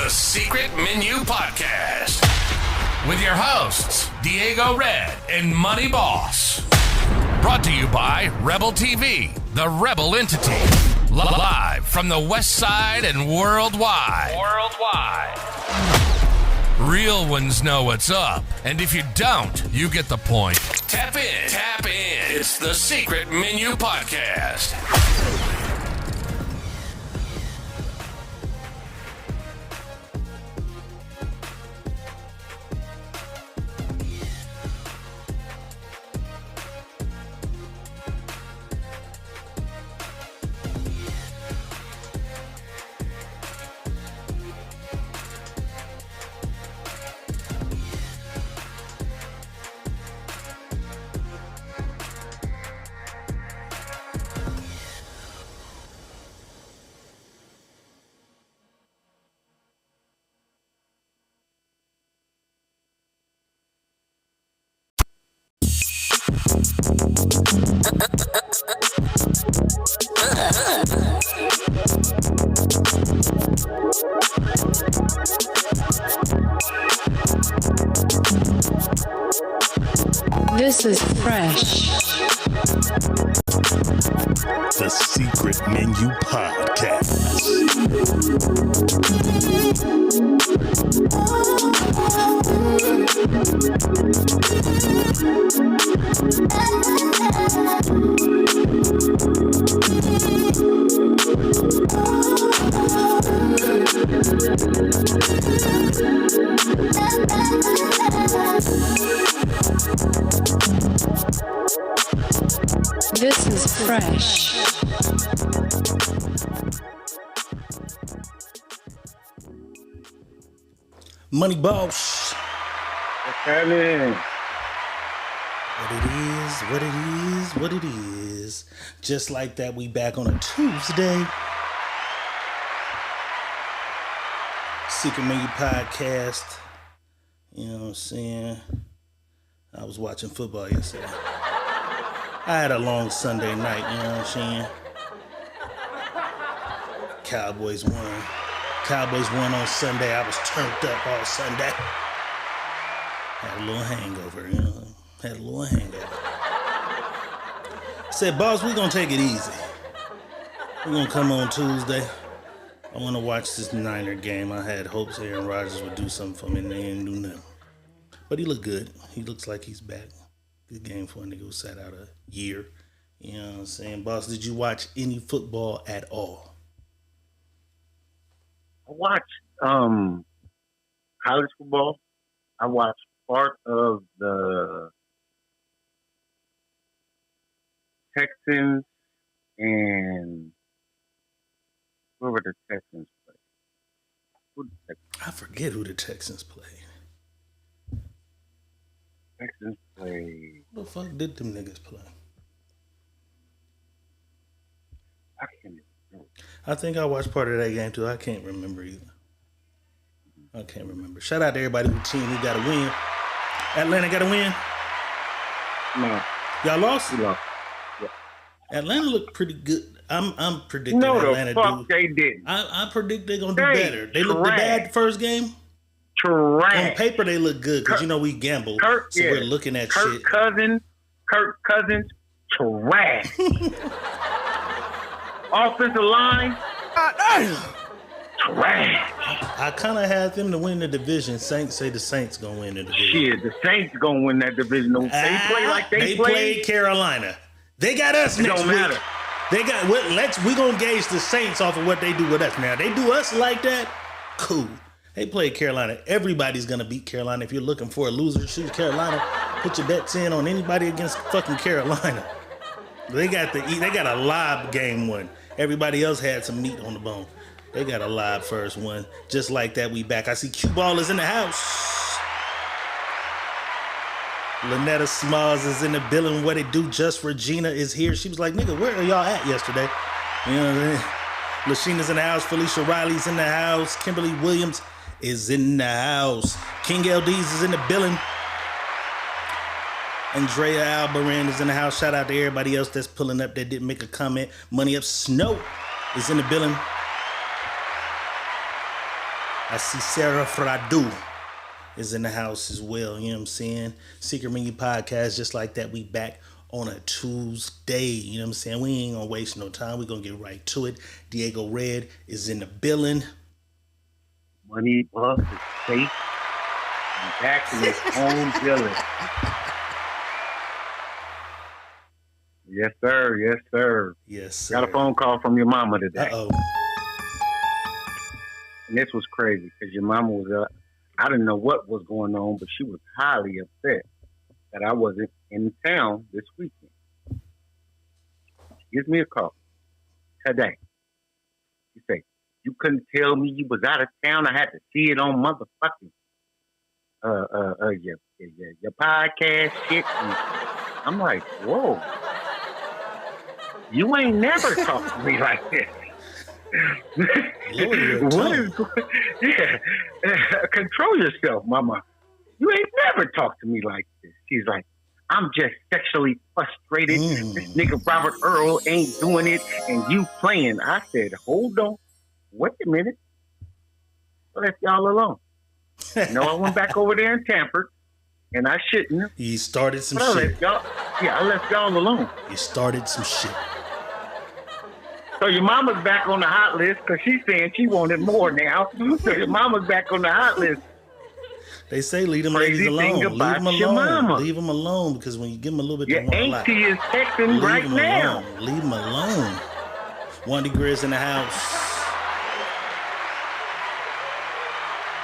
the Secret Menu Podcast with your hosts, Diego Red and Money Boss. Brought to you by Rebel TV, the Rebel entity. Live from the West Side and worldwide. Real ones know what's up, and if you don't, you get the point. Tap in. It's the Secret Menu Podcast. This is fresh. The Secret Menu Podcast. This is fresh. Money Boss. What's happening? What it is. Just like that, we back on a Tuesday. Secret Menu Podcast. You know what I'm saying? I was watching football yesterday. I had a long Sunday night, you know what I'm saying? Cowboys won. Cowboys won on Sunday. I was turned up all Sunday. Had a little hangover, you know? Said, boss, we gonna take it easy. We're gonna come on Tuesday. I wanna watch this Niner game. I had hopes Aaron Rodgers would do something for me, and they didn't do nothing. But he looked good. He looks like he's back. Good game for a nigga who sat out a year. You know what I'm saying? Boss, did you watch any football at all? I watched college football. I watched part of the Texans and where were the Texans play? I forget who the Texans played. Texans play. What the fuck did them niggas play? I can't remember. I think I watched part of that game too. I can't remember either. I can't remember. Shout out to everybody who team who got a win. Atlanta got a win? No. Y'all lost? We lost. Yeah. Atlanta looked pretty good. I'm predicting No, Atlanta the fuck they didn't. I predict they're gonna do better. They looked bad the first game. Trash. On paper, they look good because you know we gamble, so we're looking at shit. Kirk Cousins, trash. Offensive line, trash. I kind of had them to win the division. Saints say the Saints gonna win the division. Shit, the Saints gonna win that division. They play like they played Carolina. They got us next week. Don't matter. They got we gonna gauge the Saints off of what they do with us. Now they do us like that, cool. They played Carolina. Everybody's gonna beat Carolina. If you're looking for a loser, choose Carolina. Put your bets in on anybody against fucking Carolina. They got a live game one. Everybody else had some meat on the bone. They got a live first one. Just like that, we back. I see Q Ball is in the house. Lynetta Smalls is in the building. What it do? Just Regina is here. She was like, nigga, where are y'all at yesterday? You know what I mean? Lashina's in the house. Felicia Riley's in the house. Kimberly Williams is in the house. King LD's is in the building. Andrea Albaran is in the house. Shout out to everybody else that's pulling up that didn't make a comment. Money Up Snow is in the building. I see Sarah Fradu is in the house as well. You know what I'm saying? Secret Menu Podcast, just like that. We back on a Tuesday. You know what I'm saying? We ain't gonna waste no time. We're gonna get right to it. Diego Red is in the building. Money Buff is safe and back in his own village. Yes, sir. Yes, sir. Yes, sir. Got a phone call from your mama today. Uh-oh. And this was crazy because your mama was I didn't know what was going on, but she was highly upset that I wasn't in town this weekend. She gives me a call today. She say, "You couldn't tell me you was out of town. I had to see it on motherfucking your podcast shit." And I'm like, whoa. You ain't never talked to me like this. What is going? Yeah, control yourself, mama. You ain't never talked to me like this. She's like, I'm just sexually frustrated. This nigga Robert Earl ain't doing it, and you playing. I said, hold on, wait a minute. I left y'all alone. I went back over there and tampered, and I shouldn't. You started some shit. I left y'all alone. You started some shit. So your mama's back on the hot list because she's saying she wanted more now. So your mama's back on the hot list. They say leave them ladies alone. Leave them alone. Leave them alone because when you give them a little bit, your auntie is texting right now. Leave them alone. 1 degree in the house.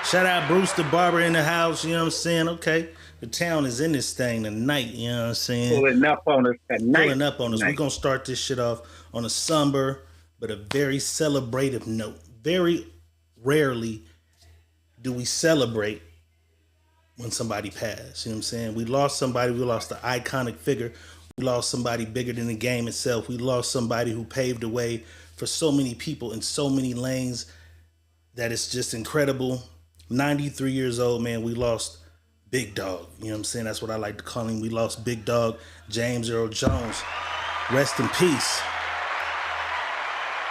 Shout out Bruce the Barber in the house. You know what I'm saying? Okay. The town is in this thing tonight. You know what I'm saying? Pulling up on us tonight. Pulling up on us. We're going to start this shit off on a somber but a very celebrative note. Very rarely do we celebrate when somebody passed. You know what I'm saying? We lost somebody. We lost an iconic figure. We lost somebody bigger than the game itself. We lost somebody who paved the way for so many people in so many lanes that it's just incredible. 93 years old, man. We lost Big Dog. You know what I'm saying? That's what I like to call him. We lost Big Dog, James Earl Jones. Rest in peace.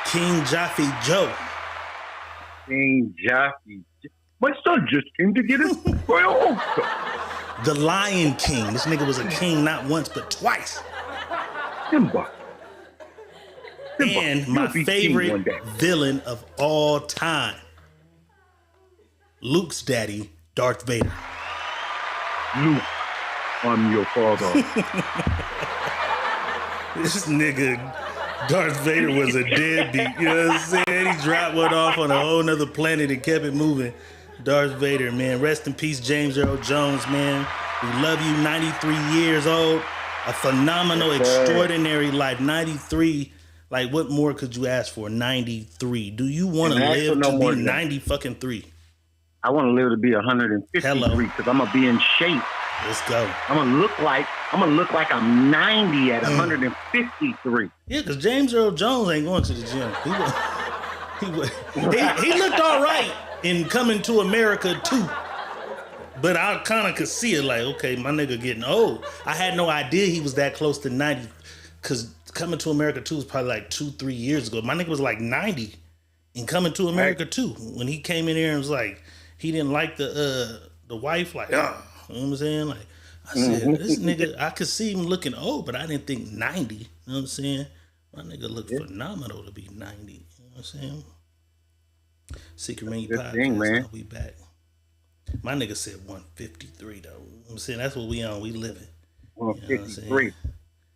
King Jaffe Joe. King Jaffe. My son just came to get his royal oath. The Lion King. This nigga was a king not once but twice. Simba. And my favorite villain of all time. Luke's daddy, Darth Vader. Luke, I'm your father. This nigga, Darth Vader, was a deadbeat. You know what I'm saying? He dropped one off on a whole nother planet and kept it moving. Darth Vader, man. Rest in peace, James Earl Jones, man. We love you, 93 years old. A phenomenal, extraordinary life. 93. Like, what more could you ask for? 93. Do you want to live to be 90 fucking 3? I want to live to be 153 because I'm gonna be in shape. Let's go. I'm gonna look like I'm 90 at 153. Yeah, because James Earl Jones ain't going to the gym. He looked all right in Coming to America 2. But I kind of could see it like, okay, my nigga getting old. I had no idea he was that close to 90 because Coming to America 2 was probably like 2-3 years ago. My nigga was like 90 in Coming to America 2 when he came in here and was like, he didn't like the wife, like, you know what I'm saying? Like, I said, this nigga, I could see him looking old, but I didn't think 90. You know what I'm saying? My nigga looked phenomenal to be 90. You know what I'm saying? Secret Menu Podcast, man. We back. My nigga said 153, though. You know what I'm saying? That's what we on. We living. 153.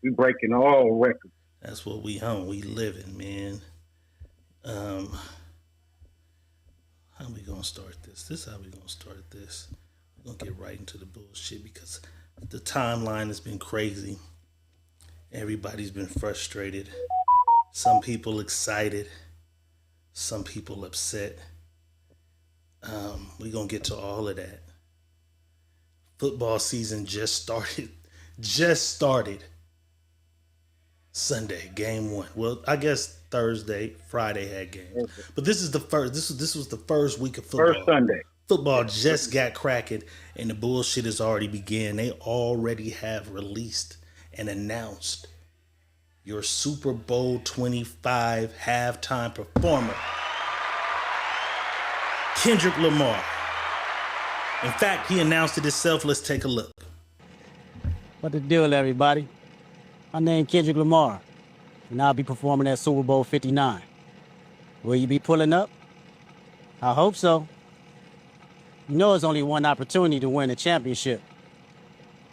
We breaking all records. That's what we on. We living, man. How we gonna start this? This is how we gonna start this. We're gonna get right into the bullshit because the timeline has been crazy. Everybody's been frustrated. Some people excited. Some people upset. We're gonna get to all of that. Football season just started. Sunday, game 1. Well, I guess Thursday, Friday had games. But this is the first. This was the first week of football. First Sunday. Football just got cracking, and the bullshit has already began. They already have released and announced your Super Bowl 25 halftime performer. Kendrick Lamar. In fact, he announced it himself. Let's take a look. What the deal, everybody? My name Kendrick Lamar, and I'll be performing at Super Bowl 59. Will you be pulling up? I hope so. You know it's only one opportunity to win a championship.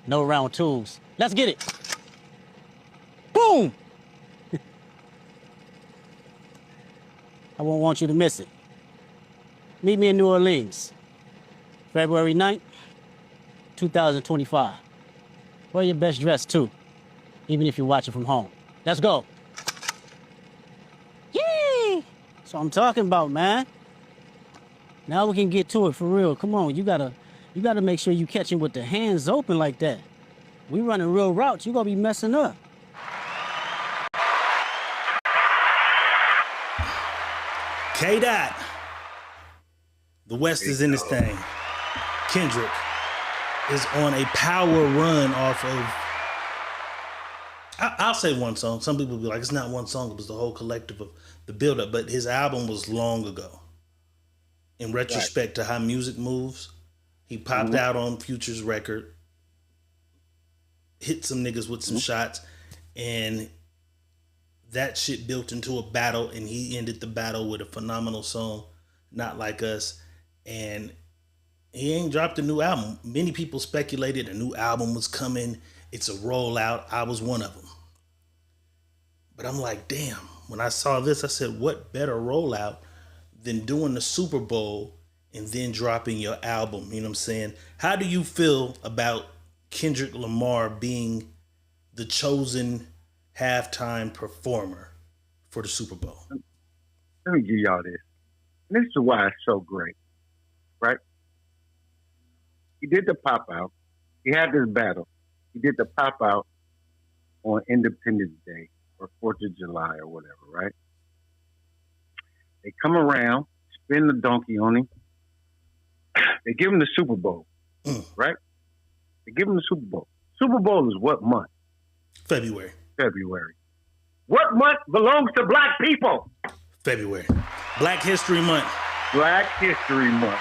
No round twos. Let's get it. Boom! I won't want you to miss it. Meet me in New Orleans, February 9th, 2025. Wear your best dress, too, even if you're watching from home. Let's go. Yay! That's what I'm talking about, man. Now we can get to it for real. Come on, you gotta make sure you catching with the hands open like that. We running real routes, you gonna be messing up. K-Dot. The West is in this thing. Kendrick is on a power run off of, I'll say one song. Some people will be like, it's not one song, it was the whole collective of the buildup, but his album was long ago. In retrospect to how music moves, he popped out on Future's record, hit some niggas with some shots, and that shit built into a battle, and he ended the battle with a phenomenal song, Not Like Us, and he ain't dropped a new album. Many people speculated a new album was coming. It's a rollout. I was one of them. But I'm like, damn, when I saw this, I said, what better rollout than doing the Super Bowl and then dropping your album? You know what I'm saying? How do you feel about Kendrick Lamar being the chosen halftime performer for the Super Bowl? Let me give y'all this. And this is why it's so great, right? He did the pop out. He had this battle. He did the pop out on Independence Day or 4th of July or whatever, right? They come around, spin the donkey on him. They give him the Super Bowl, right? They give him the Super Bowl. Super Bowl is what month? February. What month belongs to black people? February. Black History Month. Black History Month.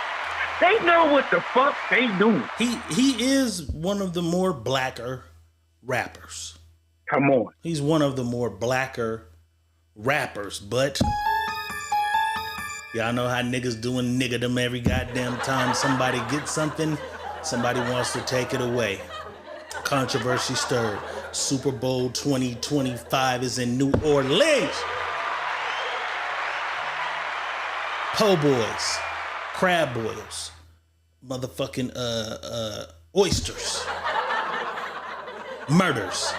They know what the fuck they doing. He is one of the more blacker rappers. Come on. He's one of the more blacker rappers, but y'all know how niggas doing niggerdom every goddamn time somebody gets something, somebody wants to take it away. Controversy stirred. Super Bowl 2025 is in New Orleans. Po' boys, crab boils, motherfucking oysters, murders,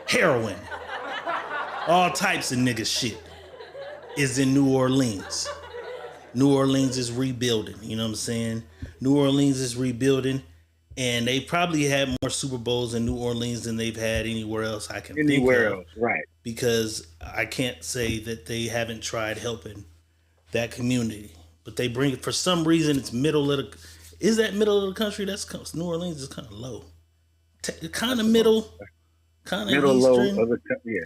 heroin, all types of nigga shit is in New Orleans. New Orleans is rebuilding, you know what I'm saying? New Orleans is rebuilding, and they probably had more Super Bowls in New Orleans than they've had anywhere else I can think of. Anywhere else, right. Because I can't say that they haven't tried helping that community. But they bring it, for some reason, it's middle of the, is that middle of the country? That's New Orleans is kind of low. Kind of middle, kind of middle eastern. low of the country, yeah.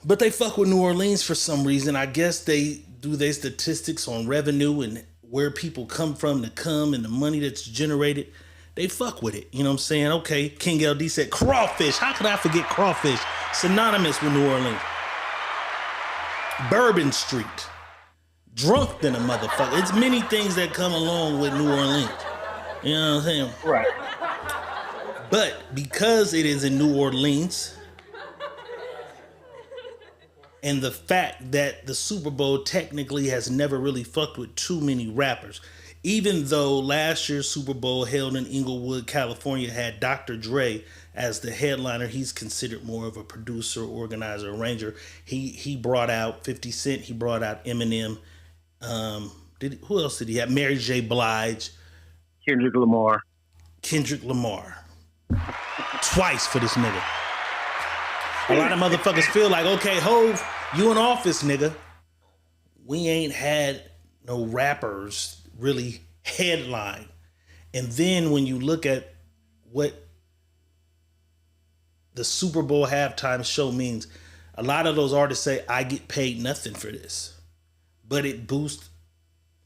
But they fuck with New Orleans for some reason. I guess they do their statistics on revenue and where people come from to come and the money that's generated. They fuck with it. You know what I'm saying? Okay, King LD said crawfish. How could I forget crawfish? Synonymous with New Orleans. Bourbon Street. Drunk than a motherfucker. It's many things that come along with New Orleans. You know what I'm saying? Right. But because it is in New Orleans, and the fact that the Super Bowl technically has never really fucked with too many rappers, even though last year's Super Bowl held in Inglewood, California had Dr. Dre as the headliner. He's considered more of a producer, organizer, arranger. He brought out 50 Cent. He brought out Eminem. Who else did he have? Mary J. Blige. Kendrick Lamar. Twice for this nigga. A lot of motherfuckers feel like, okay, Hov, you in office, nigga. We ain't had no rappers really headline. And then when you look at what the Super Bowl halftime show means, a lot of those artists say, I get paid nothing for this. But it boosts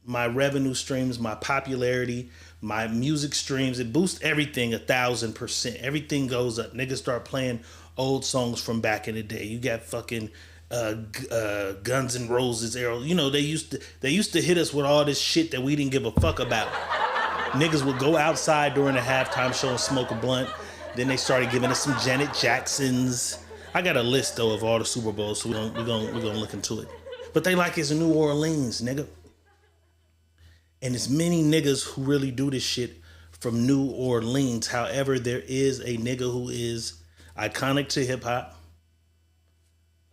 my revenue streams, my popularity, my music streams. It boosts everything 1,000%. Everything goes up. Niggas start playing old songs from back in the day. You got fucking Guns N' Roses, Arrow. You know, they used to hit us with all this shit that we didn't give a fuck about. Niggas would go outside during the halftime show and smoke a blunt. Then they started giving us some Janet Jacksons. I got a list though of all the Super Bowls, so we're gonna look into it. But they like it's New Orleans, nigga. And it's many niggas who really do this shit from New Orleans. However, there is a nigga who is iconic to hip hop,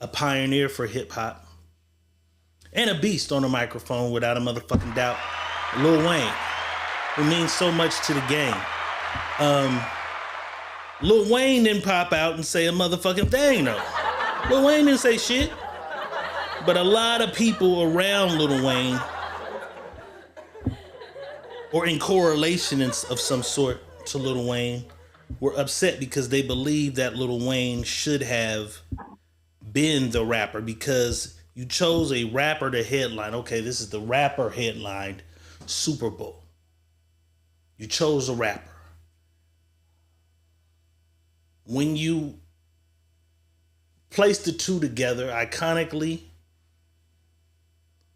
a pioneer for hip hop, and a beast on the microphone without a motherfucking doubt. Lil Wayne, who means so much to the game. Lil Wayne didn't pop out and say a motherfucking thing though. Lil Wayne didn't say shit. But a lot of people around Lil Wayne, or in correlation of some sort to Lil Wayne, were upset because they believe that Lil Wayne should have been the rapper because you chose a rapper to headline. Okay, this is the rapper headlined Super Bowl. You chose a rapper. When you place the two together iconically,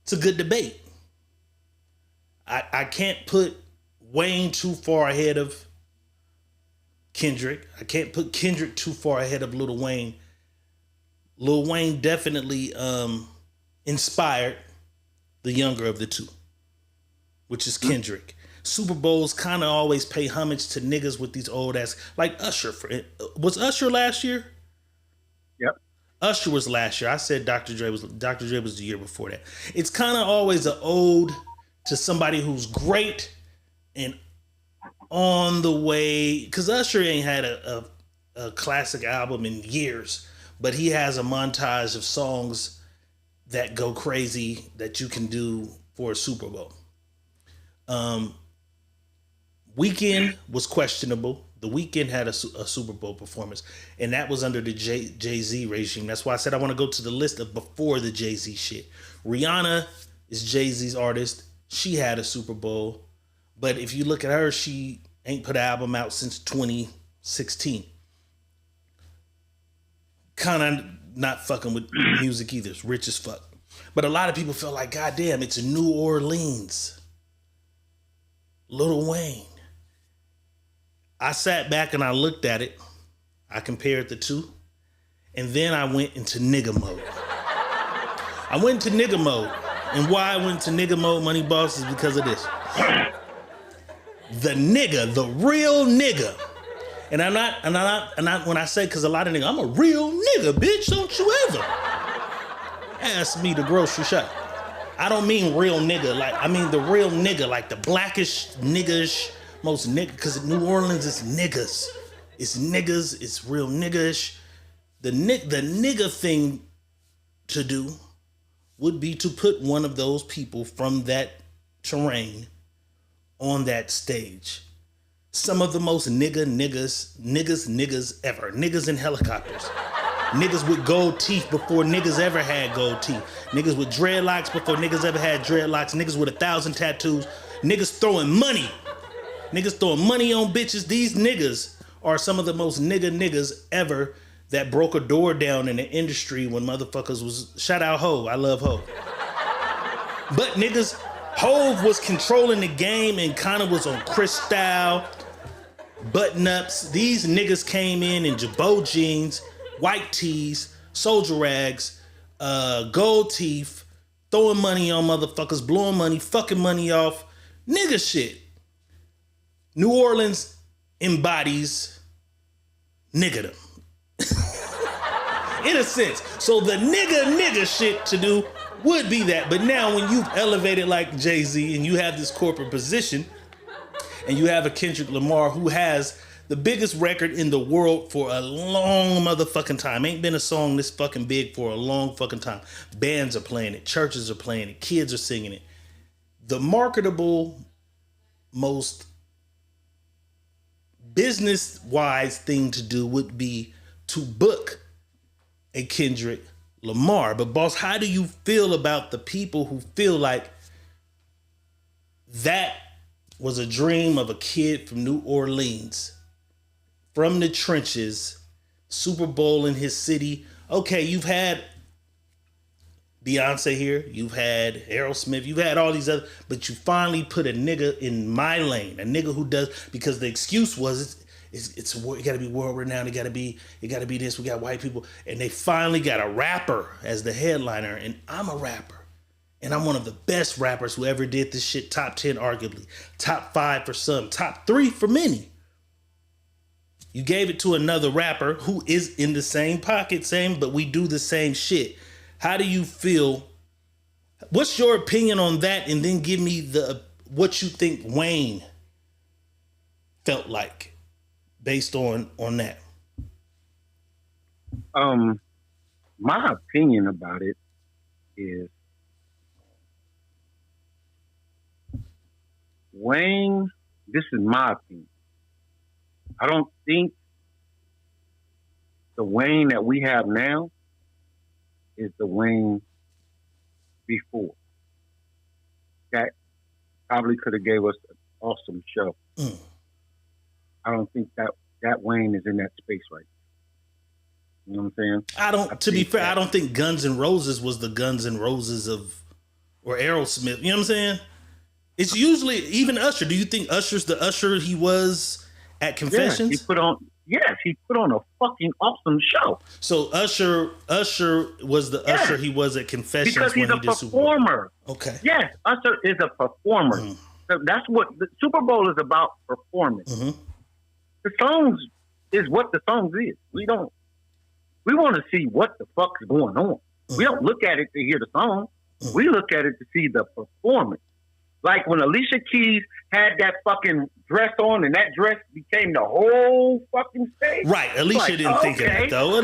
it's a good debate. I can't put Wayne too far ahead of Kendrick. I can't put Kendrick too far ahead of Lil Wayne. Lil Wayne definitely inspired the younger of the two, which is Kendrick. Super Bowls kind of always pay homage to niggas with these old ass, like Usher. Was Usher last year? Yep. Usher was last year. I said Dr. Dre was the year before that. It's kind of always an ode to somebody who's great and on the way. Because Usher ain't had a classic album in years, but he has a montage of songs that go crazy that you can do for a Super Bowl. Weeknd was questionable. The Weeknd had a Super Bowl performance, and that was under the Jay-Z regime. That's why I said I want to go to the list of before the Jay-Z shit. Rihanna is Jay-Z's artist. She had a Super Bowl, but if you look at her, she ain't put an album out since 2016. Kind of not fucking with music either. It's rich as fuck. But a lot of people feel like, God damn, it's New Orleans. Lil Wayne. I sat back and I looked at it. I compared the two. And then I went into nigga mode. And why I went to nigga mode, Money Boss, is because of this. The nigga, the real nigga. And I'm not when I say, because a lot of niggas, I'm a real nigga, bitch, don't you ever ask me to grocery shop. I don't mean real nigga, like, I mean the real nigga, like the blackish, niggish, most nigga, because New Orleans is niggas. It's niggas, it's real niggish. The nigga thing to do would be to put one of those people from that terrain on that stage. Some of the most niggas ever. Niggas in helicopters. Niggas with gold teeth before niggas ever had gold teeth. Niggas with dreadlocks before niggas ever had dreadlocks. Niggas with 1,000 tattoos. Niggas throwing money. Niggas throwing money on bitches. These niggas are some of the most niggas ever that broke a door down in the industry when motherfuckers was... Shout out Ho. I love Ho. But niggas... Hove was controlling the game and kind of was on Chris style, button-ups. These niggas came in Jabot jeans, white tees, soldier rags, gold teeth, throwing money on motherfuckers, blowing money, fucking money off. Nigga shit. New Orleans embodies niggerdom. In a sense. So the nigga shit to do would be that. But now when you've elevated like Jay-Z and you have this corporate position and you have a Kendrick Lamar who has the biggest record in the world for a long motherfucking time. Ain't been a song this fucking big for a long fucking time. Bands are playing it. Churches are playing it. Kids are singing it. The marketable, most business-wise thing to do would be to book a Kendrick Lamar. But boss, how do you feel about the people who feel like That was a dream of a kid from New Orleans, from the trenches, Super Bowl in his city. Okay, you've had Beyonce here, you've had Aerosmith, you've had all these other, but you finally put a nigga in my lane, a nigga who does, because the excuse was it got to be world renowned, it got to be this, we got white people, and they finally got a rapper as the headliner, and I'm a rapper. And I'm one of the best rappers who ever did this shit. Top 10 arguably. Top 5 for some. Top 3 for many. You gave it to another rapper who is in the same pocket, but we do the same shit. How do you feel? What's your opinion on that? And then give me what you think Wayne felt like based on that. My opinion about it is Wayne, this is my opinion. I don't think the Wayne that we have now is the Wayne before. That probably could have gave us an awesome show. I don't think that Wayne is in that space right now. You know what I'm saying? To be fair, I don't think Guns N' Roses was the Guns N' Roses or Aerosmith. You know what I'm saying? It's usually even Usher. Do you think Usher's the Usher he was at Confessions? He put on a fucking awesome show. So Usher was the Usher he was at Confessions because he's when a he did performer. Super Bowl. Okay. Yes, Usher is a performer. So that's what the Super Bowl is about, performance. The songs is what the songs is. We want to see what the fuck is going on. We don't look at it to hear the song. We look at it to see the performance. Like when Alicia Keys had that fucking dress on and that dress became the whole fucking stage. Right. Alicia didn't think of that though.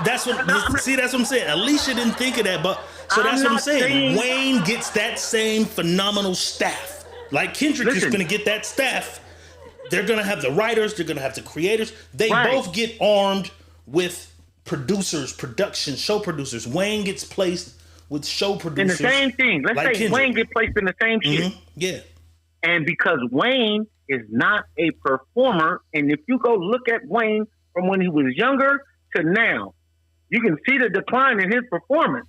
That's what I'm saying. Alicia didn't think of that, but so that's what I'm saying. Wayne gets that same phenomenal staff. Like Kendrick is gonna get that staff. They're gonna have the writers, they're gonna have the creators. They both get armed with producers, production, show producers. Wayne gets placed with show producers. In the same thing. Let's say Kendrick. Wayne get placed in the same shit. Yeah. And because Wayne is not a performer, and if you go look at Wayne from when he was younger to now, you can see the decline in his performance.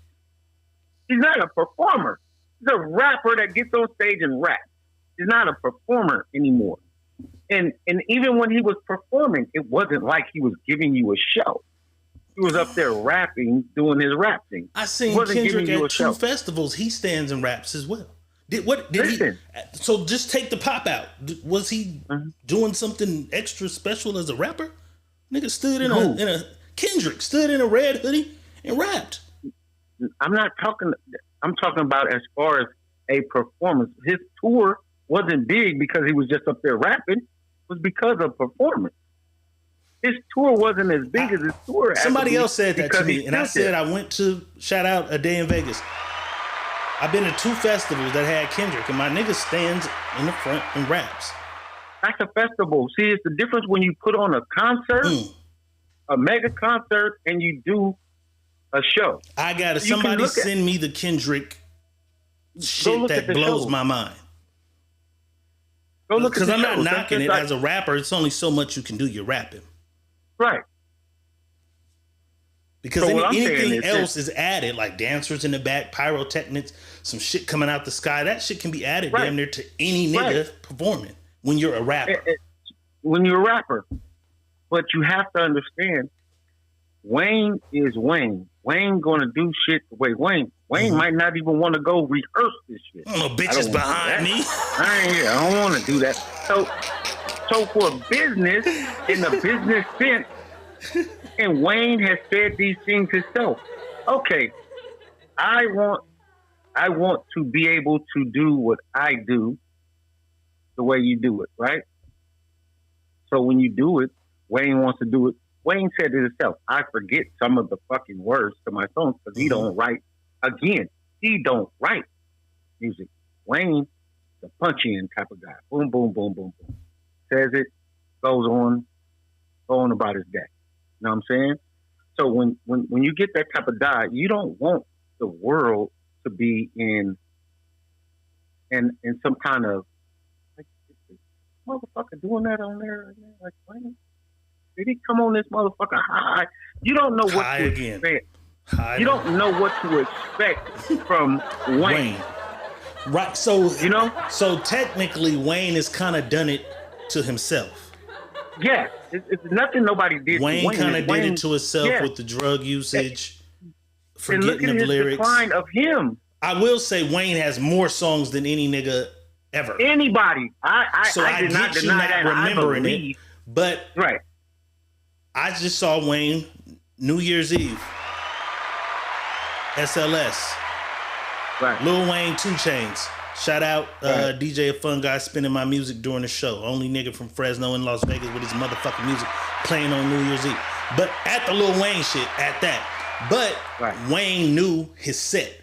He's not a performer. He's a rapper that gets on stage and raps. He's not a performer anymore. And even when he was performing, it wasn't like he was giving you a show. He was up there rapping, doing his rap thing. I seen Kendrick at 2 festivals. He stands and raps as well. So just take the pop out. Was he doing something extra special as a rapper? Nigga stood in a Kendrick stood in a red hoodie and rapped. I'm talking about as far as a performance. His tour wasn't big because he was just up there rapping. It was because of performance. His tour wasn't as big as his tour. Somebody else said that to me, and I said I went to shout out A Day in Vegas. I've been to 2 festivals that had Kendrick, and my nigga stands in the front and raps. That's a festival. See, it's the difference when you put on a concert, a mega concert, and you do a show. I got somebody send me the Kendrick shit that blows my mind. Because I'm not knocking it as a rapper. It's only so much you can do. You're rapping. Right. Because anything else is added, like dancers in the back, pyrotechnics, some shit coming out the sky. That shit can be added damn near to any nigga performing when you're a rapper. When you're a rapper. But you have to understand, Wayne is Wayne. Wayne gonna do shit the way Wayne. Wayne might not even want to go rehearse this shit. No bitches behind me. I don't want to do that. So for business, in the business sense, and Wayne has said these things himself. Okay, I want to be able to do what I do the way you do it, right? So when you do it, Wayne wants to do it. Wayne said it himself. I forget some of the fucking words to my songs because he don't write. Again, he don't write music. Wayne, the punch-in type of guy. Boom, boom, boom, boom, boom. Says it, goes on about his day. You know what I'm saying? So when you get that type of guy, you don't want the world to be in some kind of motherfucker doing that on there right now? Like, Wayne, did he come on this motherfucker high? You don't know what High to again. expect. High You don't know what to expect from Wayne. Right. So You know? So technically, Wayne has kind of done it to himself. Yeah, it's nothing nobody did. Wayne to kind of did Wayne, it to himself yeah. with the drug usage, And look forgetting at of his lyrics. decline of him. I will say Wayne has more songs than any nigga ever. Anybody. I did not get you deny not that. remembering I it, believe. but Right. I just saw Wayne New Year's Eve. SLS. Right. Lil Wayne, 2 Chainz. Shout out Right. DJ A Fun Guy spinning my music during the show. Only nigga from Fresno in Las Vegas with his motherfucking music playing on New Year's Eve. But at the Lil Wayne shit, at that. But Right. Wayne knew his set.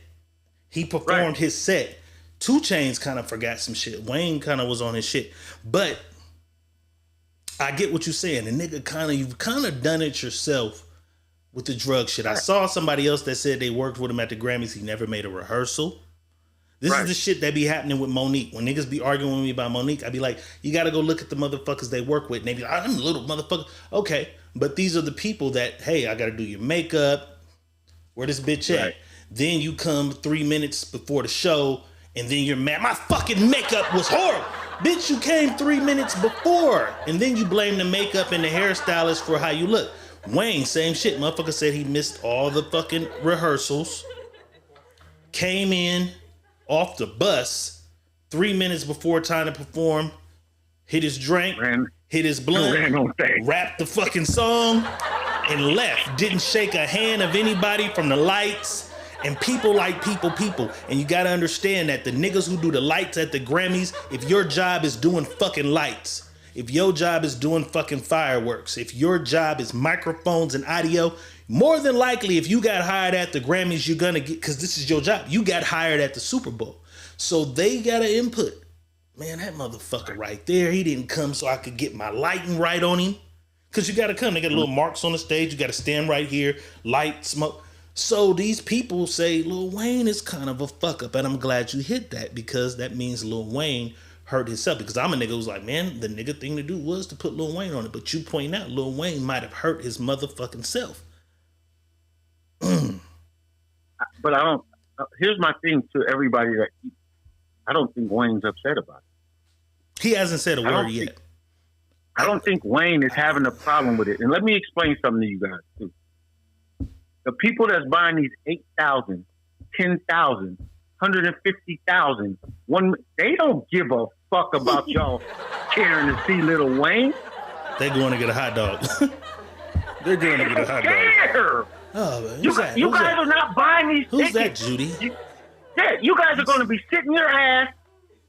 He performed Right. his set. 2 Chainz kind of forgot some shit. Wayne kind of was on his shit. But I get what you're saying. The nigga you've kind of done it yourself with the drug shit. I saw somebody else that said they worked with him at the Grammys. He never made a rehearsal. This Right. is the shit that be happening with Monique. When niggas be arguing with me about Monique, I be like, you got to go look at the motherfuckers they work with. And they be like, I'm a little motherfucker. Okay. But these are the people that, hey, I got to do your makeup. Where this bitch at? Right. Then you come 3 minutes before the show and then you're mad. My fucking makeup was horrible. Bitch, you came 3 minutes before. And then you blame the makeup and the hairstylist for how you look. Wayne, same shit. Motherfucker said he missed all the fucking rehearsals. Came in off the bus 3 minutes before time to perform. Hit his drink. Hit his blunt. Rapped the fucking song. And left. Didn't shake a hand of anybody from the lights. And people like people. And you gotta understand that the niggas who do the lights at the Grammys, if your job is doing fucking lights, if your job is doing fucking fireworks, if your job is microphones and audio, more than likely if you got hired at the Grammys, you're gonna get, because this is your job, you got hired at the Super Bowl. So they got an input. Man, that motherfucker right there, he didn't come so I could get my lighting right on him. Because you gotta come, they got little marks on the stage, you gotta stand right here, light, smoke. So these people say Lil Wayne is kind of a fuck up, and I'm glad you hit that because that means Lil Wayne hurt himself. Because I'm a nigga who's like, man, the nigga thing to do was to put Lil Wayne on it. But you point out Lil Wayne might have hurt his motherfucking self. But I don't. Here's my thing to everybody that I don't think Wayne's upset about it. He hasn't said a word yet. I don't think Wayne is having a problem with it. And let me explain something to you guys too. The people that's buying these 8,000, 10,000, 150,000, they don't give a fuck about y'all caring to see Lil Wayne. They're going to get a hot dog. They're going to get a hot dog. Oh, man. You guys are not buying these Who's tickets. that, Judy? You guys are going to be sitting your ass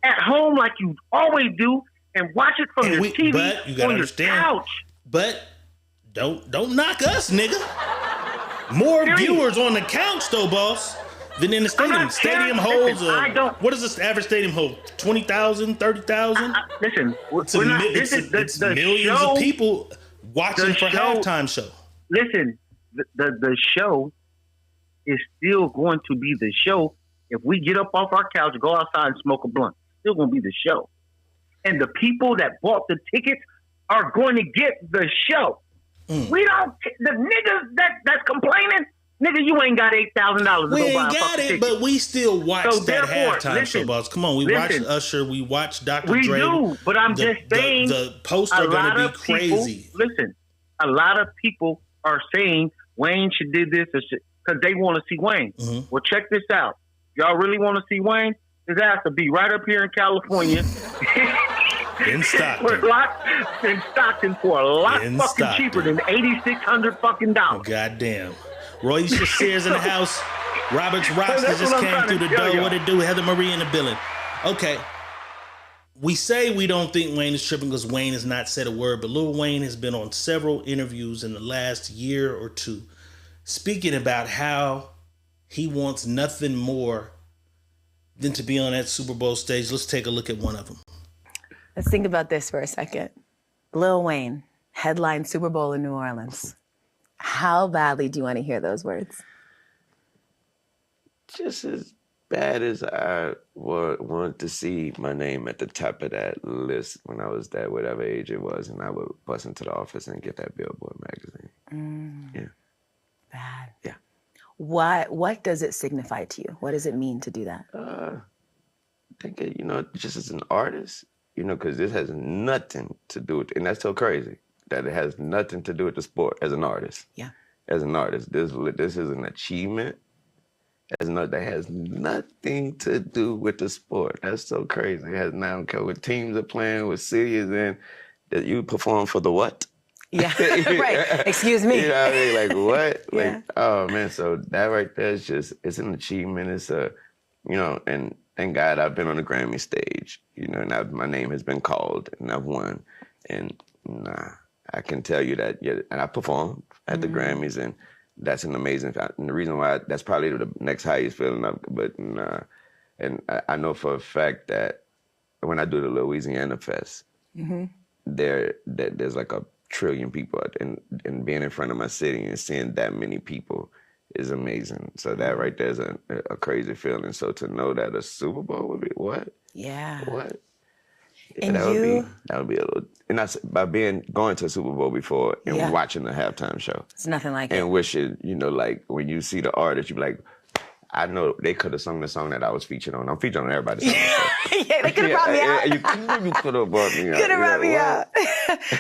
at home like you always do and watch it from your TV but you gotta on your understand, couch. But don't knock us, nigga. More viewers on the couch, though, boss, than in the stadium. Stadium holds, what does this average stadium hold? 20,000, 30,000? Listen, it's millions of people watching for halftime show. Listen, the show is still going to be the show. If we get up off our couch, go outside and smoke a blunt, still going to be the show. And the people that bought the tickets are going to get the show. We don't. The niggas that's complaining, nigga, you ain't got $8,000 to go buy a We ain't got fucking it, ticket. but we still watch that halftime show, listen, boss. Come on, we watch Usher, we watch Dr. We Dre. do, but I'm just saying, the posts are going to be crazy. Listen, a lot of people are saying Wayne should do this because they want to see Wayne. Mm-hmm. Well, check this out. Y'all really want to see Wayne? His ass to be right up here in California. In Stockton. In Stockton for a lot fucking cheaper than $8,600 fucking dollars. Goddamn. Royce Sears in the house. Roberts Roster just came through the door. What it do? Heather Marie in the building. Okay. We say we don't think Wayne is tripping because Wayne has not said a word, but Lil Wayne has been on several interviews in the last year or two speaking about how he wants nothing more than to be on that Super Bowl stage. Let's take a look at one of them. Let's think about this for a second. Lil Wayne, headline Super Bowl in New Orleans. How badly do you want to hear those words? Just as bad as I wanted to see my name at the top of that list when I was that whatever age it was, and I would bust into the office and get that Billboard magazine. Yeah. Bad. Yeah. What does it signify to you? What does it mean to do that? I think, just as an artist, because this has nothing to do with, and that's so crazy, that it has nothing to do with the sport as an artist. Yeah. As an artist, this is an achievement. That has nothing to do with the sport. That's so crazy. It has now what teams are playing, what city is in, that you perform for the what? Yeah, right. Excuse me. You know what I mean? Like, what? Yeah. Like, oh, man, so that right there is it's an achievement. It's and thank God I've been on the Grammy stage, and my name has been called, and I've won. And I can tell you that, and I performed at the Grammys, and that's an amazing, and the reason why that's probably the next highest feeling and I know for a fact that when I do the Louisiana Fest, there's like a trillion people, and being in front of my city and seeing that many people is amazing. So that right there is a crazy feeling. So to know that a Super Bowl would be what? Yeah. What? And that would be a little, and that's by going to a Super Bowl before and watching the halftime show. It's nothing like it. And wishing, like when you see the artist, you be like, I know they could have sung the song that I was featured on. I'm featured on everybody's song. Yeah, they could have brought me out. You could have brought me out. Could have brought me out.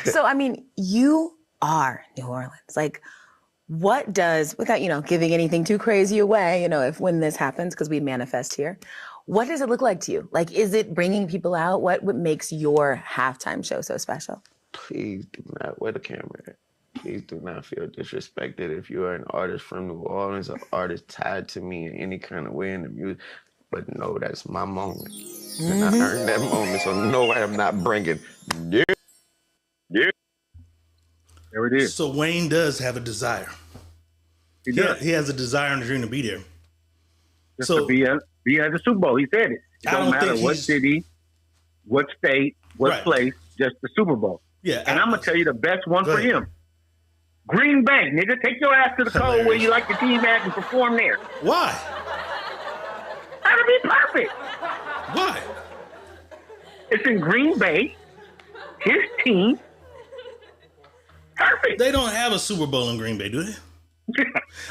So, I mean, you are New Orleans. Like, what does, without, giving anything too crazy away, if when this happens, because we manifest here, what does it look like to you? Like, is it bringing people out? What makes your halftime show so special? Please do not, where the camera at? Please do not feel disrespected if you are an artist from New Orleans, an artist tied to me in any kind of way in the music. But no, that's my moment. And I earned that moment, so no, I am not bringing. Yeah. There it is. So Wayne does have a desire. He does. He has a desire and a dream to be there. Just So to be at the Super Bowl. He said it. It I don't don't matter think what he's- city, what state, what Right. place, just the Super Bowl. Yeah, And I'm going to tell you the best one Go for ahead. him. Green Bay, nigga. Take your ass to the cold Hilarious. where you like the team at and perform there. Why? That'll be perfect. Why? It's in Green Bay. His team. Perfect. They don't have a Super Bowl in Green Bay, do they?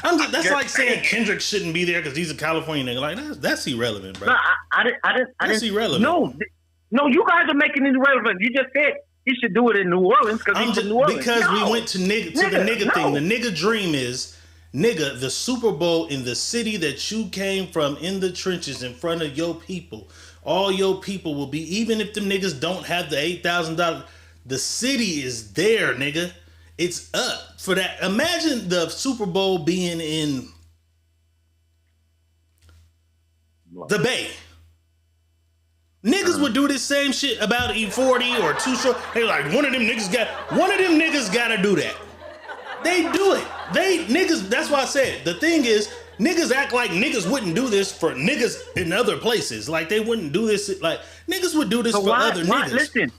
That's like saying Kendrick shouldn't be there because he's a California nigga. Like that's irrelevant, bro. No, I didn't. That's irrelevant. No, you guys are making it irrelevant. You just said he should do it in New Orleans because he's in New Orleans. Because No. we went to the nigga thing. The nigga dream is, nigga, the Super Bowl in the city that you came from, in the trenches, in front of your people. All your people will be, even if them niggas don't have the $8,000, the city is there, nigga. It's up for that. Imagine the Super Bowl being in the Bay. Niggas would do this same shit about E40 or Too Short. They like, one of them niggas gotta do that. They do it. That's why I said, the thing is, niggas act like niggas wouldn't do this for niggas in other places. Like they wouldn't do this, like niggas would do this for other niggas. Listen,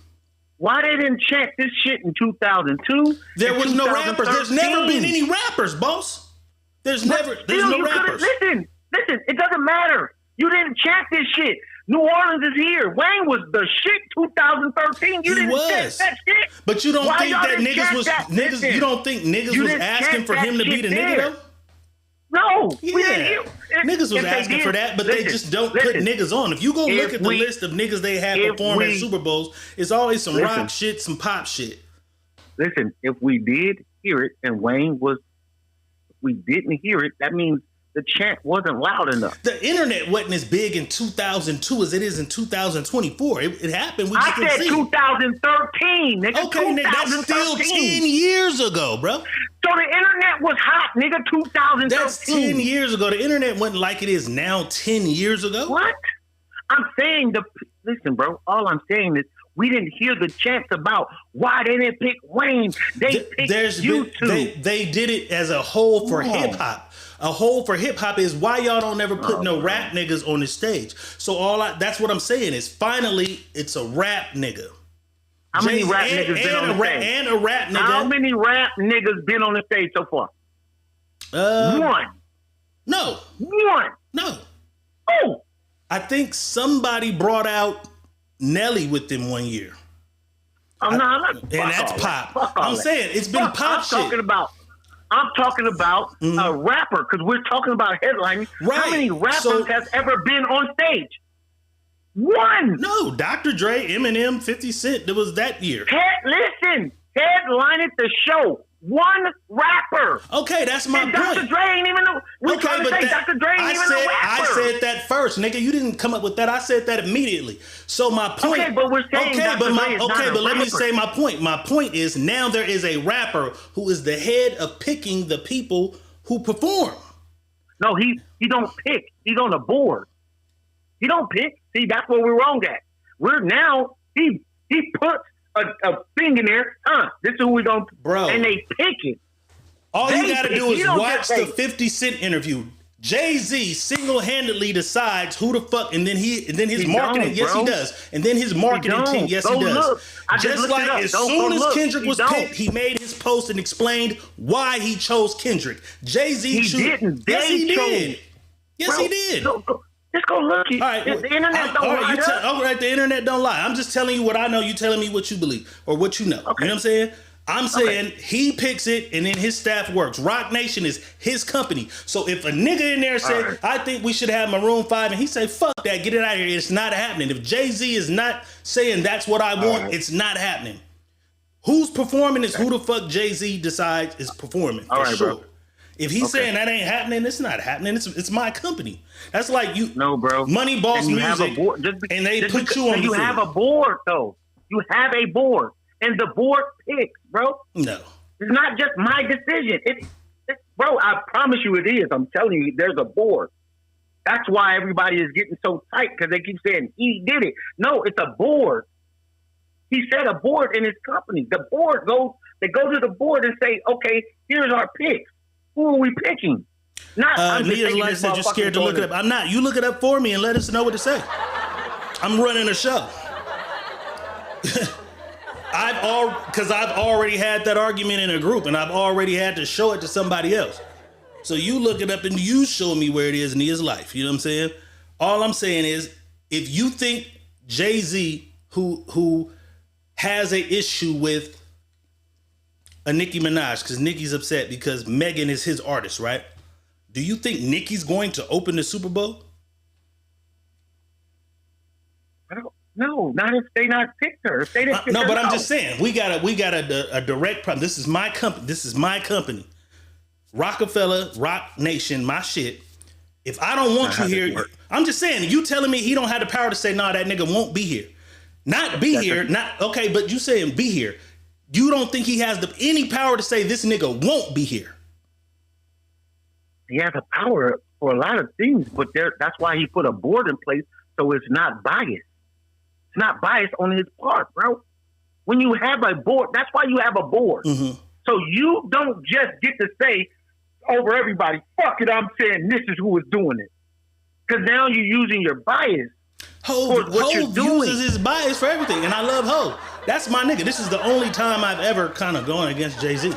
why they didn't check this shit in 2002? There in was no rappers. There's never 2013? been any rappers, boss. There's no you rappers. Listen, it doesn't matter. You didn't check this shit. New Orleans is here. Wayne was the shit 2013. You didn't check that shit. But you don't Why think y'all that didn't niggas check was that? niggas? Listen, You don't think niggas you was didn't asking check for that him to be shit the there. nigga though? No, Yeah, we didn't. niggas was If they asking did- for that, but they listen, just don't listen. put niggas on. If you go look If at the we- list of niggas they had if perform at we- Super Bowls, it's always some Listen. rock shit, some pop shit. Listen, if we did hear it and Wayne was, if we didn't hear it, that means the chant wasn't loud enough. The internet wasn't as big in 2002 as it is in 2024. It happened. We just I didn't said see it. 2013, nigga. Okay, nigga, that's still 10 years ago, bro. So the internet was hot, nigga, 2013. That's 10 years ago. The internet wasn't like it is now 10 years ago. What? I'm saying listen, bro, all I'm saying is we didn't hear the chants about why they didn't pick Wayne. They picked you two. They did it as a whole for hip hop. A whole for hip hop is why y'all don't ever put no rap niggas on the stage. So that's what I'm saying is finally it's a rap nigga. How many rap niggas been on the stage? And a rap nigga. How many rap niggas been on the stage so far? One. No. One. No. Oh, I think somebody brought out Nelly with them one year. I'm not. And that's pop. Fuck all I'm that. saying it's been pop shit. I'm talking about a rapper, because we're talking about headlining. Right. How many rappers has ever been on stage? One. No, Dr. Dre, Eminem, 50 Cent. There was that year. Listen, headlining the show. One rapper. Okay, that's my and point. Dr. Dre ain't even a, we're trying to say Dr. Dre ain't even a rapper. I said that first, nigga. You didn't come up with that. I said that immediately. So my point. Okay, but we're saying Dr. Dre is not a but let me rapper. say my point. My point is now there is a rapper who is the head of picking the people who perform. No, he don't pick. He's on the board. He don't pick. See, that's where we're wrong at. We're now he puts a thing in there. This is who we gonna. Bro. And they pick it. All you got to do is watch the paid. 50 Cent interview. Jay-Z single-handedly decides who the fuck, and then his marketing, yes he does, and then his marketing team, yes he does. Look. Just like as soon as Kendrick was picked, he made his post and explained why he chose Kendrick. Jay-Z didn't. Yes, he did. Yes, Bro, he did. Just go look. All right, the internet don't lie. All right, the internet don't lie. I'm just telling you what I know. You telling me what you believe or what you know. Okay. You know what I'm saying? I'm saying he picks it and then his staff works. Rock Nation is his company. So if a nigga in there said, right. I think we should have Maroon 5, and he say, fuck that, get it out of here. It's not happening. If Jay-Z is not saying that's what I want, right. it's not happening. Who's performing is who the fuck Jay-Z decides is performing. For right, sure. bro. If he's saying that ain't happening, it's not happening. It's my company. That's like you. No, bro. Money Boss and you Music, have a board, and they put you on the You field. have a board, though. You have a board. And the board picks, bro. No. It's not just my decision. It's bro, I promise you it is. I'm telling you, there's a board. That's why everybody is getting so tight, because they keep saying he did it. No, it's a board. He said a board in his company. The board they go to the board and say, okay, here's our picks. Who are we picking? Not I'm just taking like I this said, you're scared to look it up. I'm not. You look it up for me and let us know what to say. I'm running a show. Because I've already had that argument in a group, and I've already had to show it to somebody else. So you look it up and you show me where it is in his life. You know what I'm saying? All I'm saying is, if you think Jay-Z, who has an issue with a Nicki Minaj, because Nicki's upset because Megan is his artist, right? Do you think Nicki's going to open the Super Bowl? No, not if they not picked her. If they didn't pick no, her, but I'm no. just saying we got a direct problem. This is my company. This is my company. Rockefeller, Rock Nation, my shit. If I don't want you here, I'm just saying. You telling me he don't have the power to say, nah, that nigga won't be here. Not be here. Not okay, but you saying be here. You don't think he has any power to say this nigga won't be here? He has a power for a lot of things, but that's why he put a board in place so it's not biased. It's not biased on his part, bro. When you have a board, that's why you have a board. Mm-hmm. So you don't just get to say over everybody, fuck it, I'm saying this is who is doing it. Because now you're using your bias. Hov uses his bias for everything, and I love Hov. That's my nigga. This is the only time I've ever kind of gone against Jay-Z.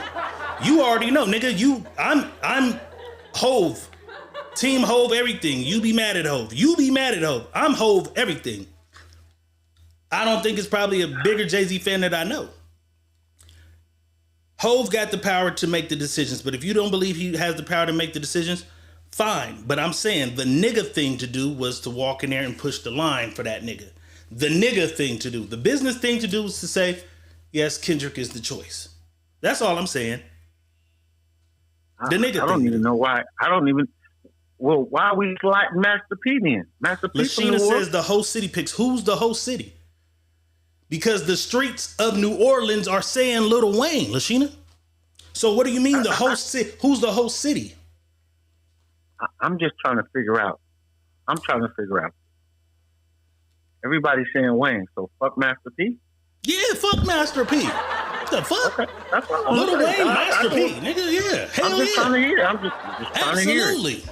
You already know, nigga. I'm Hov. Team Hov everything. You be mad at Hov. You be mad at Hov. I'm Hov everything. I don't think it's probably a bigger Jay-Z fan that I know. Hov got the power to make the decisions, but if you don't believe he has the power to make the decisions, fine. But I'm saying the nigga thing to do was to walk in there and push the line for that nigga. The nigga thing to do. The business thing to do was to say, yes, Kendrick is the choice. That's all I'm saying. The nigga thing. I don't even know why. Well, why are we sliding Master P then? Master P Lashina says the whole city picks. Who's the whole city? Because the streets of New Orleans are saying Lil Wayne, Lashina. So what do you mean the whole city? Who's the whole city? I'm just trying to figure out. Everybody's saying Wayne, so fuck Master P? Yeah, fuck Master P. What the fuck? Okay, that's what I'm Lil saying. Wayne, Master P. Nigga, yeah. Hell I'm just yeah. trying to hear. I'm just trying to hear. Absolutely.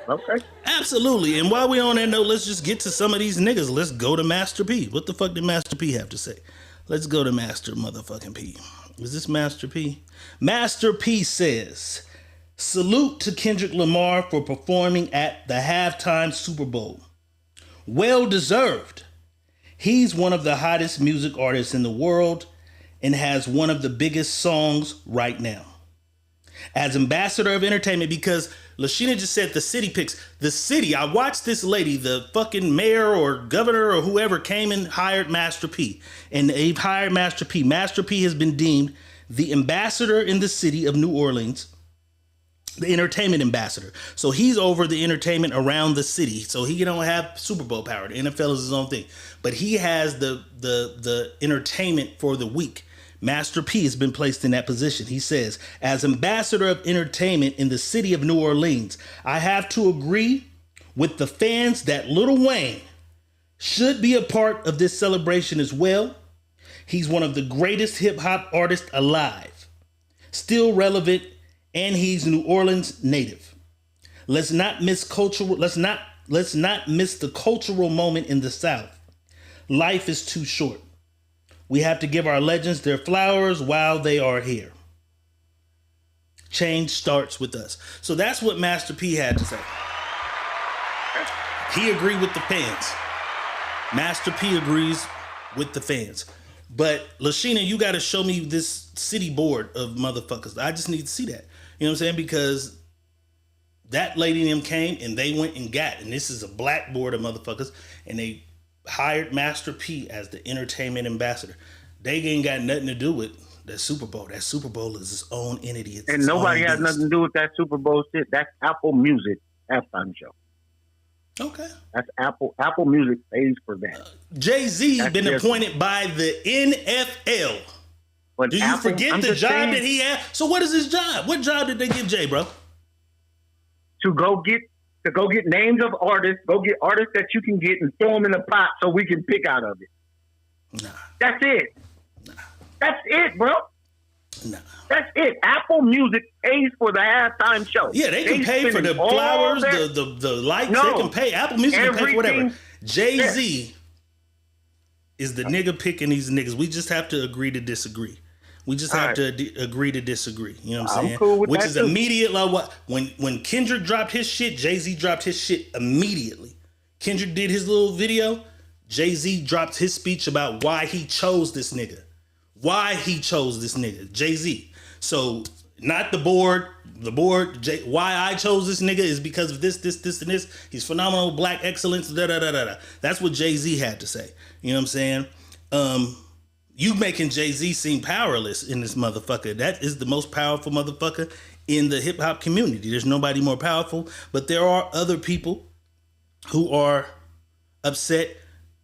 Okay. Absolutely. And while we on that note, let's just get to some of these niggas. Let's go to Master P. What the fuck did Master P have to say? Let's go to Master motherfucking P. Is this Master P? Master P says, salute to Kendrick Lamar for performing at the halftime Super Bowl. Well deserved. He's one of the hottest music artists in the world and has one of the biggest songs right now. As ambassador of entertainment, because Lashina just said the city picks. The city, I watched this lady, the fucking mayor or governor or whoever came and hired Master P. And they've hired Master P. Master P has been deemed the ambassador in the city of New Orleans, the entertainment ambassador. So he's over the entertainment around the city. So he don't have Super Bowl power. The NFL is his own thing. But he has the entertainment for the week. Master P has been placed in that position. He says, as ambassador of entertainment in the city of New Orleans, I have to agree with the fans that Lil Wayne should be a part of this celebration as well. He's one of the greatest hip hop artists alive, still relevant, and he's New Orleans native. Let's not miss the cultural moment in the South. Life is too short. We have to give our legends their flowers while they are here. Change starts with us. So that's what Master P had to say. He agreed with the fans. Master P agrees with the fans. But Lashina, you got to show me this city board of motherfuckers. I just need to see that. You know what I'm saying? Because that lady and them came and they went and got, and this is a black board of motherfuckers, and they hired Master P as the entertainment ambassador. They ain't got nothing to do with that Super Bowl. That Super Bowl is its own entity. It's and nobody has nothing to do with that Super Bowl shit. That's Apple Music halftime show. Okay. That's Apple. Apple Music pays for that. Jay-Z been appointed by the NFL. But do you Apple, forget the job that he had? So what is his job? What job did they give Jay, bro? To go get names of artists, go get artists that you can get and throw them in a pot so we can pick out of it. Nah. That's it. Nah. That's it, bro. Nah. That's it. Apple Music pays for the halftime show. Yeah, they can pay for the flowers, the lights. No, they can pay. Apple Music can pay for whatever. Jay-Z is the nigga picking these niggas. We just have to agree to disagree. We just have to agree to disagree. You know what I'm saying? Cool with Which that is too. immediate. Like what? When Kendrick dropped his shit, Jay-Z dropped his shit immediately. Kendrick did his little video. Jay-Z dropped his speech about why he chose this nigga. Why he chose this nigga. Jay-Z. So not the board. The board. Why I chose this nigga is because of this, and this. He's phenomenal, black excellence. Da da da da da. That's what Jay-Z had to say. You know what I'm saying? You making Jay-Z seem powerless in this motherfucker. That is the most powerful motherfucker in the hip hop community. There's nobody more powerful, but there are other people who are upset.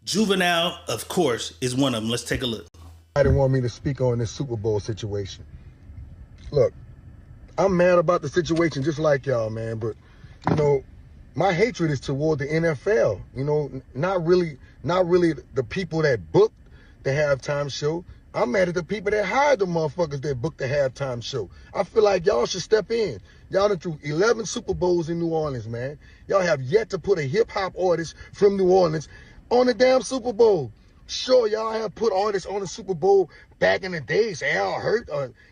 Juvenile, of course, is one of them. Let's take a look. I didn't want me to speak on this Super Bowl situation. Look, I'm mad about the situation just like y'all, man, but you know, my hatred is toward the NFL. You know, not really the people that booked the halftime show. I'm mad at the people that hired the motherfuckers that booked the halftime show. I feel like y'all should step in. Y'all done threw 11 Super Bowls in New Orleans, man. Y'all have yet to put a hip-hop artist from New Orleans on the damn Super Bowl. Sure, y'all have put artists on the Super Bowl back in the days. Al Hurt,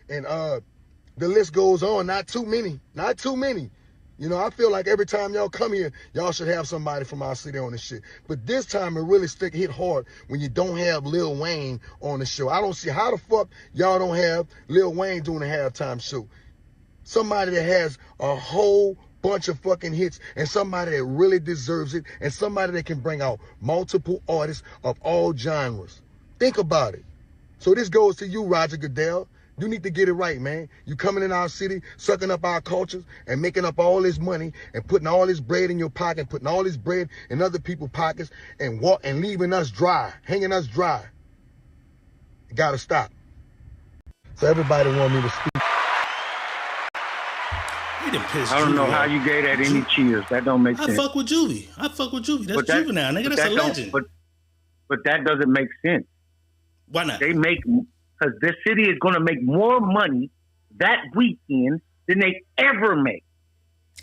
and the list goes on. Not too many. You know, I feel like every time y'all come here, y'all should have somebody from our city on the shit. But this time it really hit hard when you don't have Lil Wayne on the show. I don't see how the fuck y'all don't have Lil Wayne doing the halftime show. Somebody that has a whole bunch of fucking hits and somebody that really deserves it and somebody that can bring out multiple artists of all genres. Think about it. So this goes to you, Roger Goodell. You need to get it right, man. You coming in our city, sucking up our cultures and making up all this money and putting all this bread in your pocket, putting all this bread in other people's pockets and leaving us dry, hanging us dry. You gotta stop. So everybody want me to speak. I don't know how you gave that any cheers. That don't make sense. I fuck with Juvie. That's Juvenile, nigga. That's a legend. But that doesn't make sense. Why not? Because this city is going to make more money that weekend than they ever make.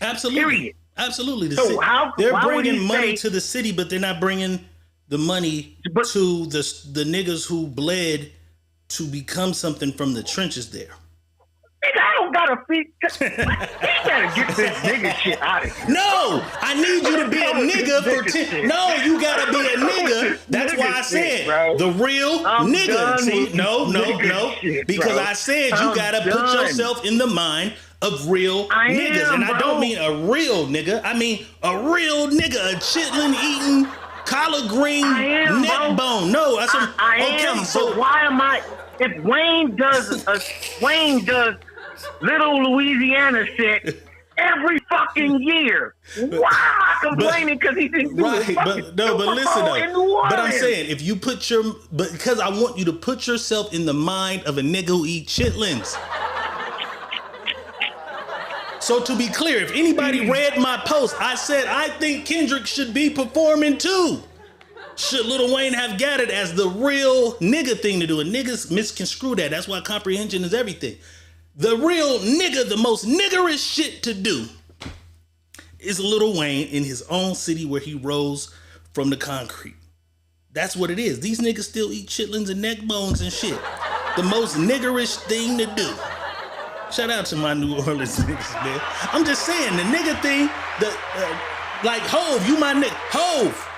Absolutely. Period. Absolutely. They're bringing money to the city, but they're not bringing the money to the niggas who bled to become something from the trenches there. Nigga, I don't don't got a feet. He gotta get this nigga shit out of here. No, I need you to be a nigga for 10. No, you gotta be a nigga. That's why I said the real nigga. See, no. Because I said you gotta put yourself in the mind of real niggas. And I don't mean a real nigga. I mean a real nigga, a chitlin eating, collard green neck bone. No, that's I am. So why am I? If Wayne does Little Louisiana shit every fucking year, why am I complaining because he didn't do it? But listen though. But I'm saying if you put because I want you to put yourself in the mind of a nigga who eat chitlins. So to be clear, if anybody read my post, I said I think Kendrick should be performing too. Should Lil Wayne have got it as the real nigga thing to do? And niggas misconstrue that. That's why comprehension is everything. The real nigga, the most niggerish shit to do is Lil Wayne in his own city where he rose from the concrete. That's what it is. These niggas still eat chitlins and neck bones and shit. The most niggerish thing to do. Shout out to my New Orleans niggas, man. I'm just saying, the nigga thing, like Hove, you my nigga. Hove.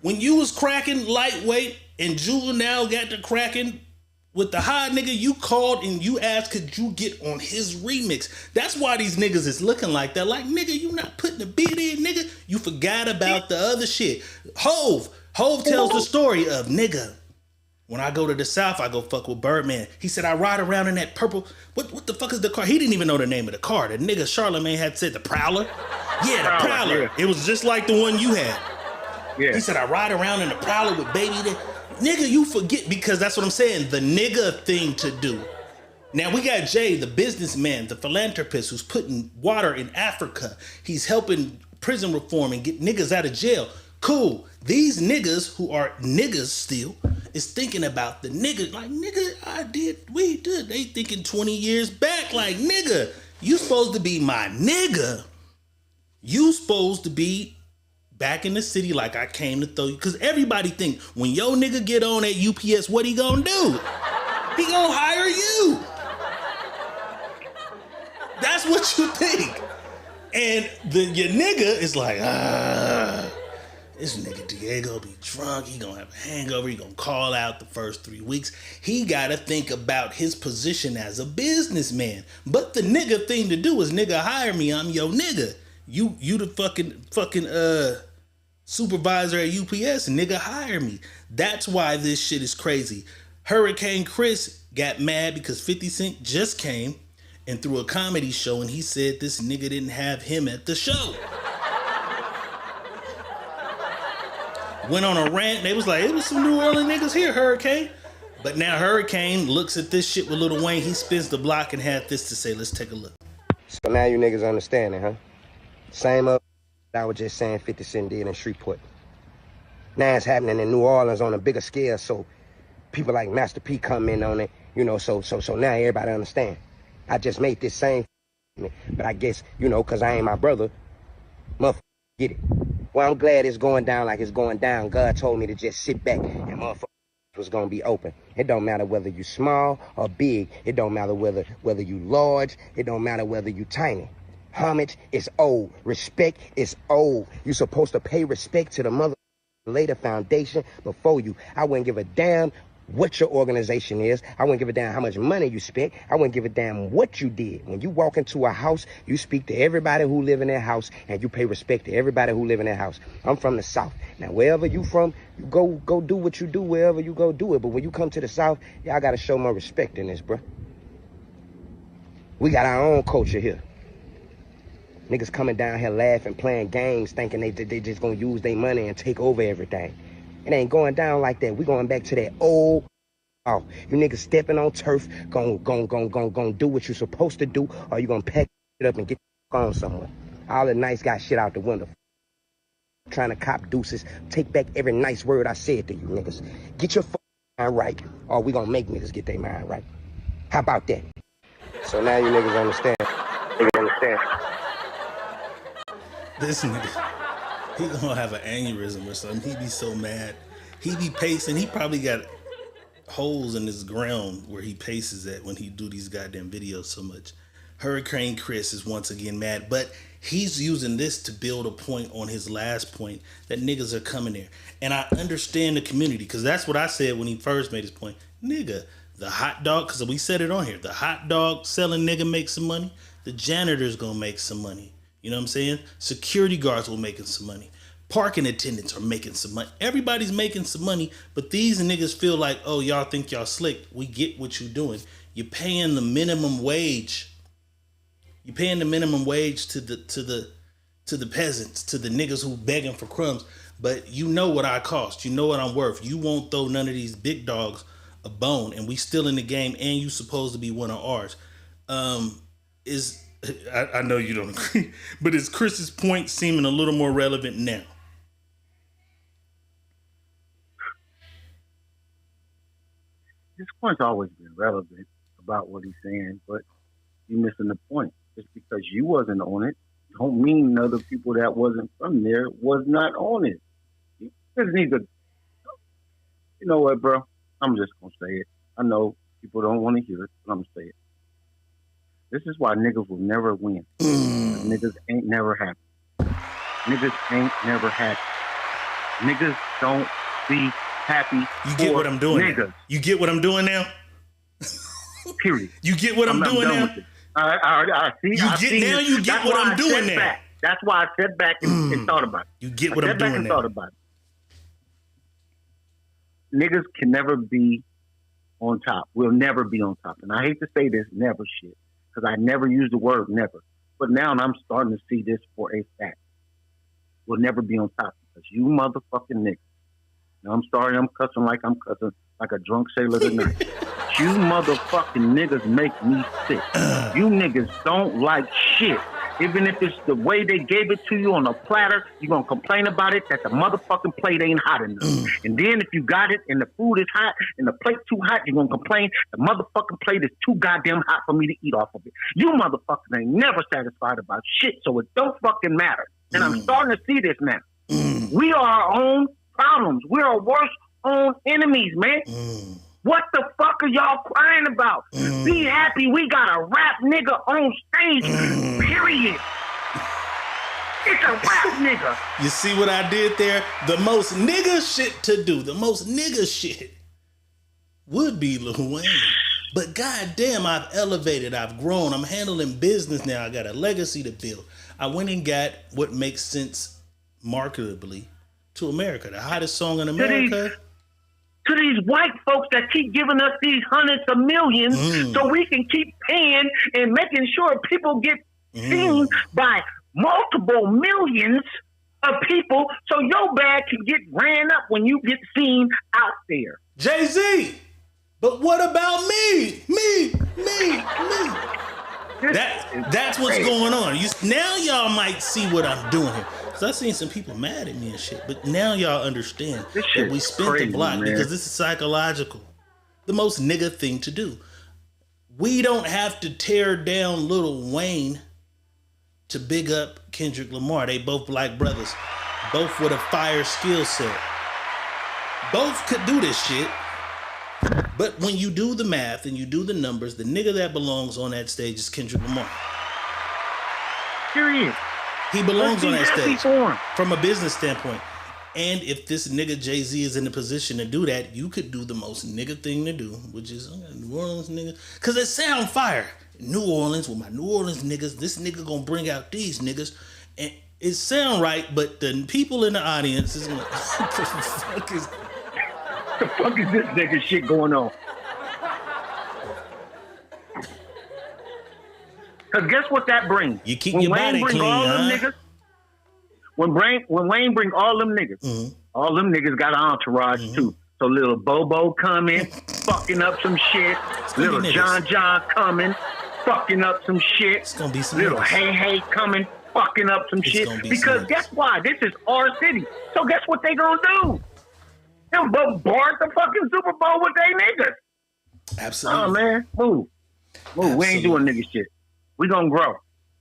When you was cracking lightweight and Juvenile got to cracking with the high nigga, you called and you asked, could you get on his remix? That's why these niggas is looking like that. Like, nigga, you not putting the beat in, nigga. You forgot about the other shit. Hove tells the story of, nigga, when I go to the South, I go fuck with Birdman. He said, I ride around in that purple, what the fuck is the car? He didn't even know the name of the car. The nigga Charlamagne had said the Prowler. Yeah, the Prowler. Yeah. It was just like the one you had. Yeah. He said, I ride around in the Prowler with baby. Nigga, you forget, because that's what I'm saying, the nigga thing to do. Now we got Jay, the businessman, the philanthropist who's putting water in Africa. He's helping prison reform and get niggas out of jail. Cool. These niggas who are niggas still is thinking about the nigga. Like, nigga, we did. They thinking 20 years back. Like, nigga, you supposed to be my nigga. You supposed to be back in the city like I came to throw you. Because everybody think when your nigga get on at UPS, what he gonna do? He gonna hire you. That's what you think. And your nigga is like, this nigga Diego be drunk. He gonna have a hangover. He gonna call out the first 3 weeks. He gotta think about his position as a businessman. But the nigga thing to do is, nigga, hire me. I'm your nigga. You the fucking supervisor at UPS, nigga, hire me. That's why this shit is crazy. Hurricane Chris got mad because 50 Cent just came and threw a comedy show and he said this nigga didn't have him at the show. Went on a rant. They was like, it was some New Orleans niggas here, Hurricane. But now Hurricane looks at this shit with Lil Wayne. He spins the block and had this to say. Let's take a look. So now you niggas understand it, huh? Same up I was just saying 50 Cent did in Shreveport. Now it's happening in New Orleans on a bigger scale, so people like Master P come in on it, you know, so now everybody understand. I just made this same, but I guess, you know, because I ain't my brother, motherfucker, get it. Well, I'm glad it's going down like it's going down. God told me to just sit back and motherfucker was going to be open. It don't matter whether you small or big. It don't matter whether you large. It don't matter whether you tiny. Homage is old. Respect is old. You supposed to pay respect to the mother lay the foundation before you. I wouldn't give a damn what your organization is. I wouldn't give a damn how much money you spent. I wouldn't give a damn what you did. When you walk into a house, you speak to everybody who live in that house and you pay respect to everybody who live in that house. I'm from the South. Now, wherever you from, you go do what you do wherever you go do it. But when you come to the South, y'all got to show more respect in this, bruh. We got our own culture here. Niggas coming down here laughing, playing games, thinking they just gonna use their money and take over everything. It ain't going down like that. We going back to that old. Oh, you niggas stepping on turf, gon' do what you supposed to do, or you gonna pack it up and get on somewhere. All the nice guy shit out the window. Trying to cop deuces. Take back every nice word I said to you niggas. Get your mind right, or we gonna make niggas get their mind right. How about that? So now you niggas understand. This nigga, he gonna have an aneurysm or something. He be so mad. He be pacing. He probably got holes in his ground where he paces at when he do these goddamn videos so much. Hurricane Chris is once again mad, but he's using this to build a point on his last point that niggas are coming there. And I understand the community, because that's what I said when he first made his point. Nigga, the hot dog, because we said it on here, the hot dog selling nigga makes some money. The janitor's gonna make some money. You know what I'm saying? Security guards will making some money. Parking attendants are making some money. Everybody's making some money, but these niggas feel like, oh, y'all think y'all slick. We get what you're doing. You're paying the minimum wage. You're paying the minimum wage to the peasants, to the niggas who begging for crumbs. But you know what I cost. You know what I'm worth. You won't throw none of these big dogs a bone, and we still in the game, and you supposed to be one of ours. I know you don't agree, but is Chris's point seeming a little more relevant now? His point's always been relevant about what he's saying, but you're missing the point. Just because you wasn't on it, don't mean other people that wasn't from there was not on it. You just need to, you know what, bro? I'm just gonna say it. I know people don't want to hear it, but I'm gonna say it. This is why niggas will never win. Niggas ain't never happy. Niggas ain't never happy. Niggas don't be happy. You get what I'm doing niggas. Now? You get what I'm doing now? Period. You get what I'm doing now? I see. You get what I'm doing now. Back. That's why I sat back and thought about it. You get what I'm doing now. I sat back and thought about it. Niggas can never be on top. We'll never be on top. And I hate to say this, never shit. Because I never use the word never. But now I'm starting to see this for a fact. We'll never be on top because you motherfucking niggas. Now I'm sorry, I'm cussing like a drunk sailor tonight. You motherfucking niggas make me sick. You niggas don't like shit. Even if it's the way they gave it to you on a platter, you're going to complain about it that the motherfucking plate ain't hot enough. And then if you got it and the food is hot and the plate too hot, you're going to complain the motherfucking plate is too goddamn hot for me to eat off of it. You motherfuckers ain't never satisfied about shit, so it don't fucking matter. And I'm starting to see this now. We are our own problems. We're our worst own enemies, man. What the fuck are y'all crying about? Be happy we got a rap nigga on stage. Period. It's a rap nigga. You see what I did there? The most nigga shit to do, the most nigga shit would be Lil Wayne. But goddamn, I've elevated, I've grown, I'm handling business now. I got a legacy to build. I went and got what makes sense marketably to America. The hottest song in America. To these white folks that keep giving us these hundreds of millions so we can keep paying and making sure people get seen by multiple millions of people so your bag can get ran up when you get seen out there. Jay-Z, but what about me? Me. That's what's going on. Now y'all might see what I'm doing here. I've seen some people mad at me and shit, but now y'all understand that we spent the block because this is psychological. The most nigga thing to do. We don't have to tear down Lil Wayne to big up Kendrick Lamar. They both black brothers, both with a fire skill set. Both could do this shit. But when you do the math and you do the numbers, the nigga that belongs on that stage is Kendrick Lamar. Period. He belongs on that stage from a business standpoint. And if this nigga Jay-Z is in a position to do that, you could do the most nigga thing to do, which is New Orleans nigga. Because it sound fire. New Orleans, with my New Orleans niggas, this nigga gonna bring out these niggas. And it sound right, but the people in the audience is like, what the fuck is... the fuck is this nigga shit going on? Because guess what that brings? You keep your body clean, niggas, when Wayne bring all them niggas, all them niggas got an entourage too. So little Bobo coming, fucking up some shit. Little John coming, fucking up some shit. It's gonna be some little Hey coming, fucking up some shit. Because guess why? This is our city. So guess what they gonna do? Them bombard the fucking Super Bowl with they niggas. Absolutely. Oh man, move. We ain't doing nigga shit. We gonna grow.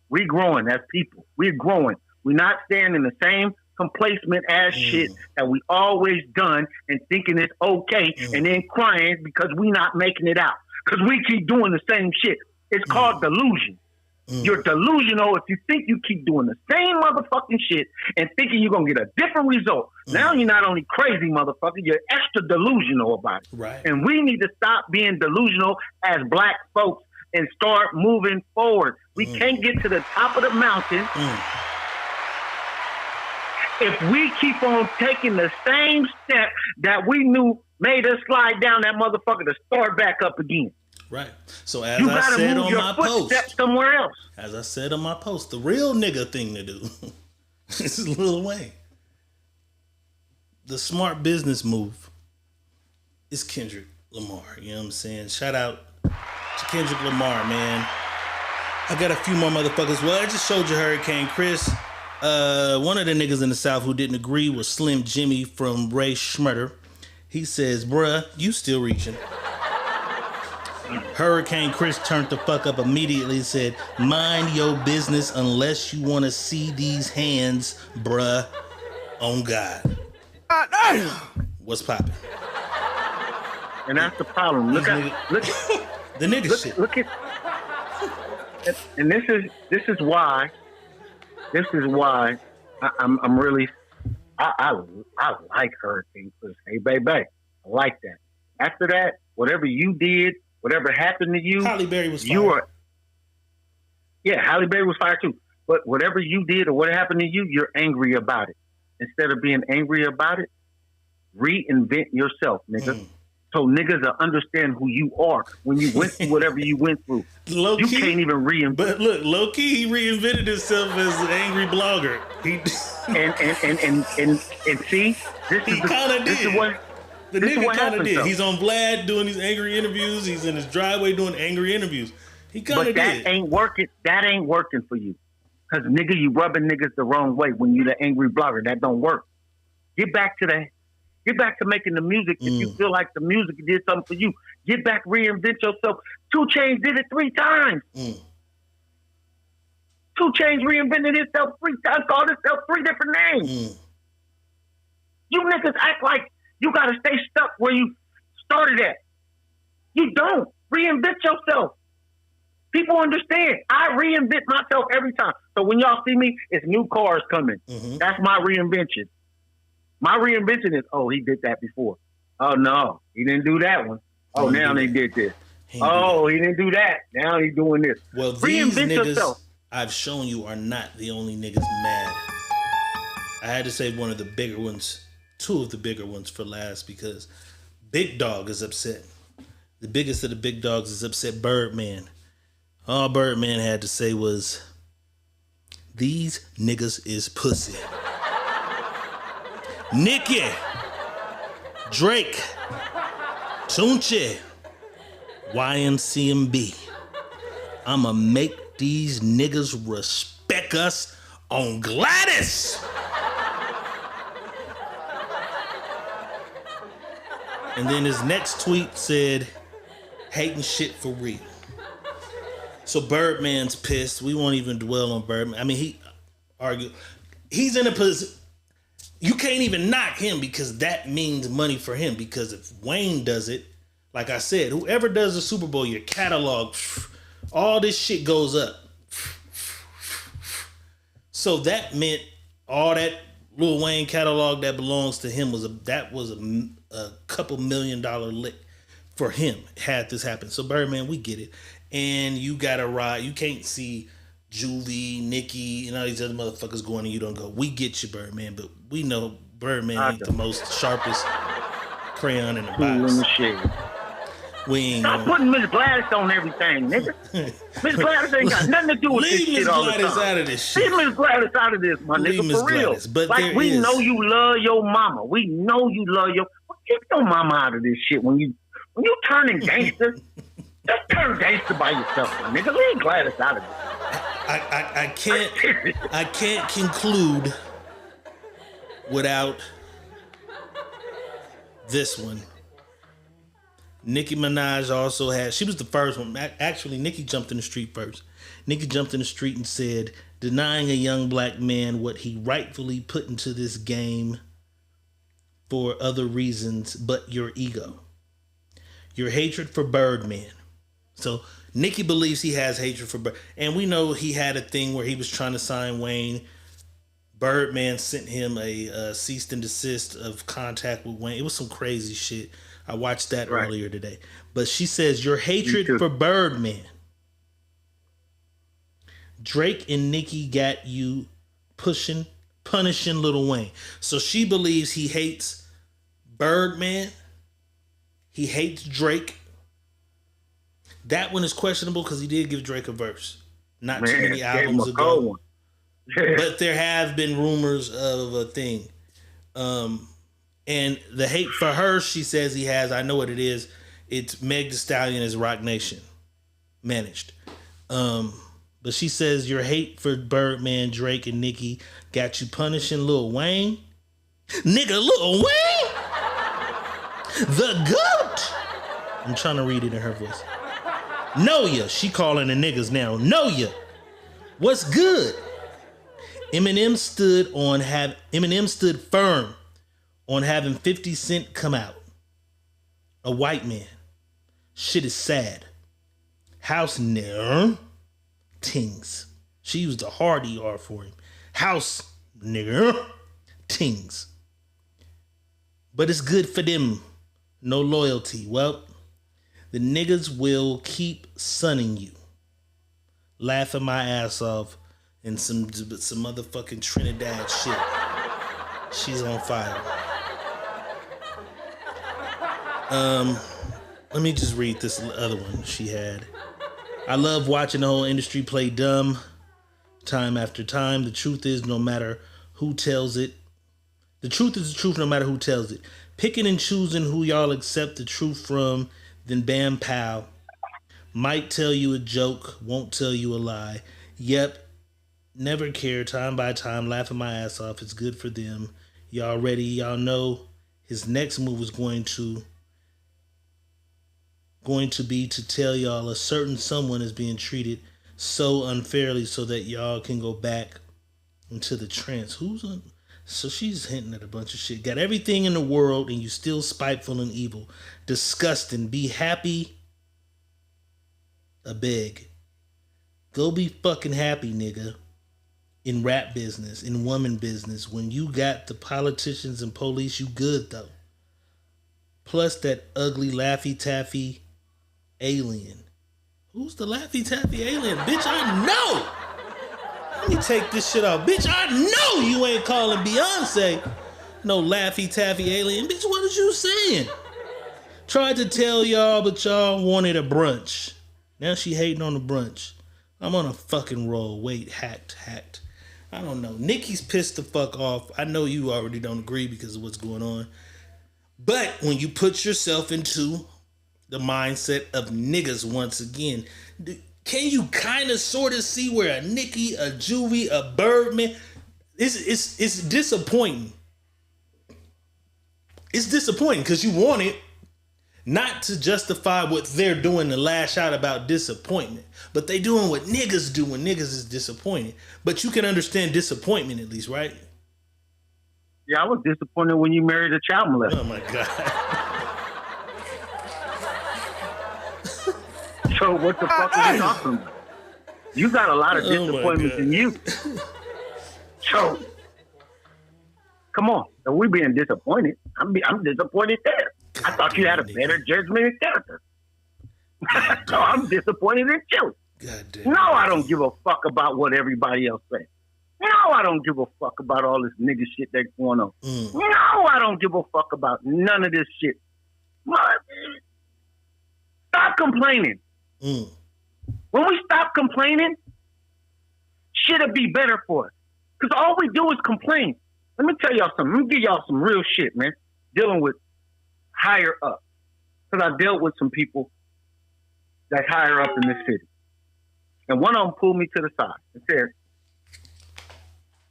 We growing as people. We're growing. We're not staying in the same complacent ass shit that we always done and thinking it's okay and then crying because we not making it out. Because we keep doing the same shit. It's called delusion. You're delusional if you think you keep doing the same motherfucking shit and thinking you're going to get a different result. Now you're not only crazy, motherfucker, you're extra delusional about it. Right. And we need to stop being delusional as black folks and start moving forward. We can't get to the top of the mountain if we keep on taking the same step that we knew made us slide down that motherfucker to start back up again. Right. So as You I gotta said move on your my post, footsteps somewhere else. as I said on my post, the real nigga thing to do this is Lil Wayne. The smart business move is Kendrick Lamar. You know what I'm saying? Shout out to Kendrick Lamar, man. I got a few more motherfuckers. Well, I just showed you Hurricane Chris. One of the niggas in the South who didn't agree was Slim Jimmy from Ray Schmurter. He says, bruh, you still reaching. Hurricane Chris turned the fuck up immediately and said, mind your business unless you want to see these hands, bruh, on God. What's poppin'? And that's the problem. Look at the nigga shit. Look at, and this is why I'm really I like Hurricane Chris. Hey, baby, I like that. After that, whatever you did, whatever happened to you, Halle Berry was fired. Halle Berry was fired too. But whatever you did or what happened to you, you're angry about it. Instead of being angry about it, reinvent yourself, nigga. So niggas will understand who you are when you went through whatever you went through. You can't even reinvent. But look, low key, he reinvented himself as an angry blogger. And see, this is what. The nigga kind of did. He's on Vlad doing these angry interviews. He's in his driveway doing angry interviews. He kind of did. But that ain't working. That ain't working for you. Because, nigga, you rubbing niggas the wrong way when you the angry blogger. That don't work. Get back to making the music if you feel like the music did something for you. Get back, reinvent yourself. 2 Chainz did it 3 times. 2 Chainz reinvented himself 3 times, called himself 3 different names. You niggas act like you got to stay stuck where you started at. You don't. Reinvent yourself. People understand. I reinvent myself every time. So when y'all see me, it's new cars coming. That's my reinvention. My reinvention is, oh, he did that before. Oh, no, he didn't do that one. Oh, now they did this. He didn't do that. Now he's doing this. Well, these niggas I've shown you are not the only niggas mad. I had to say one of the bigger ones. 2 of the bigger ones for last because Big Dog is upset. The biggest of the big dogs is upset. Birdman. All Birdman had to say was, these niggas is pussy. Nicki, Drake, Tunchi, YMCMB. I'ma make these niggas respect us on Gladys. And then his next tweet said, hating shit for real. So Birdman's pissed. We won't even dwell on Birdman. I mean, he argued. He's in a position. You can't even knock him because that means money for him. Because if Wayne does it, like I said, whoever does the Super Bowl, your catalog, all this shit goes up. So that meant all that Lil Wayne catalog that belongs to him was a couple $1 million lick for him had this happen. So Birdman, we get it. And you gotta ride. You can't see Juvie, Nicki, and all these other motherfuckers going and you don't go. We get you, Birdman, but we know Birdman ain't the most sharpest crayon in the box. We ain't Stop putting Miss Gladys on everything, nigga. Miss Gladys ain't got nothing to do with this shit all the time. Leave Miss Gladys out of this shit. Leave Miss Gladys out of this, my nigga, for real. But like, we know you love your mama. We know you love your... Get your mama out of this shit. When you turning gangster, just turn gangster by yourself, my nigga. Leave Gladys out of this. I can't conclude without this one. Nicki Minaj also had, she was the first one. Actually, Nicki jumped in the street first. Nicki jumped in the street and said, denying a young black man what he rightfully put into this game for other reasons but your ego. Your hatred for Birdman. So Nicki believes he has hatred for Bird. And we know he had a thing where he was trying to sign Wayne. Birdman sent him a cease and desist of contact with Wayne. It was some crazy shit. I watched that earlier today. But she says, your hatred for Birdman. Drake and Nicki got you punishing Lil Wayne. So she believes he hates Birdman. He hates Drake. That one is questionable because he did give Drake a verse. Not too many albums ago. But there have been rumors of a thing. And the hate for her, she says he has, I know what it is. It's Meg Thee Stallion as Rock Nation managed. But she says your hate for Birdman, Drake, and Nicki got you punishing Lil Wayne. Nigga, Lil Wayne? The GOAT! I'm trying to read it in her voice. Know ya. She calling the niggas now. Know ya. What's good? Eminem stood firm on having 50 Cent come out. A white man. Shit is sad. House nigger. Tings. She used a hard ER for him. House nigger. Tings. But it's good for them. No loyalty. Well, the niggas will keep sunning you. Laughing my ass off and some motherfucking Trinidad shit. She's on fire. Let me just read this other one she had. I love watching the whole industry play dumb time after time. The truth is no matter who tells it. The truth is the truth no matter who tells it. Picking and choosing who y'all accept the truth from, then bam pow. Might tell you a joke, won't tell you a lie. Yep, never care, time by time, laughing my ass off. It's good for them. Y'all ready? Y'all know his next move is going to be to tell y'all a certain someone is being treated so unfairly so that y'all can go back into the trance. So she's hinting at a bunch of shit. Got everything in the world and you still spiteful and evil. Disgusting. Be happy. I beg. Go be fucking happy, nigga. In rap business, in woman business. When you got the politicians and police, you good though. Plus that ugly Laffy Taffy alien. Who's the Laffy Taffy alien? Bitch, I know. Let me take this shit off. Bitch, I know you ain't calling Beyonce no Laffy Taffy alien. Bitch, what is you saying? Tried to tell y'all, but y'all wanted a brunch. Now she hating on the brunch. I'm on a fucking roll. Wait, hacked. I don't know. Nicki's pissed the fuck off. I know you already don't agree because of what's going on. But when you put yourself into the mindset of niggas once again, can you kind of sort of see where a Nicki, a Juvie, a Birdman, it's disappointing. It's disappointing because you want it not to justify what they're doing to lash out about disappointment, but they doing what niggas do when niggas is disappointed. But you can understand disappointment at least, right? Yeah, I was disappointed when you married a child molester. Oh my God. So what the fuck are you talking about? You got a lot of disappointments in you. So, come on. So we being disappointed. I'm disappointed there. I thought you had a better judgment and character. So I'm disappointed in you. No, I don't give a fuck about what everybody else says. No, I don't give a fuck about all this nigga shit that's going on. No, I don't give a fuck about none of this shit. Stop complaining. When we stop complaining, shit'll be better for us. Because all we do is complain. Let me tell y'all something. Let me give y'all some real shit, man. Dealing with higher up. Because I dealt with some people that's higher up in this city. And one of them pulled me to the side and said,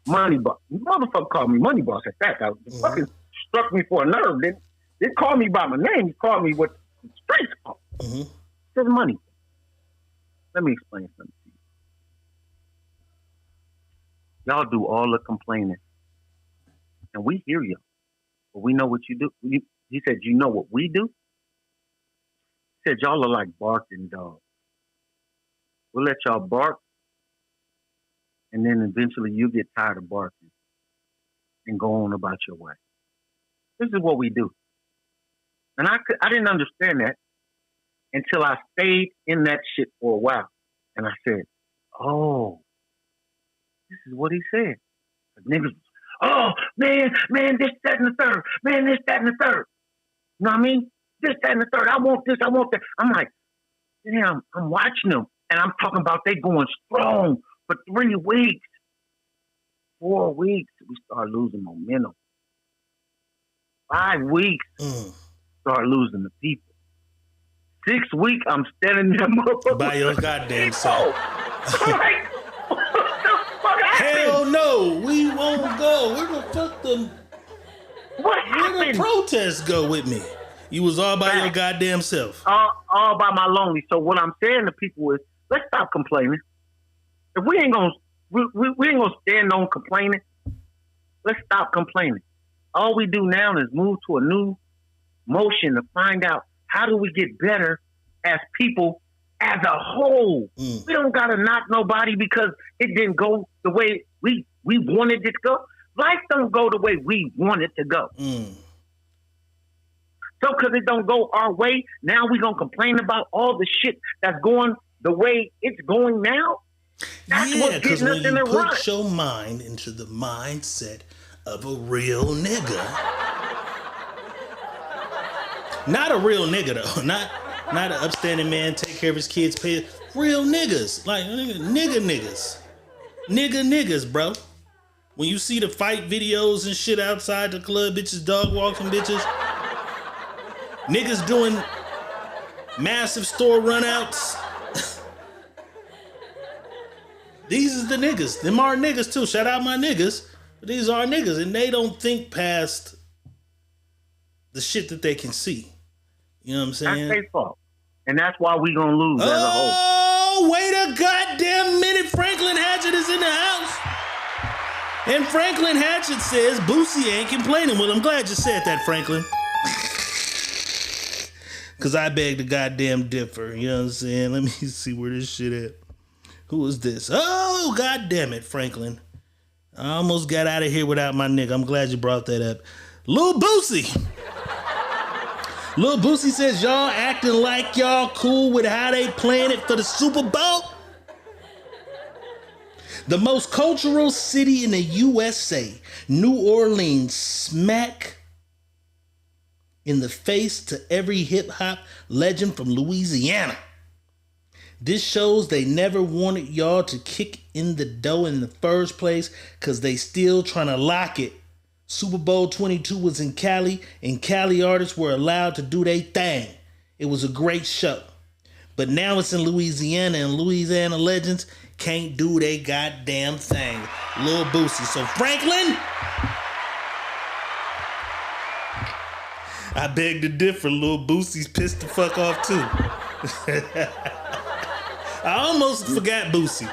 Money Boss. The motherfucker called me Money Boss at that. That fucking struck me for a nerve. Didn't call me by my name. He called me what the streets call. Said Money. Let me explain something to you. Y'all do all the complaining. And we hear you. But we know what you do. He said, you know what we do? He said, y'all are like barking dogs. We'll let y'all bark, and then eventually you get tired of barking and go on about your way. This is what we do. And I didn't understand that until I stayed in that shit for a while. And I said, oh, this is what he said. The niggas, oh, man, this, that, and the third. Man, this, that, and the third. You know what I mean? This, that, and the third. I want this, I want that. I'm like, damn, I'm watching them. And I'm talking about they going strong for 3 weeks. 4 weeks, we start losing momentum. 5 weeks, start losing the people. 6 weeks, I'm standing there by your goddamn self. Like, what the fuck happened? Hell no, we won't go. Where the fuck what happened? Where the protests go with me? You was all by your goddamn self. All by my lonely. So what I'm saying to people is, let's stop complaining. If we ain't gonna stand on complaining, let's stop complaining. All we do now is move to a new motion to find out how do we get better as people as a whole. We don't gotta knock nobody because it didn't go the way we wanted it to go. Life don't go the way we want it to go. So because it don't go our way, now we gonna complain about all the shit that's going the way it's going now? That's what's getting us in the rut. Put your mind into the mindset of a real nigga. Not a real nigga though. Not an upstanding man, take care of his kids, pay real niggas. Like niggas. Niggas, bro. When you see the fight videos and shit outside the club, bitches dog walking bitches. Niggas doing massive store runouts. These is the niggas. Them are niggas too. Shout out my niggas. But these are niggas, and they don't think past the shit that they can see. You know what I'm saying? That's their fault. And that's why we gonna lose as a whole. Oh, wait a goddamn minute. Franklin Hatchett is in the house. And Franklin Hatchett says Boosie ain't complaining. Well, I'm glad you said that, Franklin. Because I beg to goddamn differ. You know what I'm saying? Let me see where this shit at. Who is this? Oh, goddamn it, Franklin. I almost got out of here without my nigga. I'm glad you brought that up. Lil Boosie. Lil Boosie says y'all acting like y'all cool with how they playing it for the Super Bowl. The most cultural city in the USA, New Orleans, smack in the face to every hip-hop legend from Louisiana. This shows they never wanted y'all to kick in the dough in the first place because they still trying to lock it. Super Bowl 22 was in Cali, and Cali artists were allowed to do their thing. It was a great show. But now it's in Louisiana, and Louisiana legends can't do their goddamn thing. Lil Boosie. So Franklin, I beg to differ. Lil Boosie's pissed the fuck off too. I almost forgot Boosie.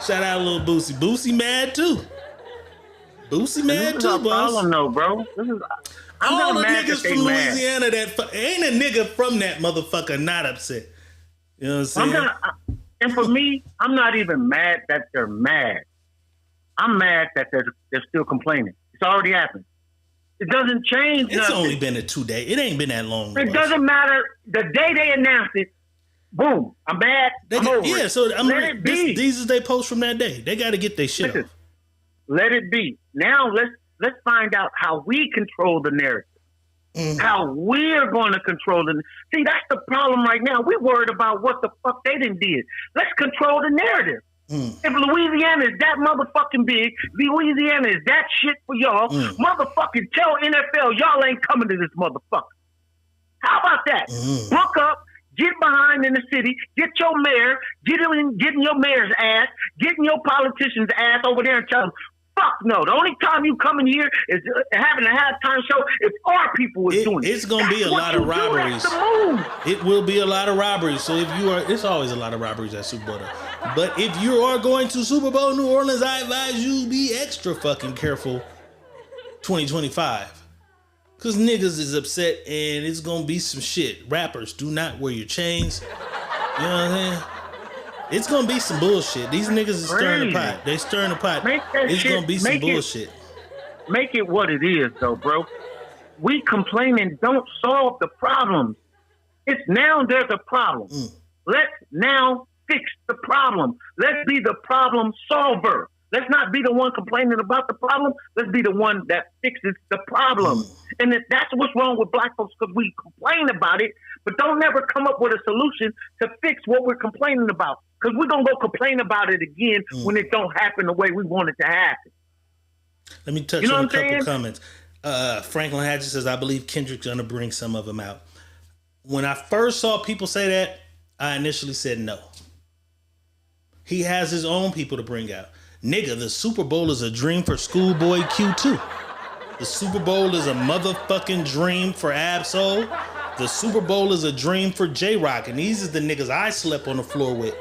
Shout out Lil Boosie. Boosie mad too. Boosie mad too, boss. I don't know, bro. All the niggas from Louisiana that ain't a nigga from that motherfucker not upset. You know what I'm saying? And for me, I'm not even mad that they're mad. I'm mad that they're still complaining. It's already happened. It doesn't change. It's only been a 2 day. It ain't been that long. It doesn't matter. The day they announced it, boom, I'm mad. I'm over it. So let it be. These is they posts from that day. They got to get their shit off. Let it be. Now let's find out how we control the narrative. How we're going to control the. See, that's the problem right now. We're worried about what the fuck they done did. Let's control the narrative. If Louisiana is that motherfucking big, Louisiana is that shit for y'all, motherfucking tell NFL y'all ain't coming to this motherfucker. How about that? Book up, get behind in the city, get your mayor, get in your mayor's ass, get in your politician's ass over there and tell them, fuck no. The only time you come in here is having a halftime show if our people is doing it. It's going to be a lot of robberies. It will be a lot of robberies. So if you are, it's always a lot of robberies at Super Bowl. But if you are going to Super Bowl New Orleans, I advise you be extra fucking careful 2025. Because niggas is upset and it's going to be some shit. Rappers, do not wear your chains. You know what I'm saying? It's going to be some bullshit. These niggas is stirring the pot. They stirring the pot. It's going to be some bullshit. Make it what it is, though, bro. We complaining don't solve the problems. It's now there's a problem. Let's now fix the problem. Let's be the problem solver. Let's not be the one complaining about the problem. Let's be the one that fixes the problem. And that's what's wrong with black folks, because we complain about it, but don't never come up with a solution to fix what we're complaining about. Because we're going to go complain about it again when it don't happen the way we want it to happen. Let me touch on a couple comments. Franklin Hatchett says, I believe Kendrick's going to bring some of them out. When I first saw people say that, I initially said no. He has his own people to bring out. Nigga, the Super Bowl is a dream for Schoolboy Q too. The Super Bowl is a motherfucking dream for Ab-Soul. The Super Bowl is a dream for J-Rock. And these is the niggas I slept on the floor with.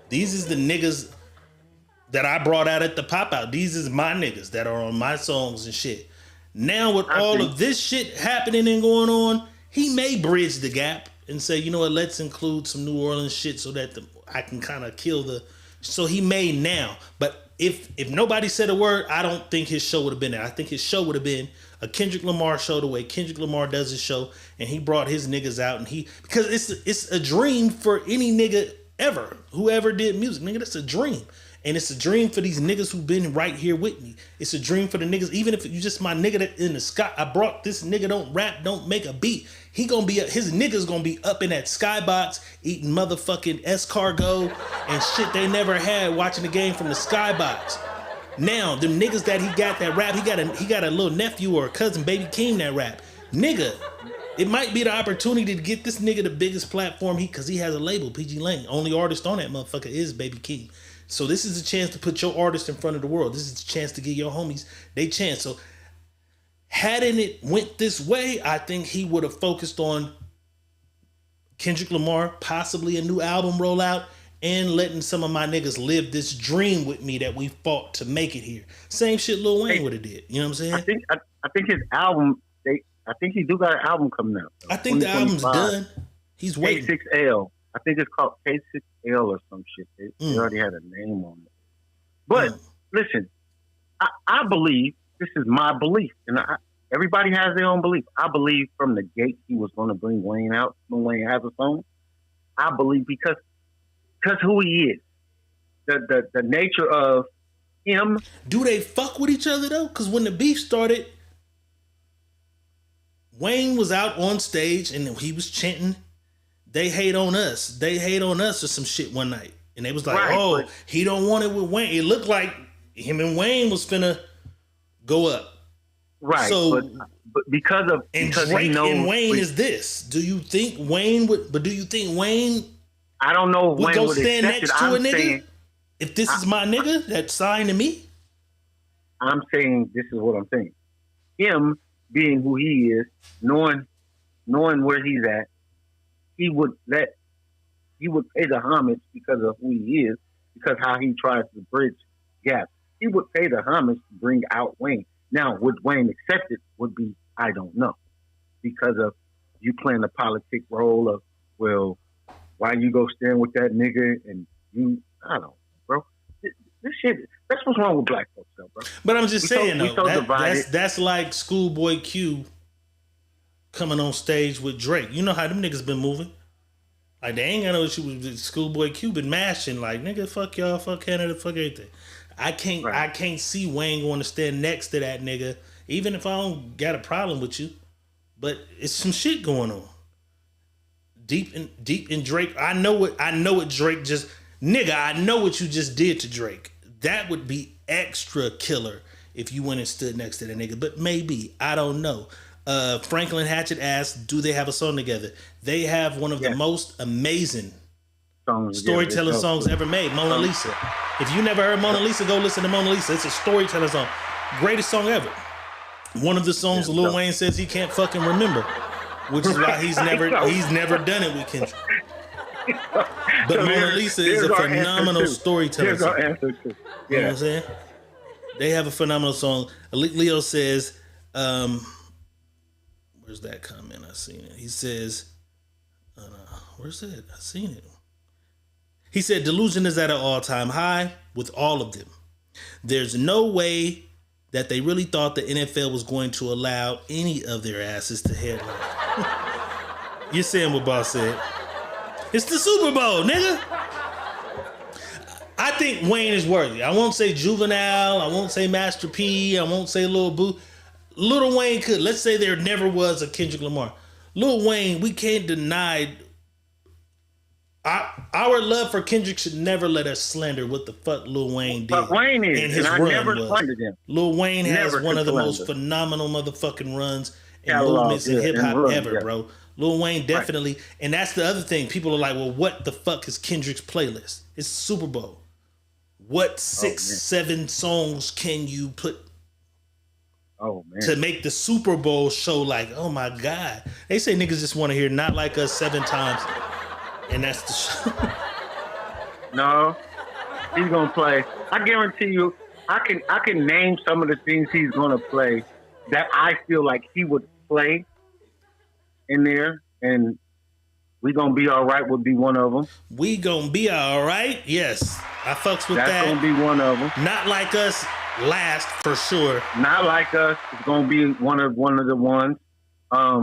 These is the niggas that I brought out at the pop out. These is my niggas that are on my songs and shit. Now with all of this shit happening and going on, he may bridge the gap and say, you know what, let's include some New Orleans shit so that I can kind of kill the... So he may now. But if nobody said a word, I don't think his show would have been there. I think his show would have been a Kendrick Lamar show, the way Kendrick Lamar does his show, and he brought his niggas out, and because it's a dream for any nigga ever, whoever did music, nigga, that's a dream. And it's a dream for these niggas who've been right here with me. It's a dream for the niggas, even if you just my nigga that in the sky. I brought this nigga, don't rap, don't make a beat. His nigga's gonna be up in that skybox eating motherfucking escargot and shit they never had watching the game from the skybox. Now, them niggas that he got that rap, he got a little nephew or a cousin, Baby Keem that rap. Nigga, it might be the opportunity to get this nigga the biggest platform because he has a label, PG Lane. Only artist on that motherfucker is Baby Keem. So this is a chance to put your artist in front of the world. This is a chance to give your homies they chance. So hadn't it went this way, I think he would have focused on Kendrick Lamar, possibly a new album rollout, and letting some of my niggas live this dream with me that we fought to make it here. Same shit Lil Wayne would have did. You know what I'm saying? I think his album, I think he do got an album coming out. I think the album's done. He's waiting. K6L. I think it's called K6L or some shit. They already had a name on it. But listen, I believe, this is my belief, and everybody has their own belief. I believe from the gate he was going to bring Wayne out when Wayne has a song. I believe because who he is, the nature of him. Do they fuck with each other though? Because when the beef started, Wayne was out on stage and he was chanting, "They hate on us. They hate on us," or some shit one night. And they was like, he don't want it with Wayne. It looked like him and Wayne was finna go up. Right. So, but because Drake and Wayne is this. Do you think Wayne would, but do you think Wayne, I don't know if would Wayne go would stand accept next it. to I'm a nigga? saying, if this is my nigga that signed to me? I'm saying this is what I'm saying. Him being who he is, knowing where he's at, he would pay the homage because of who he is, because how he tries to bridge gaps. He would pay the homage to bring out Wayne. Now, would Wayne accept it? Would be, I don't know. Because of you playing the politic role of, well, why you go stand with that nigga and you, I don't know, bro. This shit, that's what's wrong with black folks, though, bro. But I'm just saying, that's like Schoolboy Q coming on stage with Drake. You know how them niggas been moving. Like, they ain't got no issue with Schoolboy Q been mashing. Like, nigga, fuck y'all, fuck Canada, fuck everything. I can't see Wayne going to stand next to that nigga, even if I don't got a problem with you. But it's some shit going on. Deep in Drake. I know what Drake just, nigga, I know what you just did to Drake. That would be extra killer if you went and stood next to that nigga. But maybe, I don't know. Franklin Hatchett asked, do they have a song together? They have one of the most amazing storytelling songs ever made, Mona Lisa. If you never heard Mona Lisa, go listen to Mona Lisa. It's a storytelling song. Greatest song ever. One of the songs Lil Wayne says he can't fucking remember, which is why he's never done it with Kendrick. But Mona Lisa is a phenomenal storyteller. Here's our answer too. You know what I'm saying? They have a phenomenal song. Leo says, where's that comment? I seen it. He says, where's it? I seen it. He said, delusion is at an all-time high with all of them. There's no way that they really thought the NFL was going to allow any of their asses to headline. You're saying what Boss said. It's the Super Bowl, nigga. I think Wayne is worthy. I won't say Juvenile. I won't say Master P. I won't say Lil Boo. Lil Wayne could. Let's say there never was a Kendrick Lamar. Lil Wayne, we can't deny. Our love for Kendrick should never let us slander what the fuck Lil Wayne did. But Wayne is, and his and I run never was. slandered him. Lil Wayne has Never one of the slander. most phenomenal motherfucking runs and Catalog, movements in yeah, hip hop and runs, ever, yeah. bro. Lil Wayne definitely, and that's the other thing. People are like, well, what the fuck is Kendrick's playlist? It's Super Bowl. What 6-7 songs can you put to make the Super Bowl show like, oh my God? They say niggas just want to hear Not Like Us 7 times, and that's the show. No, he's gonna play. I guarantee you, I can name some of the things he's gonna play that I feel like he would play in there, and We Gonna Be All Right would be one of them. We Gonna Be All Right? Yes, I fucks with That's that. That's gonna be one of them. Not Like Us last for sure. Not Like Us is gonna be one of the ones.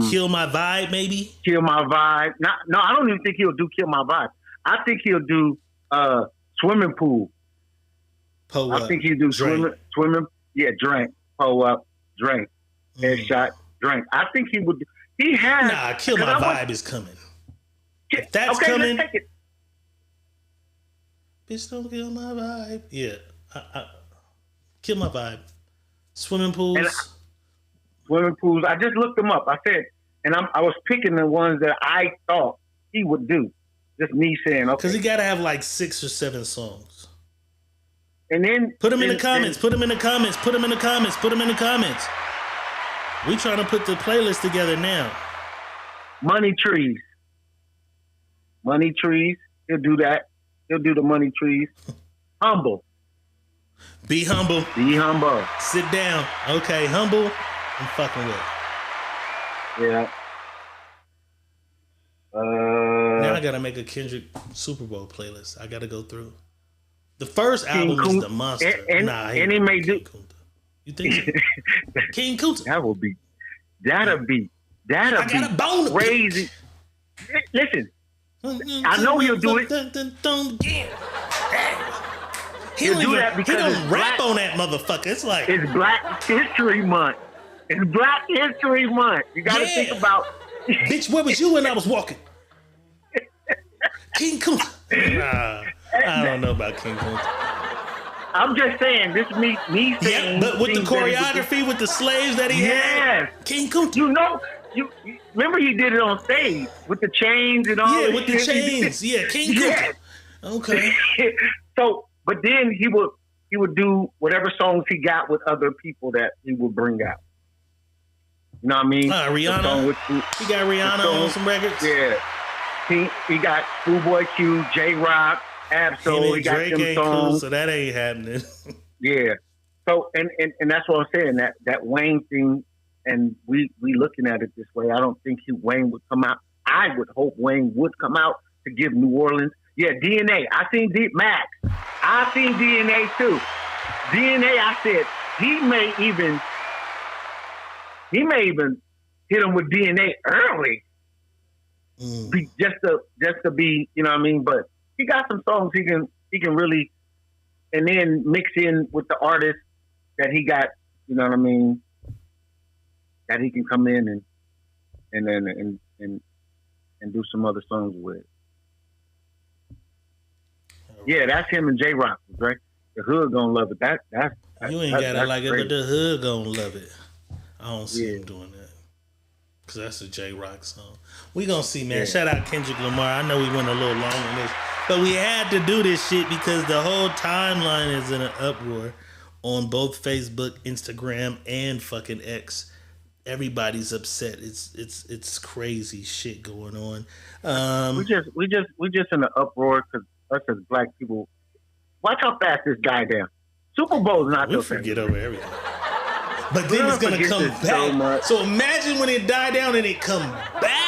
Kill My Vibe, maybe. Kill My Vibe. No, I don't even think he'll do Kill My Vibe. I think he'll do Swimming Pool. Pull I up. think he'll do swimming. Yeah, Drink. Pull Up. Drink. Headshot. Drink. I think he would. He has. Nah, Kill My Vibe is coming. If that's okay, coming. let's take it. Bitch, don't kill my vibe. Yeah. Kill My Vibe. Swimming pools. Swimming pools. I just looked them up. I said, and I was picking the ones that I thought he would do. Just me saying, okay. Because he got to have like 6 or 7 songs. And then put them in the comments. Put them in the comments. Put them in the comments. Put them in the comments. We trying to put the playlist together now. Money Trees. Money Trees. He'll do that. He'll do the Money Trees. Humble. Be humble. Be humble. Sit down. Okay, humble. I'm fucking with. Yeah. Now I gotta make a Kendrick Super Bowl playlist. I gotta go through. The first album is The Monster. And he may do. You think so? King Kunta. That'll be crazy. Listen, I know he'll do it. He'll do that because he don't rap on that motherfucker. It's like it's Black History Month. It's Black History Month. You gotta think about. Bitch, where was you when I was walking? King Kunta. I don't know about King Kunta. I'm just saying, this me saying. Yeah, but with the choreography, with the slaves that he had. King Kunta. You remember he did it on stage with the chains and all. Yeah, with the chains. Yeah, King Kunta. Okay. So, but then he would do whatever songs he got with other people that he would bring out. You know what I mean? Rihanna. He got Rihanna on some records. Yeah. He got Schoolboy Q, J-Rock, Absol. He got Drake them songs. Cool, so that ain't happening. Yeah. So and that's what I'm saying. That Wayne thing, and we looking at it this way. I don't think Wayne would come out. I would hope Wayne would come out to give New Orleans. Yeah, DNA. I seen Max. I seen DNA too. DNA. I said he may even hit him with DNA early. Just to be, you know what I mean? But he got some songs he can really, and then mix in with the artist that he got, you know what I mean? That he can come in and do some other songs with. Yeah, that's him and J-Rock, right? The hood gonna love it. That's you ain't gotta like it, but the hood gonna love it. I don't see him doing that. Cause that's a J-Rock song. We gonna see, man. Yeah. Shout out Kendrick Lamar. I know we went a little long on this, but we had to do this shit because the whole timeline is in an uproar on both Facebook, Instagram, and fucking X. everybody's upset. It's crazy shit going on. We just in an uproar because us as black people. Watch how fast this guy down. Super Bowl's not we'll the thing. forget over everything. But then it's gonna come back. So imagine when it died down and it come back.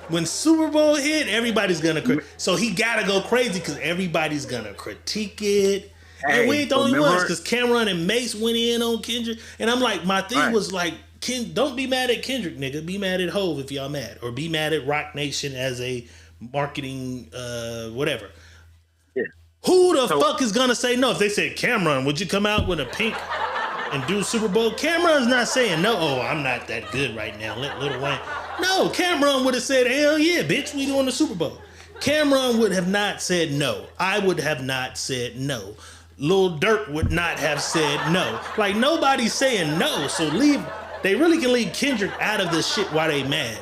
When Super Bowl hit, everybody's gonna. So he gotta go crazy because everybody's gonna critique it. Hey, and we ain't the only ones because Cameron and Mace went in on Kendrick. And I'm like, my thing was like, don't be mad at Kendrick, nigga. Be mad at Hove if y'all mad, or be mad at Rock Nation as a marketing whatever. Yeah. Who the fuck is gonna say no if they said, Cameron, would you come out with a pink and do Super Bowl? Cameron's not saying no. Oh, I'm not that good right now. Let Lil Wayne. No, Cameron would have said, hell yeah, bitch, we doing the Super Bowl. Cameron would have not said no. I would have not said no. Lil Durk would not have said no. Like, nobody's saying no, so they really can leave Kendrick out of this shit while they mad.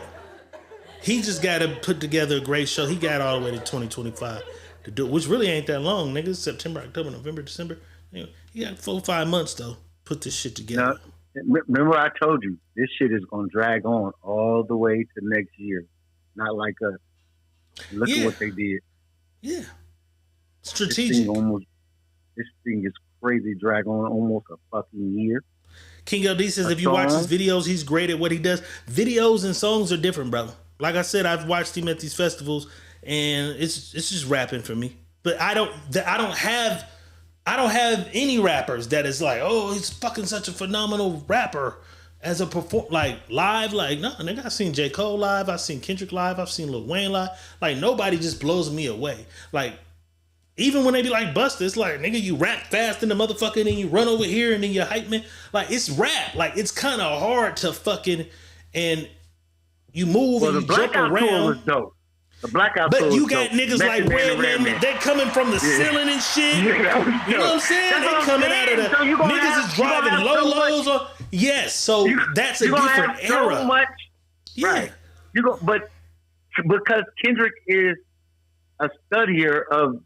He just got to put together a great show. He got all the way to 2025 to do it, which really ain't that long, nigga. September, October, November, December. You know, he got 4 or 5 months, though, put this shit together. Now, remember I told you, this shit is going to drag on all the way to next year. Not like us. Look at what they did. Yeah. Strategic. This thing is crazy, drag on almost a fucking year. King LD says if you watch his videos, he's great at what he does. Videos and songs are different, bro. Like I said, I've watched him at these festivals, and it's just rapping for me. But I don't have any rappers that is like, oh, he's fucking such a phenomenal rapper as a like live. Like, no, nigga, I've seen J. Cole live, I've seen Kendrick live, I've seen Lil Wayne live. Like, nobody just blows me away. Like, even when they be like Busta, it's like, nigga, you rap fast in the motherfucker and then you run over here and then you hype man. Like, it's rap. Like, it's kind of hard to fucking, and you move and you jump around. Tour was dope. The Blackout tour But you was got dope. niggas like Redman, they coming from the ceiling and shit. You know what I'm saying? They coming out of the, niggas is driving Lolos. Yes, so that's a different era. So much, right. But because Kendrick is a studier of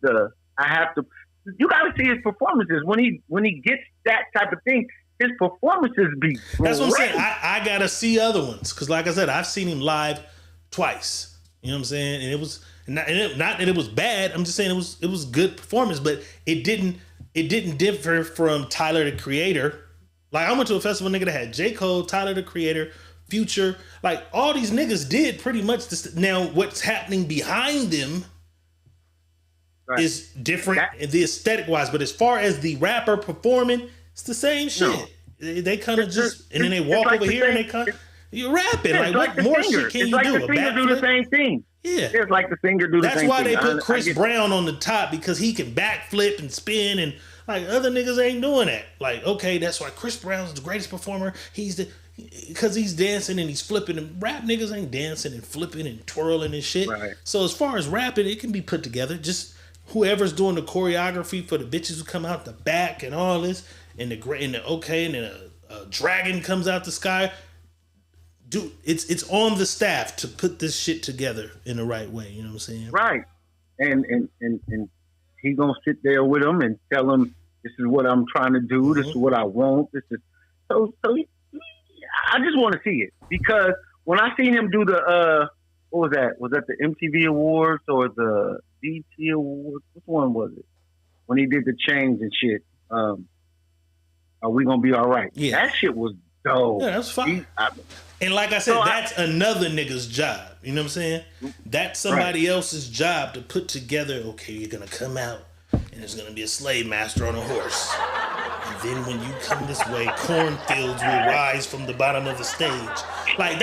you got to see his performances when he gets that type of thing. His performances be that's what I'm saying. I gotta see other ones because, like I said, I've seen him live twice. You know what I'm saying? And it was not that it was bad. I'm just saying it was good performance, but it didn't differ from Tyler the Creator. Like, I went to a festival, nigga, that had J. Cole, Tyler the Creator, Future. Like, all these niggas did pretty much this. Now, what's happening behind them is different, the aesthetic wise, but as far as the rapper performing, it's the same shit. No. They kind of just, and then they walk over here and they kind of, you rapping. Yeah, like what more shit can you do? The singer do the same thing. Yeah. It's like the singer do the same thing. That's why they put Chris Brown on the top, because he can backflip and spin, and like other niggas ain't doing that. Like, okay, that's why Chris Brown's the greatest performer. Because he's dancing and he's flipping, and rap niggas ain't dancing and flipping and twirling and shit. Right. So as far as rapping, it can be put together. Just whoever's doing the choreography for the bitches who come out the back and all this, and then a dragon comes out the sky. Dude, it's on the staff to put this shit together in the right way. You know what I'm saying? Right. And he gonna sit there with them and tell them, this is what I'm trying to do. This is what I want. This is so. I just want to see it, because when I seen him do the what was that? Was that the MTV Awards or the BT Awards? Which one was it? When he did the change and shit. Are we gonna be all right? Yeah, that shit was dope. Yeah, that's fine. And like I said, that's another nigga's job. You know what I'm saying? That's somebody else's job to put together, okay, you're going to come out and there's going to be a slave master on a horse. And then when you come this way, cornfields will rise from the bottom of the stage. Like,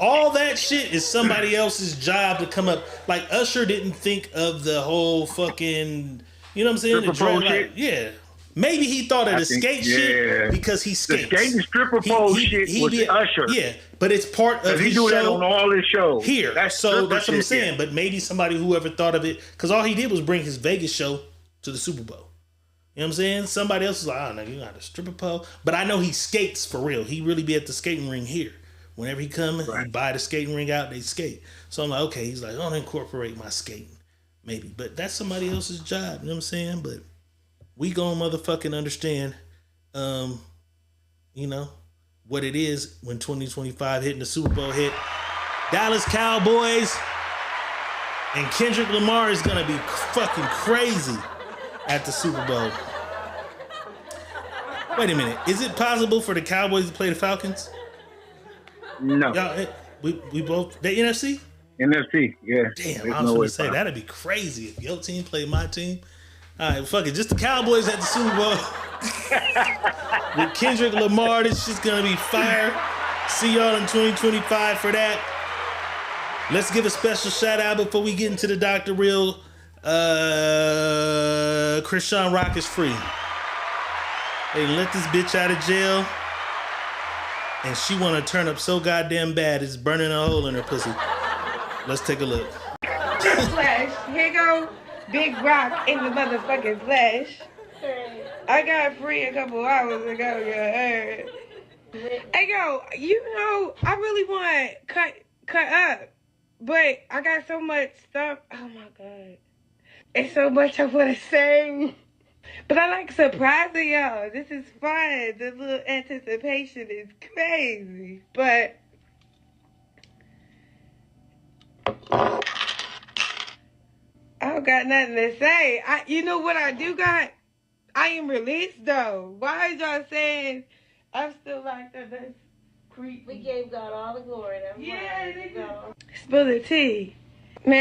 all that shit is somebody else's job to come up. Like, Usher didn't think of the whole fucking, you know what I'm saying? Yeah. Maybe he thought of the skate shit because he skates. The skating stripper pole shit was Usher. Yeah, but it's part of his show. He do that on all his shows. Here. That's what I'm saying. Yeah. But maybe somebody, whoever thought of it, because all he did was bring his Vegas show to the Super Bowl. You know what I'm saying? Somebody else is like, oh, no, you got a stripper pole. But I know he skates for real. He really be at the skating ring here. Whenever he come, he buy the skating ring out, they skate. So I'm like, okay, he's like, I'll incorporate my skating. Maybe. But that's somebody else's job. You know what I'm saying? But we gonna motherfucking understand, what it is when 2025 hitting the Super Bowl hit. Dallas Cowboys and Kendrick Lamar is gonna be fucking crazy at the Super Bowl. Wait a minute, is it possible for the Cowboys to play the Falcons? No. Y'all, we both the NFC? NFC, yeah. Damn, There's I was no gonna way say possible. that'd be crazy if your team played my team. All right, fuck it, just the Cowboys at the Super Bowl. With Kendrick Lamar, this shit's gonna be fire. See y'all in 2025 for that. Let's give a special shout out before we get into the Dr. Real. Krishan Rock is free. They let this bitch out of jail, and she want to turn up so goddamn bad it's burning a hole in her pussy. Let's take a look. Flesh. Here go Big Rock in the motherfucking flesh. I got free a couple hours ago, you heard. Hey, yo, you know, I really want to cut up, but I got so much stuff. Oh, my God. It's so much I want to say. But I like surprising y'all. This is fun. The little anticipation is crazy. But I don't got nothing to say. You know what I do got? I am released though. Why is y'all saying I'm still like that? That's creepy. We gave God all the glory. That's Yeah, spill the tea. Man,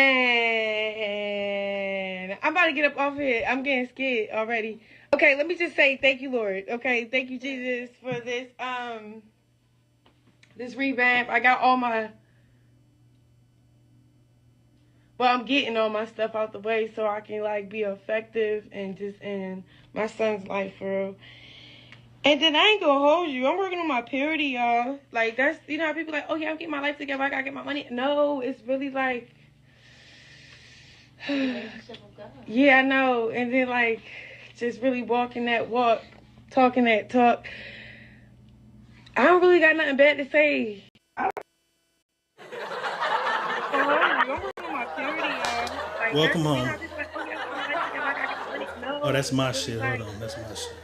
I'm about to get up off here. I'm getting scared already. Okay, let me just say thank you, Lord. Okay, thank you, Jesus, for this this revamp. I got all my, well, I'm getting all my stuff out the way so I can like be effective and just in my son's life for real. And then I ain't gonna hold you. I'm working on my purity, y'all. Like that's, you know how people like, oh yeah, I'm getting my life together. I gotta get my money. No, it's really like. Yeah, I know. And then like just really walking that walk, talking that talk. I don't really got nothing bad to say. Welcome home. Oh, that's my shit. Hold on, that's my shit.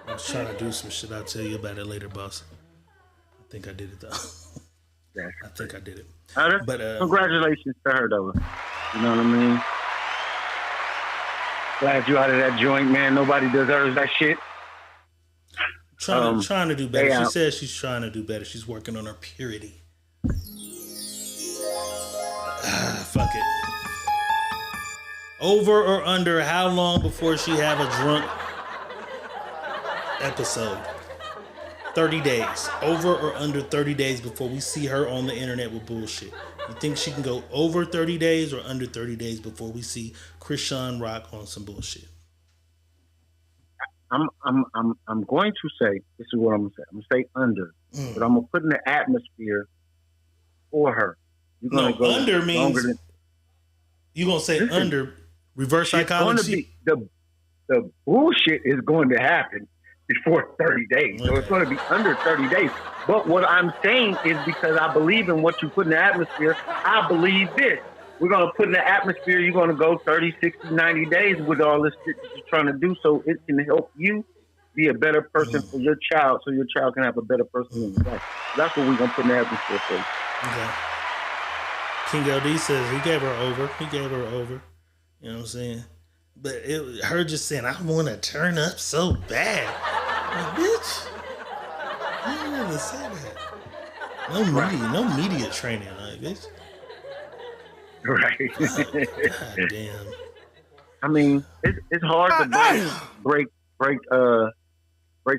I was trying to do some shit. I'll tell you about it later, boss. I think I did it though. I think I did it. But congratulations to her though. You know what I mean? Glad you out of that joint, man. Nobody deserves that shit. Trying to do better. She says she's trying to do better. She's working on her purity. Fuck it. Over or under how long before she have a drunk episode? 30 days. Over or under 30 days before we see her on the internet with bullshit. You think she can go over 30 days or under 30 days before we see Krishan Rock on some bullshit? I'm going to say, this is what I'm gonna say. I'm gonna say under, but I'm gonna put in the atmosphere for her. You're gonna go under means you're gonna say under reverse psychology. The bullshit is going to happen before 30 days. So it's going to be under 30 days. But what I'm saying is because I believe in what you put in the atmosphere, I believe this. We're going to put in the atmosphere, you're going to go 30, 60, 90 days with all this shit that you're trying to do so it can help you be a better person for your child so your child can have a better person in his life. That's what we're going to put in the atmosphere for you. Okay. King LD says he gave her over. You know what I'm saying? But her just saying, I want to turn up so bad. Like, bitch, I didn't even say that. No media training, like, bitch. Right. God damn. I mean, it's hard to break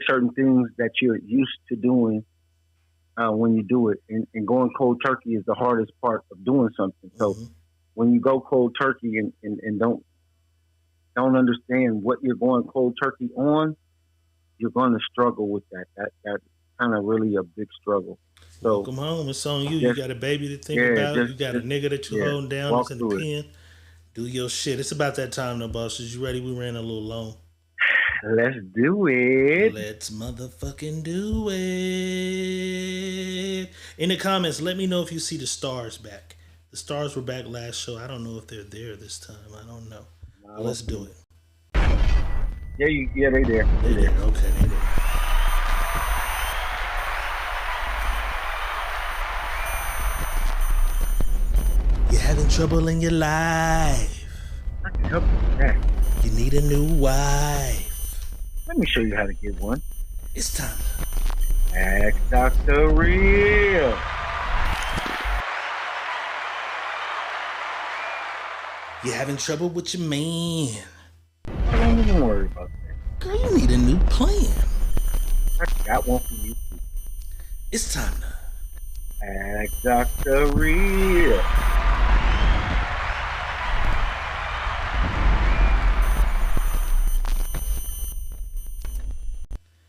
certain things that you're used to doing when you do it. And going cold turkey is the hardest part of doing something. So when you go cold turkey and don't understand what you're going cold turkey on, you're going to struggle with that. That's kind of really a big struggle. So welcome home. It's on you. You got a baby to think about. You got a nigga that you holding down that's in the pen. Do your shit. It's about that time though, bosses. You ready? We ran a little long. Let's do it. Let's motherfucking do it. In the comments, let me know if you see the stars back. The stars were back last show. I don't know if they're there this time. I don't know. Let's do it. Yeah, they there. They there. Okay, they there. having trouble in your life. I can help you with that. You need a new wife. Let me show you how to get one. It's time. Ask Dr. Real. You having trouble with your man. I don't even worry about that. Girl, you need a new plan. I got one for you. It's time to Ask Dr. Real.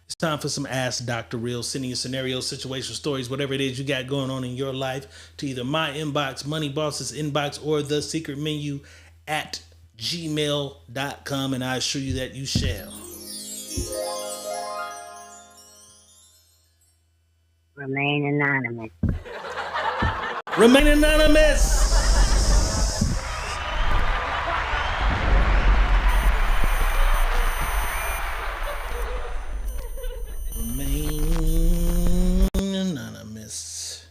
It's time for some Ask Dr. Real. Sending your scenarios, situation stories, whatever it is you got going on in your life to either my inbox, Money Boss's inbox, or the secret menu at gmail.com, and I assure you that you shall. Remain anonymous. Remain anonymous. Remain anonymous.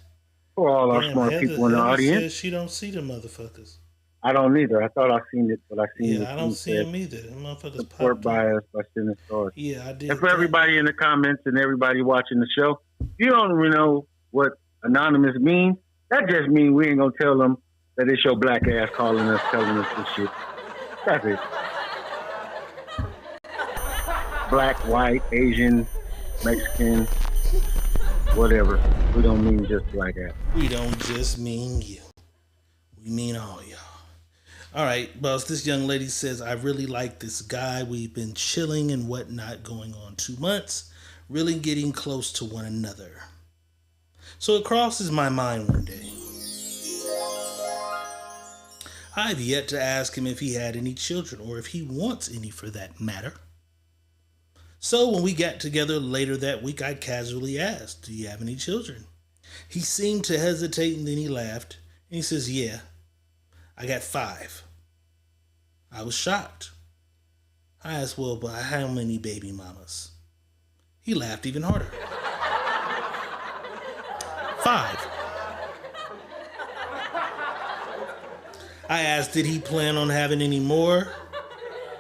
For all our Damn, smart people in the Heather audience. says she don't see the motherfuckers. I don't either. I thought I seen it, but I seen it. Yeah, I don't see them either. Them motherfuckers Support popped up. bias by sending stars. Yeah, I did. And for everybody in the comments and everybody watching the show, if you don't even know what anonymous means, that just means we ain't gonna tell them that it's your black ass calling us, telling us this shit. That's it. Black, white, Asian, Mexican, whatever. We don't mean just black ass. We don't just mean you. We mean all y'all. All right, boss, this young lady says, I really like this guy. We've been chilling and whatnot going on 2 months, really getting close to one another. So it crosses my mind one day. I've yet to ask him if he had any children or if he wants any for that matter. So when we got together later that week, I casually asked, do you have any children? He seemed to hesitate and then he laughed and he says, yeah, I got 5. I was shocked. I asked, well, but how many baby mamas? He laughed even harder. 5. I asked, did he plan on having any more?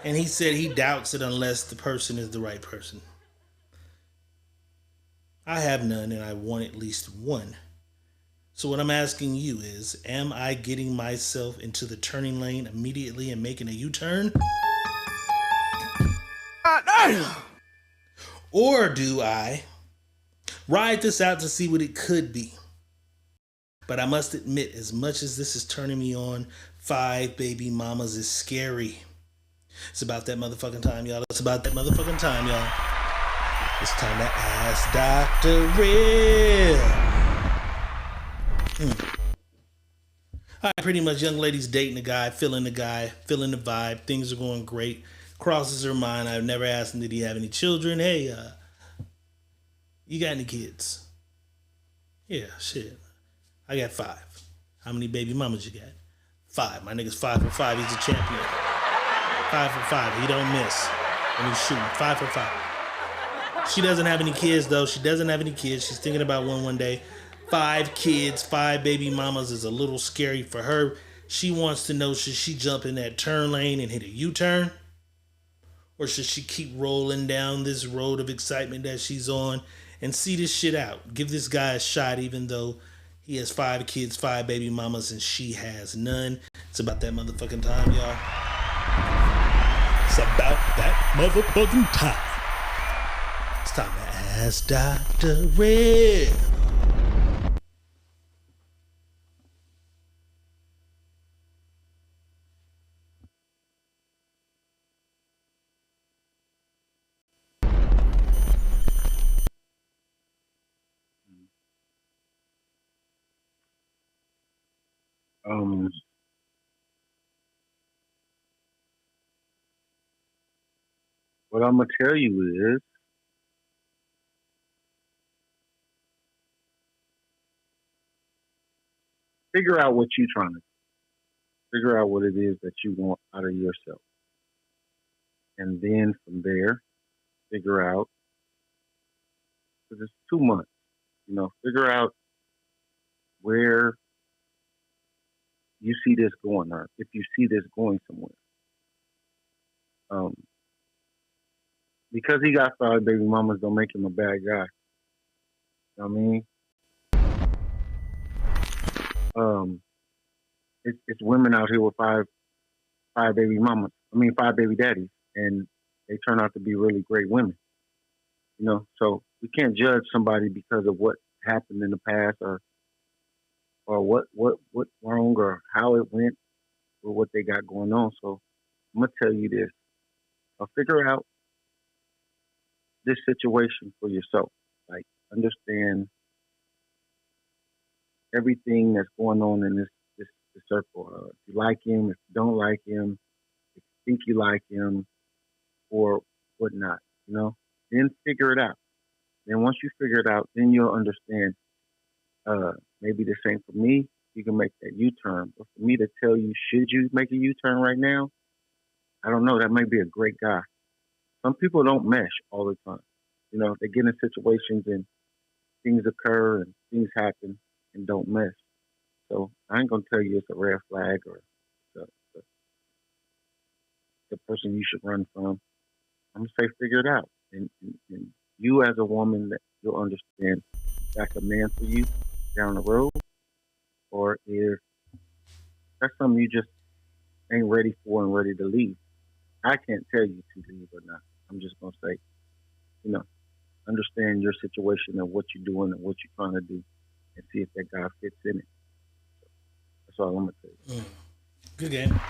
And he said he doubts it unless the person is the right person. I have none and I want at least one. So what I'm asking you is, am I getting myself into the turning lane immediately and making a U-turn? Or do I ride this out to see what it could be? But I must admit, as much as this is turning me on, 5 baby mamas is scary. It's about that motherfucking time, y'all. It's about that motherfucking time, y'all. It's time to ask Dr. Real. All right, pretty much young lady's dating the guy, feeling the vibe. Things are going great. Crosses her mind. I've never asked him, did he have any children? Hey, you got any kids? Yeah, shit. I got 5. How many baby mamas you got? 5. My nigga's 5 for 5. He's a champion. 5 for 5. He don't miss when he's shooting. 5 for 5. She doesn't have any kids, though. She doesn't have any kids. She's thinking about one day. 5 kids, 5 baby mamas is a little scary for her. She wants to know, should she jump in that turn lane and hit a U-turn? Or should she keep rolling down this road of excitement that she's on and see this shit out? Give this guy a shot even though he has 5 kids, 5 baby mamas, and she has none. It's about that motherfucking time, y'all. It's about that motherfucking time. It's time to ask Dr. Real. What I'm gonna tell you is, figure out what you're trying to do. Figure out what it is that you want out of yourself. And then from there, figure out, because it's 2 months, figure out where you see this going, or if you see this going somewhere. Because he got 5 baby mamas don't make him a bad guy. You know what I mean? It's women out here with five baby mamas. 5 baby daddies, and they turn out to be really great women. You know, so we can't judge somebody because of what happened in the past, or what wrong, or how it went, or what they got going on. So I'm gonna tell you this: figure out this situation for yourself. Like, understand everything that's going on in this circle. If you like him, if you don't like him, if you think you like him, or whatnot, you know, then figure it out. Then once you figure it out, then you'll understand, maybe this ain't for me. You can make that U-turn. But for me to tell you, should you make a U-turn right now? I don't know. That might be a great guy. Some people don't mesh all the time. You know, they get in situations and things occur and things happen and don't mesh. So I ain't gonna tell you it's a red flag or the person you should run from. I'm gonna say figure it out, and you as a woman, that you'll understand if that's a man for you down the road, or if that's something you just ain't ready for and ready to leave. I can't tell you to leave or not. I'm just gonna say, you know, understand your situation and what you're doing and what you're trying to do, and see if that guy fits in it. That's all I'm gonna tell you. Good game.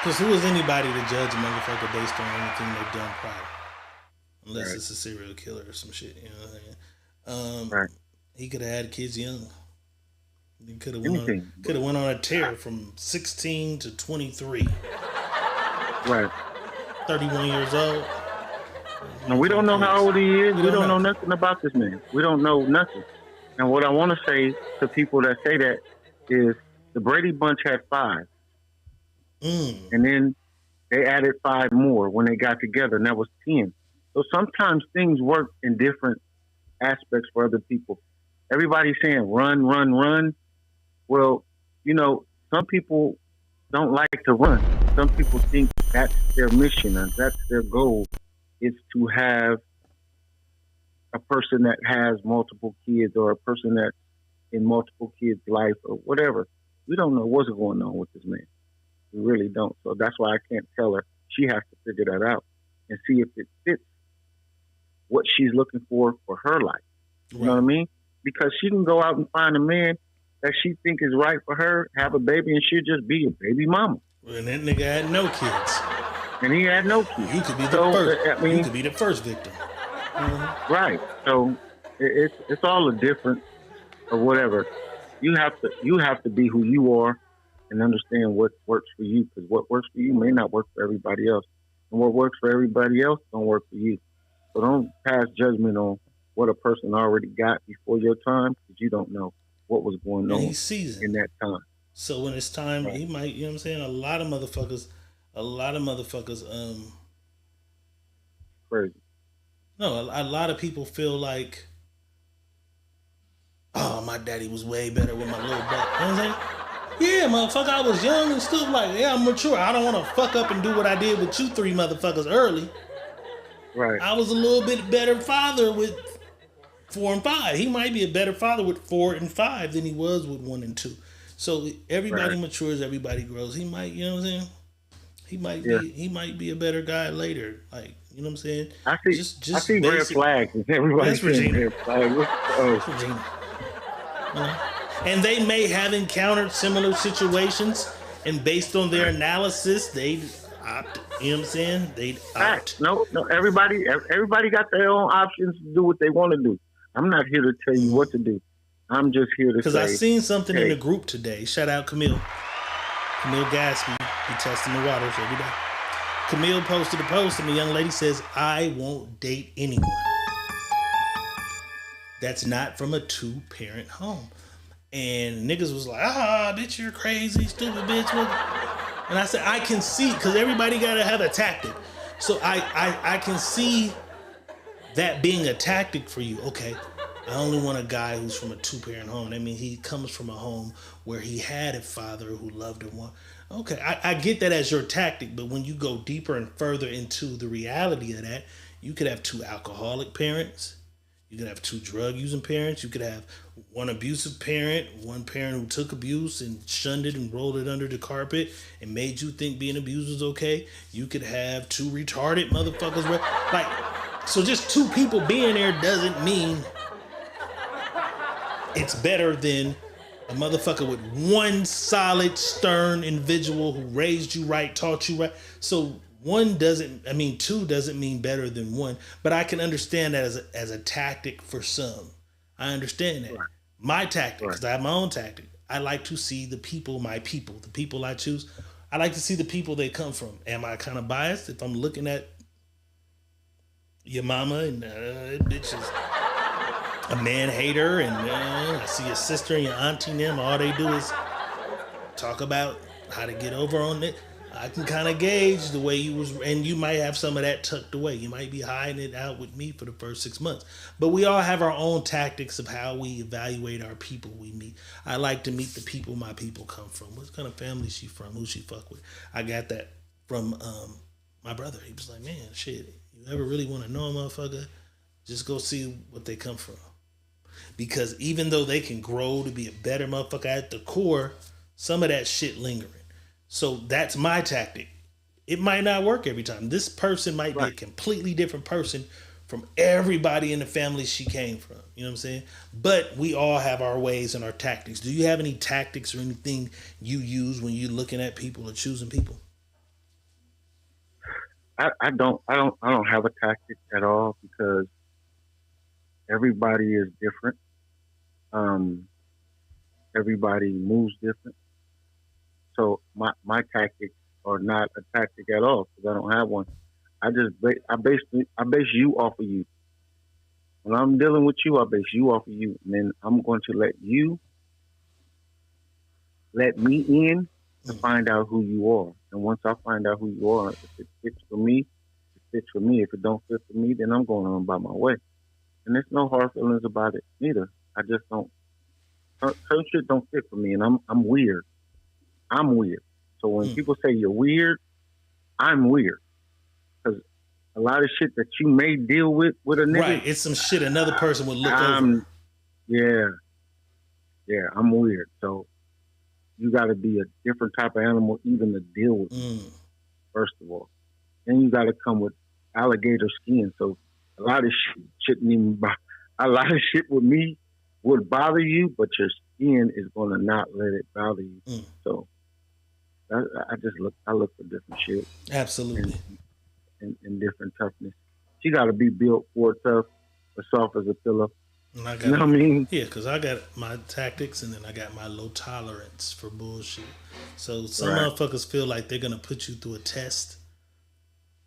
Because who is anybody to judge a motherfucker based on anything they've done prior? Unless it's a serial killer or some shit, you know what I'm saying? Right. He could have had kids young. He could have went on a tear from 16 to 23. Right. 31 years old. And we don't know how old he is. We don't know nothing about this man. We don't know nothing. And what I want to say to people that say that is the Brady Bunch had 5. And then they added 5 more when they got together, and that was 10. So sometimes things work in different aspects for other people. Everybody's saying run, run, run. Well, you know, some people don't like to run. Some people think that's their mission and that's their goal, is to have a person that has multiple kids, or a person that's in multiple kids' life, or whatever. We don't know what's going on with this man. We really don't. So that's why I can't tell her. She has to figure that out and see if it fits what she's looking for her life. You know what I mean? Because she can go out and find a man that she think is right for her, have a baby, and she'll just be a baby mama. And that nigga had no kids. And he had no kids. He could be the first. He could be the first victim. Right. So it's all a difference or whatever. You have to be who you are and understand what works for you, because what works for you may not work for everybody else, and what works for everybody else don't work for you. So don't pass judgment on what a person already got before your time, because you don't know what was going on in that time. So when it's time, he might, you know what I'm saying? A lot of motherfuckers, crazy. No, a lot of people feel like, oh, my daddy was way better with my little butt. You know what I'm saying? Yeah, motherfucker, I was young and still like, yeah, I'm mature. I don't want to fuck up and do what I did with you 3 motherfuckers early. Right. I was a little bit better father with 4 and 5. He might be a better father with 4 and 5 than he was with 1 and 2. So everybody matures, everybody grows. He might, you know what I'm saying? He might be a better guy later. Like, you know what I'm saying? I see red flags. Everybody's seeing red flags. That's Regina. You know? And they may have encountered similar situations, and based on their analysis, they'd opt. You know what I'm saying? They'd opt. No. Everybody got their own options to do what they want to do. I'm not here to tell you what to do. I'm just here to say. Because I seen something in the group today. Shout out Camille. Camille Gatsby. He testing the waters every day. Camille posted a post, and the young lady says, "I won't date anyone that's not from a 2-parent home." And niggas was like, bitch, you're crazy, stupid bitch. And I said, I can see, because everybody got to have a tactic. So I can see that being a tactic for you. Okay, I only want a guy who's from a 2-parent home. I mean, he comes from a home where he had a father who loved him. Okay, I get that as your tactic, but when you go deeper and further into the reality of that, you could have 2 alcoholic parents. You could have 2 drug using parents. You could have 1 abusive parent, 1 parent who took abuse and shunned it and rolled it under the carpet and made you think being abused was okay. You could have 2 retarded motherfuckers. Like, so just 2 people being there doesn't mean it's better than a motherfucker with 1 solid, stern individual who raised you right, taught you right. So 2 doesn't mean better than 1. But I can understand that as a tactic for some. I understand that. Right. My tactic, because I have my own tactic. I like to see the people I choose. I like to see the people they come from. Am I kind of biased if I'm looking at your mama and bitch is a man hater, and I see your sister and your auntie and them, all they do is talk about how to get over on it. I can kind of gauge the way you was, and you might have some of that tucked away. You might be hiding it out with me for the first 6 months. But we all have our own tactics of how we evaluate our people we meet. I like to meet the people my people come from. What kind of family she from? Who she fuck with? I got that from my brother. He was like, man, shit, you ever really want to know a motherfucker? Just go see what they come from. Because even though they can grow to be a better motherfucker at the core, some of that shit lingering. So that's my tactic. It might not work every time. This person might be a completely different person from everybody in the family she came from. You know what I'm saying? But we all have our ways and our tactics. Do you have any tactics or anything you use when you're looking at people or choosing people? I don't have a tactic at all, because everybody is different. Everybody moves different. So my tactics are not a tactic at all, because I don't have one. I base you off of you. When I'm dealing with you, I base you off of you, and then I'm going to let you let me in to find out who you are. And once I find out who you are, if it fits for me, it fits for me. If it don't fit for me, then I'm going on by my way. And there's no hard feelings about it either. I just don't. Certain shit don't fit for me, and I'm weird. I'm weird. So when people say you're weird, I'm weird. Because a lot of shit that you may deal with a nigga. Right, it's some shit another person would look over. Yeah, I'm weird. So you got to be a different type of animal even to deal with me, first of all. Then you got to come with alligator skin. So a lot of shit shouldn't even a lot of shit with me would bother you, but your skin is going to not let it bother you. So I look for different shit. Absolutely. And different toughness. She got to be built for tough, or soft as a pillow. You know what I mean? Yeah, because I got my tactics, and then I got my low tolerance for bullshit. So some motherfuckers feel like they're going to put you through a test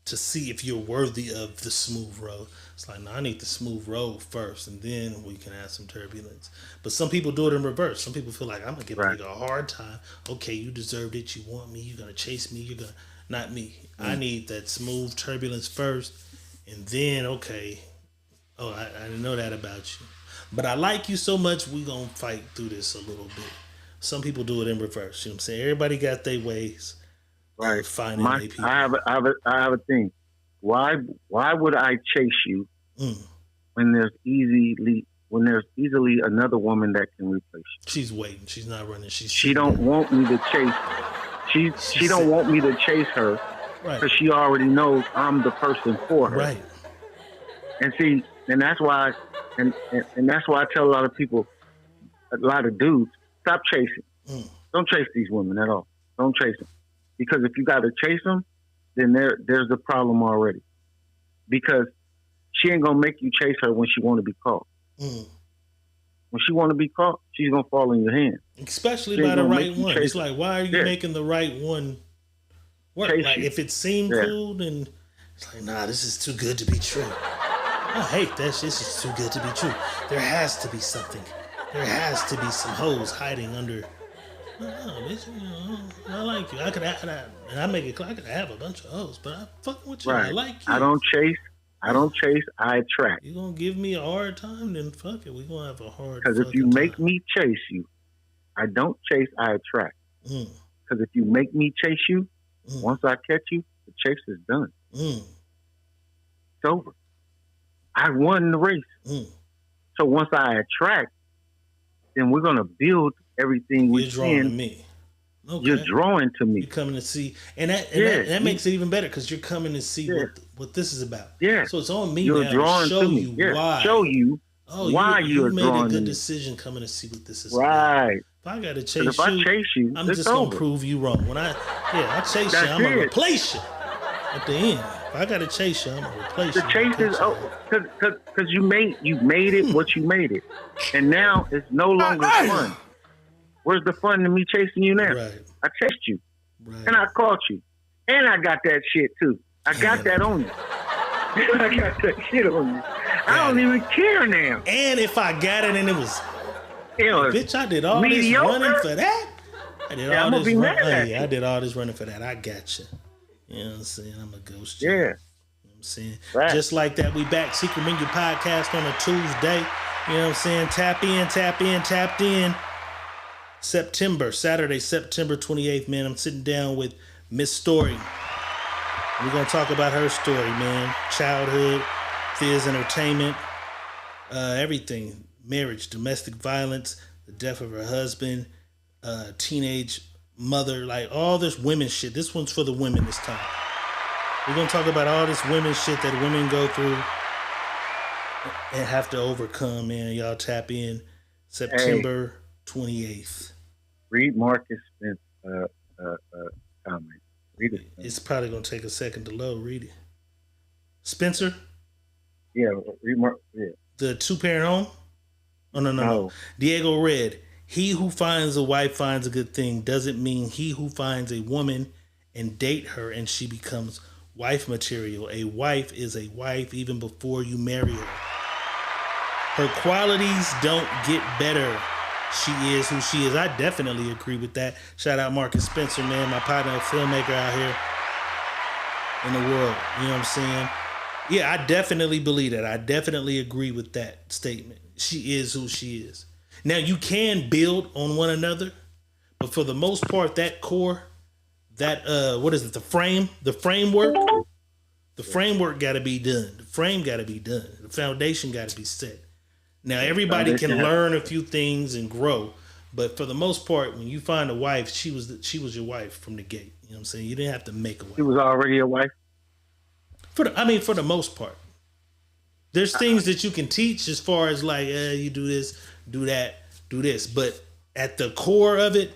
to see if you're worthy of the smooth road. It's like, no, I need the smooth road first, and then we can have some turbulence. But some people do it in reverse. Some people feel like, I'm going to give a nigga a hard time. Okay, you deserved it. You want me. You're going to chase me. You're going to... Not me. I need that smooth turbulence first, and then, okay, I didn't know that about you. But I like you so much, we going to fight through this a little bit. Some people do it in reverse. You know what I'm saying? Everybody got their ways. Right. Finding their people. I have a thing. Why would I chase you when there's easily another woman that can replace you? She's waiting. She's not running. She don't want me to chase. She don't want me to chase her, because she already knows I'm the person for her. Right. And see, and that's why, and that's why I tell a lot of people, a lot of dudes, stop chasing. Don't chase these women at all. Don't chase them, because if you got to chase them, then there's the problem already. Because she ain't gonna make you chase her when she want to be caught. When she want to be caught, she's gonna fall in your hands. Especially by the right one. It's like, why are you making the right one work? Like, if it seemed cool, then it's like, nah, this is too good to be true. I hate that shit. This is too good to be true. There has to be something. There has to be some hoes hiding under. No, bitch, I like you. I could have, and I make it clear, I could have a bunch of hoes, but I'm fucking with you. Right. I like you. I don't chase. I don't chase, I attract. You gonna give me a hard time? Then fuck it. We gonna have a hard. Because if you make me chase you, I don't chase, I attract. Because if you make me chase you, once I catch you, the chase is done. It's over. I won the race. So once I attract, then we're gonna build everything we You're drawing can. to me. Okay. You're drawing to me. You're coming to see, and that makes it even better because you're coming to see what this is about. Yeah. So it's on me You're now drawing to show to me. you why. Show you why you made drawing a good to me. decision coming to see what this is Right. about. If I gotta chase If I chase you, I'm it's just gonna over. prove you wrong. When I chase That's you, I'm gonna it. replace you at the end. If I gotta chase you, I'm gonna replace The you. chase is because you made it what you made it, and now it's no longer fun. Where's the fun in me chasing you now? Right. I chased you, and I caught you, and I got that shit too. I got that on you. I got that shit on you. I don't even care now. And if I got it and it was, bitch, I did all mediocre? this running for that. I did Yeah, all I'm this gonna be mad at I you. did all this running for that. I got you. You know what I'm saying? I'm a ghost. Yeah. You know what I'm saying? Right. Just like that, we back Secret Menu Podcast on a Tuesday. You know what I'm saying? Tapped in. Saturday, September 28th, man. I'm sitting down with Miss Story. We're going to talk about her story, man. Childhood, Fizz Entertainment, everything. Marriage, domestic violence, the death of her husband, teenage mother, like all this women shit. This one's for the women this time. We're going to talk about all this women shit that women go through and have to overcome, man. Y'all tap in September 28th. Read Marcus Spencer's comment. Read it. It's probably going to take a second to load. Read it. Spencer? Yeah, read The two-parent home? Oh, no. Diego Red. He who finds a wife finds a good thing doesn't mean he who finds a woman and date her and she becomes wife material. A wife is a wife even before you marry her. Her qualities don't get better. She is who she is. I definitely agree with that. Shout out Marcus Spencer, man, my partner, filmmaker out here in the world. You know what I'm saying? Yeah, I definitely believe that. I definitely agree with that statement. She is who she is. Now, you can build on one another, but for the most part, that core, that, the framework got to be done. The frame got to be done. The foundation got to be set. Now, everybody can learn a few things and grow, but for the most part, when you find a wife, she was your wife from the gate. You know what I'm saying? You didn't have to make a wife. She was already a wife? For the most part. There's things that you can teach as far as like, you do this, do that, do this. But at the core of it,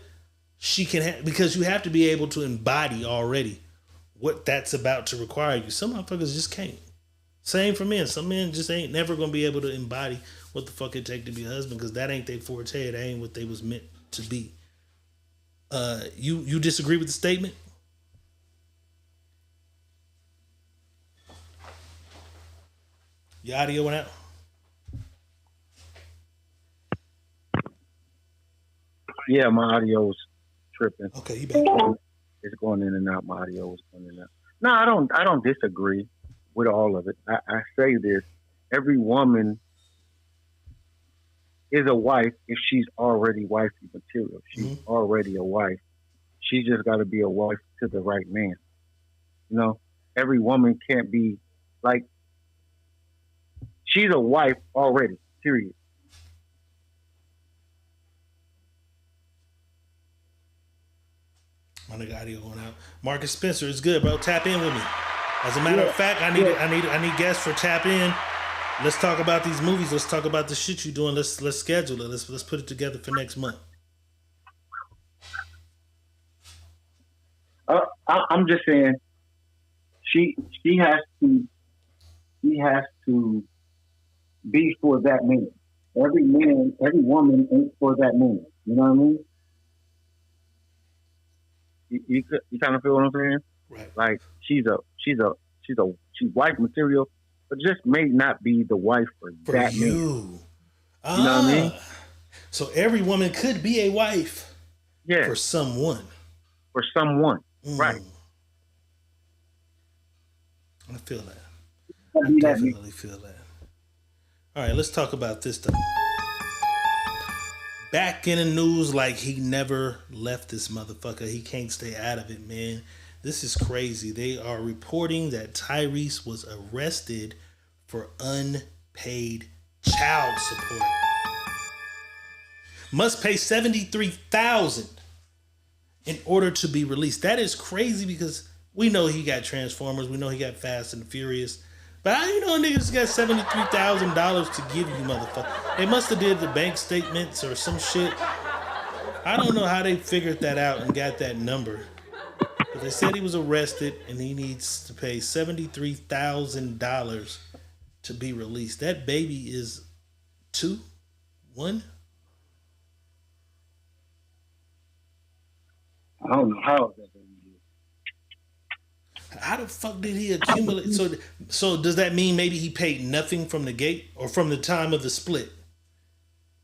she can because you have to be able to embody already what that's about to require you. Some motherfuckers just can't. Same for men. Some men just ain't never going to be able to embody what the fuck it take to be a husband because that ain't their forte. That ain't what they was meant to be. You disagree with the statement? Your audio went out? Yeah, my audio was tripping. Okay, you back. It's going in and out. My audio was going in and out. No, I don't disagree with all of it. I say this. Every woman is a wife if she's already wifey material. She's already a wife. She just got to be a wife to the right man. You know, every woman can't be like, she's a wife already, period. My nigga audio going out. Marcus Spencer is good, bro. Tap in with me. As a matter of fact, I need guests for tap in. Let's talk about these movies. Let's talk about the shit you're doing. Let's schedule it. Let's put it together for next month. I'm just saying, she has to be for that man. Every woman ain't for that man. You know what I mean? You kind of feel what I'm saying? Right. Like she's wife material, but just may not be the wife for that you. man. You know what I mean? So every woman could be a wife. Yeah. For someone. For someone. Right. I feel that. I definitely feel that. All right, let's talk about this stuff. Back in the news like he never left this motherfucker. He can't stay out of it, man. This is crazy. They are reporting that Tyrese was arrested for unpaid child support. Must pay $73,000 in order to be released. That is crazy because we know he got Transformers. We know he got Fast and Furious. But how you know niggas got $73,000 to give you, motherfucker? They must have did the bank statements or some shit. I don't know how they figured that out and got that number. But they said he was arrested and he needs to pay $73,000 to be released. That baby is 2, 1. I don't know how that baby is. How the fuck did he accumulate? So does that mean maybe he paid nothing from the gate or from the time of the split?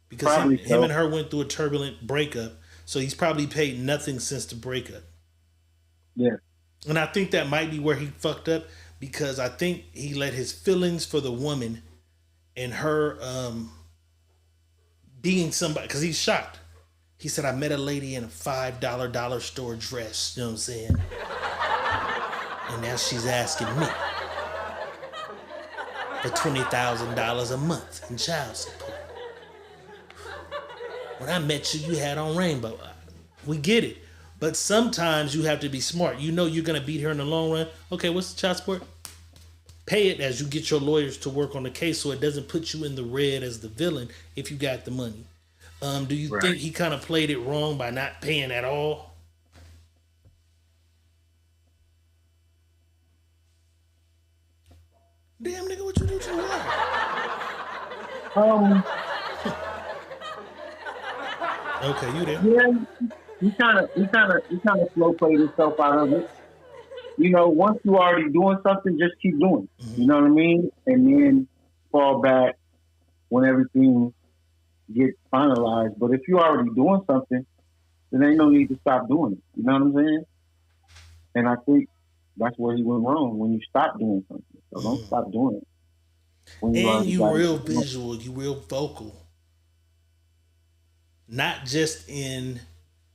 Because him and her went through a turbulent breakup, so he's probably paid nothing since the breakup. Yeah. And I think that might be where he fucked up because I think he let his feelings for the woman and her being somebody, because he's shocked. He said, I met a lady in a $5 dollar store dress, you know what I'm saying? And now she's asking me for $20,000 a month in child support. When I met you, you had on rainbow. We get it. But sometimes you have to be smart. You know you're going to beat her in the long run. Okay, what's the child support? Pay it as you get your lawyers to work on the case so it doesn't put you in the red as the villain if you got the money. Do you think he kind of played it wrong by not paying at all? Damn nigga, what you do to your wife? Okay, you there? Yeah, he kind of slow played himself out of it. You know, once you already doing something, just keep doing it. You know what I mean? And then fall back when everything gets finalized. But if you're already doing something, then ain't no need to stop doing it. You know what I'm saying? And I think that's where he went wrong, when you stop doing something. So don't stop doing it. And you real visual, you real vocal. Not just in,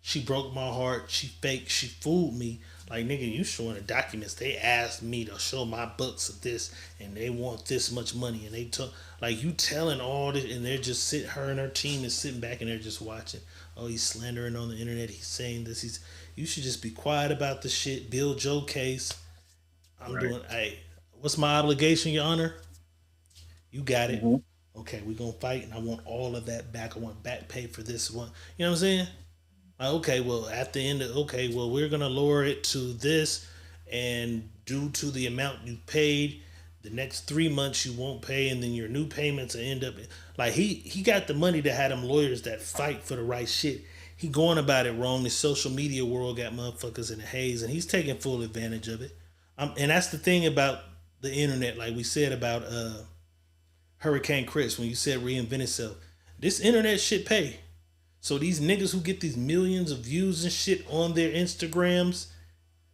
she broke my heart, she faked, she fooled me. Like, nigga, you showing the documents. They asked me to show my books of this, and they want this much money. And they took, like, you telling all this, and they're just her and her team is sitting back, and they're just watching. Oh, he's slandering on the internet. He's saying this. You should just be quiet about the shit. Build your case. Hey, what's my obligation, Your Honor? You got it. Okay, we're going to fight, and I want all of that back. I want back pay for this one. You know what I'm saying? Okay, well, at the end of, we're going to lower it to this, and due to the amount you paid, the next 3 months you won't pay, and then your new payments will end up, like, he got the money to have them lawyers that fight for the right shit. He going about it wrong. The social media world got motherfuckers in a haze, and he's taking full advantage of it. And that's the thing about the internet, like we said about Hurricane Chris, when you said reinvent itself. This internet shit pay. So these niggas who get these millions of views and shit on their Instagrams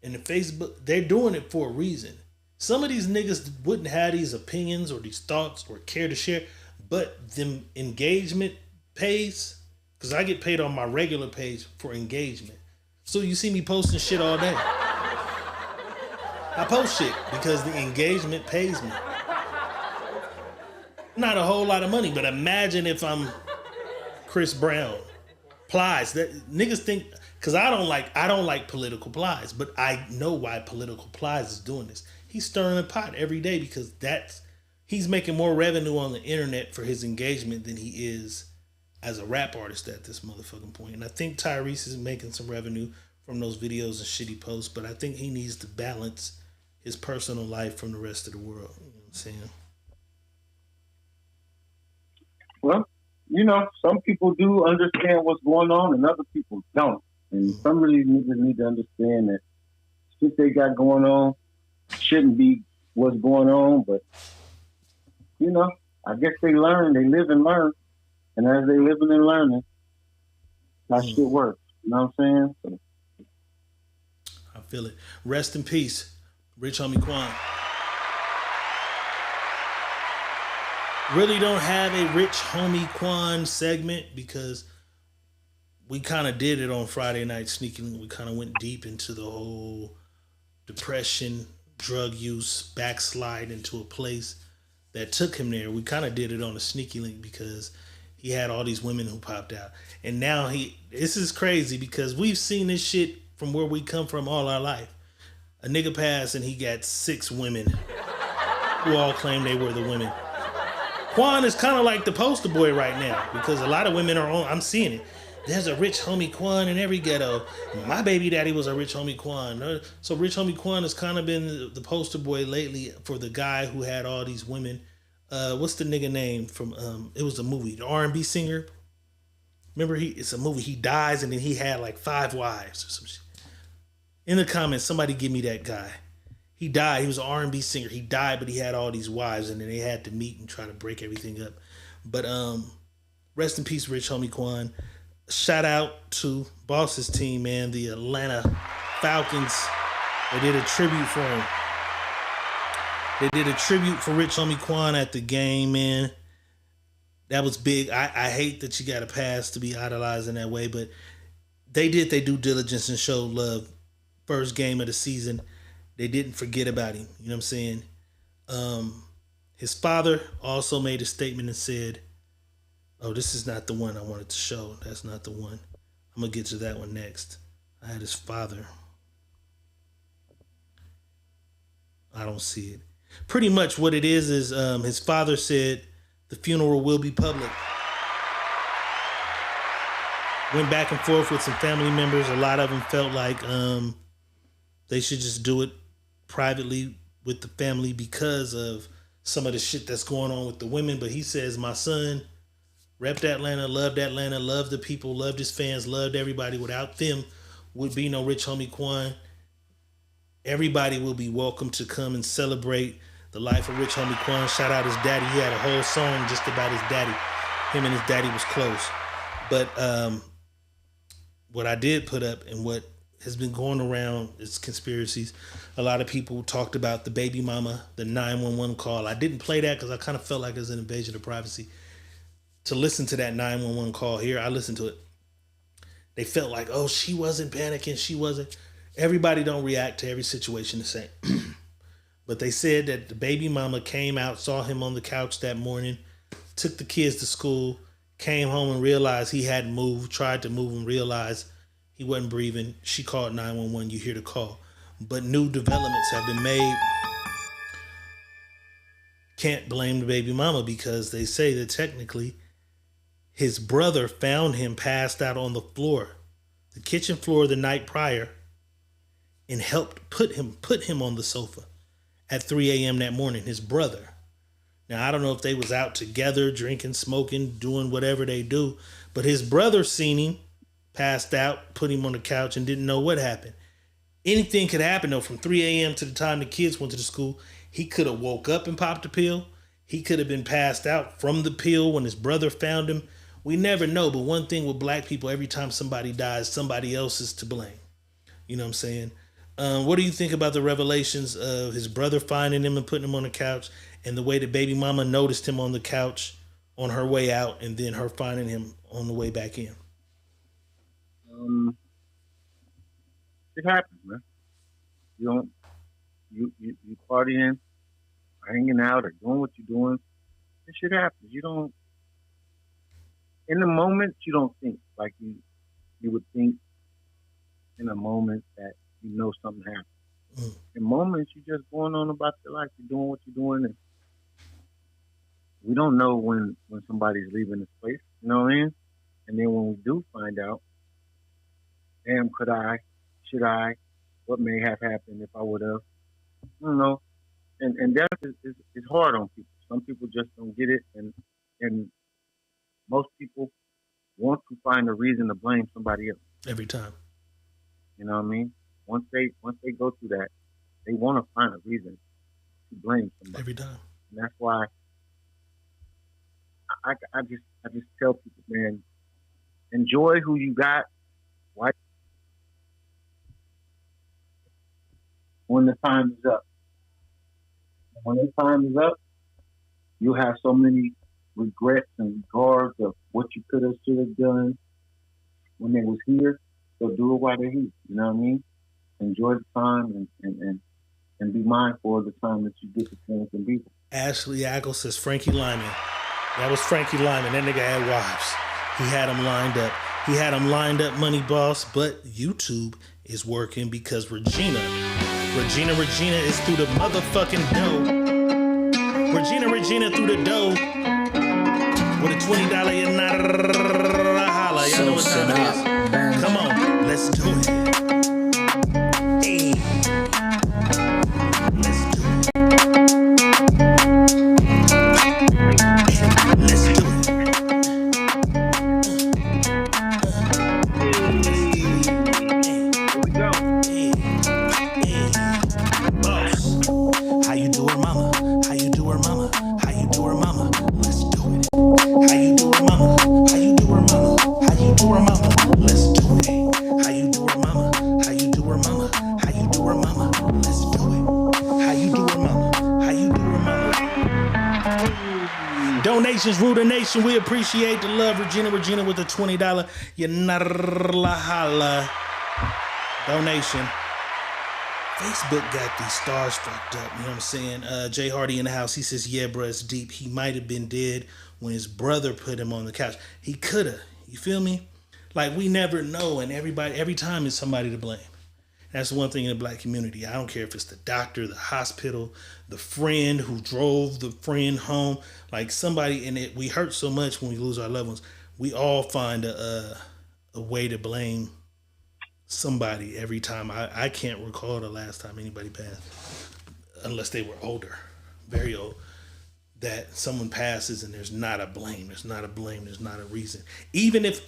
and the Facebook, they're doing it for a reason. Some of these niggas wouldn't have these opinions or these thoughts or care to share, but them engagement pays, because I get paid on my regular page for engagement. So you see me posting shit all day. I post shit because the engagement pays me. Not a whole lot of money, but imagine if I'm Chris Brown. Plies, that niggas think, because I don't like political plies, but I know why political plies is doing this. He's stirring the pot every day because he's making more revenue on the internet for his engagement than he is as a rap artist at this motherfucking point. And I think Tyrese is making some revenue from those videos and shit he posts, but I think he needs to balance his personal life from the rest of the world. You know what I'm saying? Well, you know, some people do understand what's going on and other people don't. And some of these niggas need to understand that shit they got going on shouldn't be what's going on. But, you know, I guess they learn. They live and learn. And as they living and learning, that shit works. You know what I'm saying? So. I feel it. Rest in peace, Rich Homie Quan. really don't have a Rich Homie Quan segment because we kind of did it on Friday night sneaking. We kind of went deep into the whole depression, drug use, backslide into a place that took him there. We kind of did it on a sneaky link because he had all these women who popped out. And now this is crazy because we've seen this shit from where we come from all our life. A nigga passed and he got 6 women who all claim they were the women. Quan is kind of like the poster boy right now because a lot of women are on. I'm seeing it. There's a Rich Homie Quan in every ghetto. My baby daddy was a Rich Homie Quan. So Rich Homie Quan has kind of been the poster boy lately for the guy who had all these women. What's the nigga name from? It was a movie, the R&B singer. Remember, it's a movie. He dies and then he had like 5 wives or some shit. In the comments, somebody give me that guy. He died. He was an R&B singer. He died, but he had all these wives, and then they had to meet and try to break everything up. But rest in peace, Rich Homie Quan. Shout out to Boss's team, man. The Atlanta Falcons. They did a tribute for him. They did a tribute for Rich Homie Quan at the game, man. That was big. I hate that you got a pass to be idolized in that way, but they did their due diligence and showed love. First game of the season. They didn't forget about him. You know what I'm saying? His father also made a statement and said, oh, this is not the one I wanted to show. That's not the one. I'm going to get to that one next. I had his father. I don't see it. Pretty much what it is his father said the funeral will be public. Went back and forth with some family members. A lot of them felt like they should just do it privately with the family because of some of the shit that's going on with the women. But he says, my son repped Atlanta, loved the people, loved his fans, loved everybody. Without them would be no Rich Homie Quan. Everybody will be welcome to come and celebrate the life of Rich Homie Quan. Shout out his daddy. He had a whole song just about his daddy. Him and his daddy was close. But what I did put up and what has been going around is conspiracies. A lot of people talked about the baby mama, the 911 call. I didn't play that because I kind of felt like it was an invasion of privacy. To listen to that 911 call here, I listened to it. They felt like, oh, she wasn't panicking. She wasn't. Everybody don't react to every situation the same. But they said that the baby mama came out, saw him on the couch that morning, took the kids to school, came home and realized he hadn't moved, tried to move and realized he wasn't breathing. She called 911. You hear the call. But new developments have been made. Can't blame the baby mama because they say that technically his brother found him passed out on the floor, the kitchen floor the night prior, and helped put him on the sofa at 3 a.m. that morning, his brother. Now, I don't know if they was out together, drinking, smoking, doing whatever they do, but his brother seen him, passed out, put him on the couch, and didn't know what happened. Anything could happen, though, from 3 a.m. to the time the kids went to the school. He could have woke up and popped a pill. He could have been passed out from the pill when his brother found him. We never know, but one thing with black people, every time somebody dies, somebody else is to blame. You know what I'm saying? What do you think about the revelations of his brother finding him and putting him on the couch and the way the baby mama noticed him on the couch on her way out and then her finding him on the way back in? It happens, man. You partying, hanging out, or doing what you're doing. This shit happens. You don't. In the moment, you don't think like you would think in a moment that you know something happened. In moments, you're just going on about your life. You're doing what you're doing, and we don't know when somebody's leaving this place. You know what I mean? And then when we do find out, damn, could I? Should I? What may have happened if I would have? I don't know. And death is hard on people. Some people just don't get it, and most people want to find a reason to blame somebody else. Every time. You know what I mean? Once they go through that, they want to find a reason to blame somebody. Every time. And that's why I just tell people, man, enjoy who you got. Why? When the time is up. When the time is up, you'll have so many regrets and regards of what you could have, should have done when they was here. So do it while they're here. You know what I mean? Enjoy the time and be mindful of the time that you get to spend with people. Ashley Ackle says Frankie Lyman. That was Frankie Lyman. That nigga had wives. He had them lined up. He had them lined up, Money Boss. But YouTube is working because Regina is through the motherfucking dough. Regina through the dough with a $20 holla. Y'all know what time it is. Come on, let's do it. Hey. Let's do it. Let's do it. Here we go. Boss. How you do her, mama? How you do her, mama? How you do her, mama? Let's do it. How you do her, mama? How you do her, mama? How you do her, mama? Let's do it. How you do her, mama? How you do her, mama? How you do her, mama? Let's do it. How you do her, mama? How you do her, mama? Donations rule the nation. We appreciate the love. Regina with the $20 holla donation. Facebook got these stars fucked up. You know what I'm saying? Jay Hardy in the house. He says, yeah, bruh, it's deep. He might have been dead when his brother put him on the couch. He could have. You feel me? Like, we never know. And every time is somebody to blame. That's the one thing in the black community. I don't care if it's the doctor, the hospital, the friend who drove the friend home. Like, somebody in it. We hurt so much when we lose our loved ones. We all find a way to blame somebody every time. I can't recall the last time anybody passed, unless they were older, very old, that someone passes and there's not a blame. There's not a reason. Even if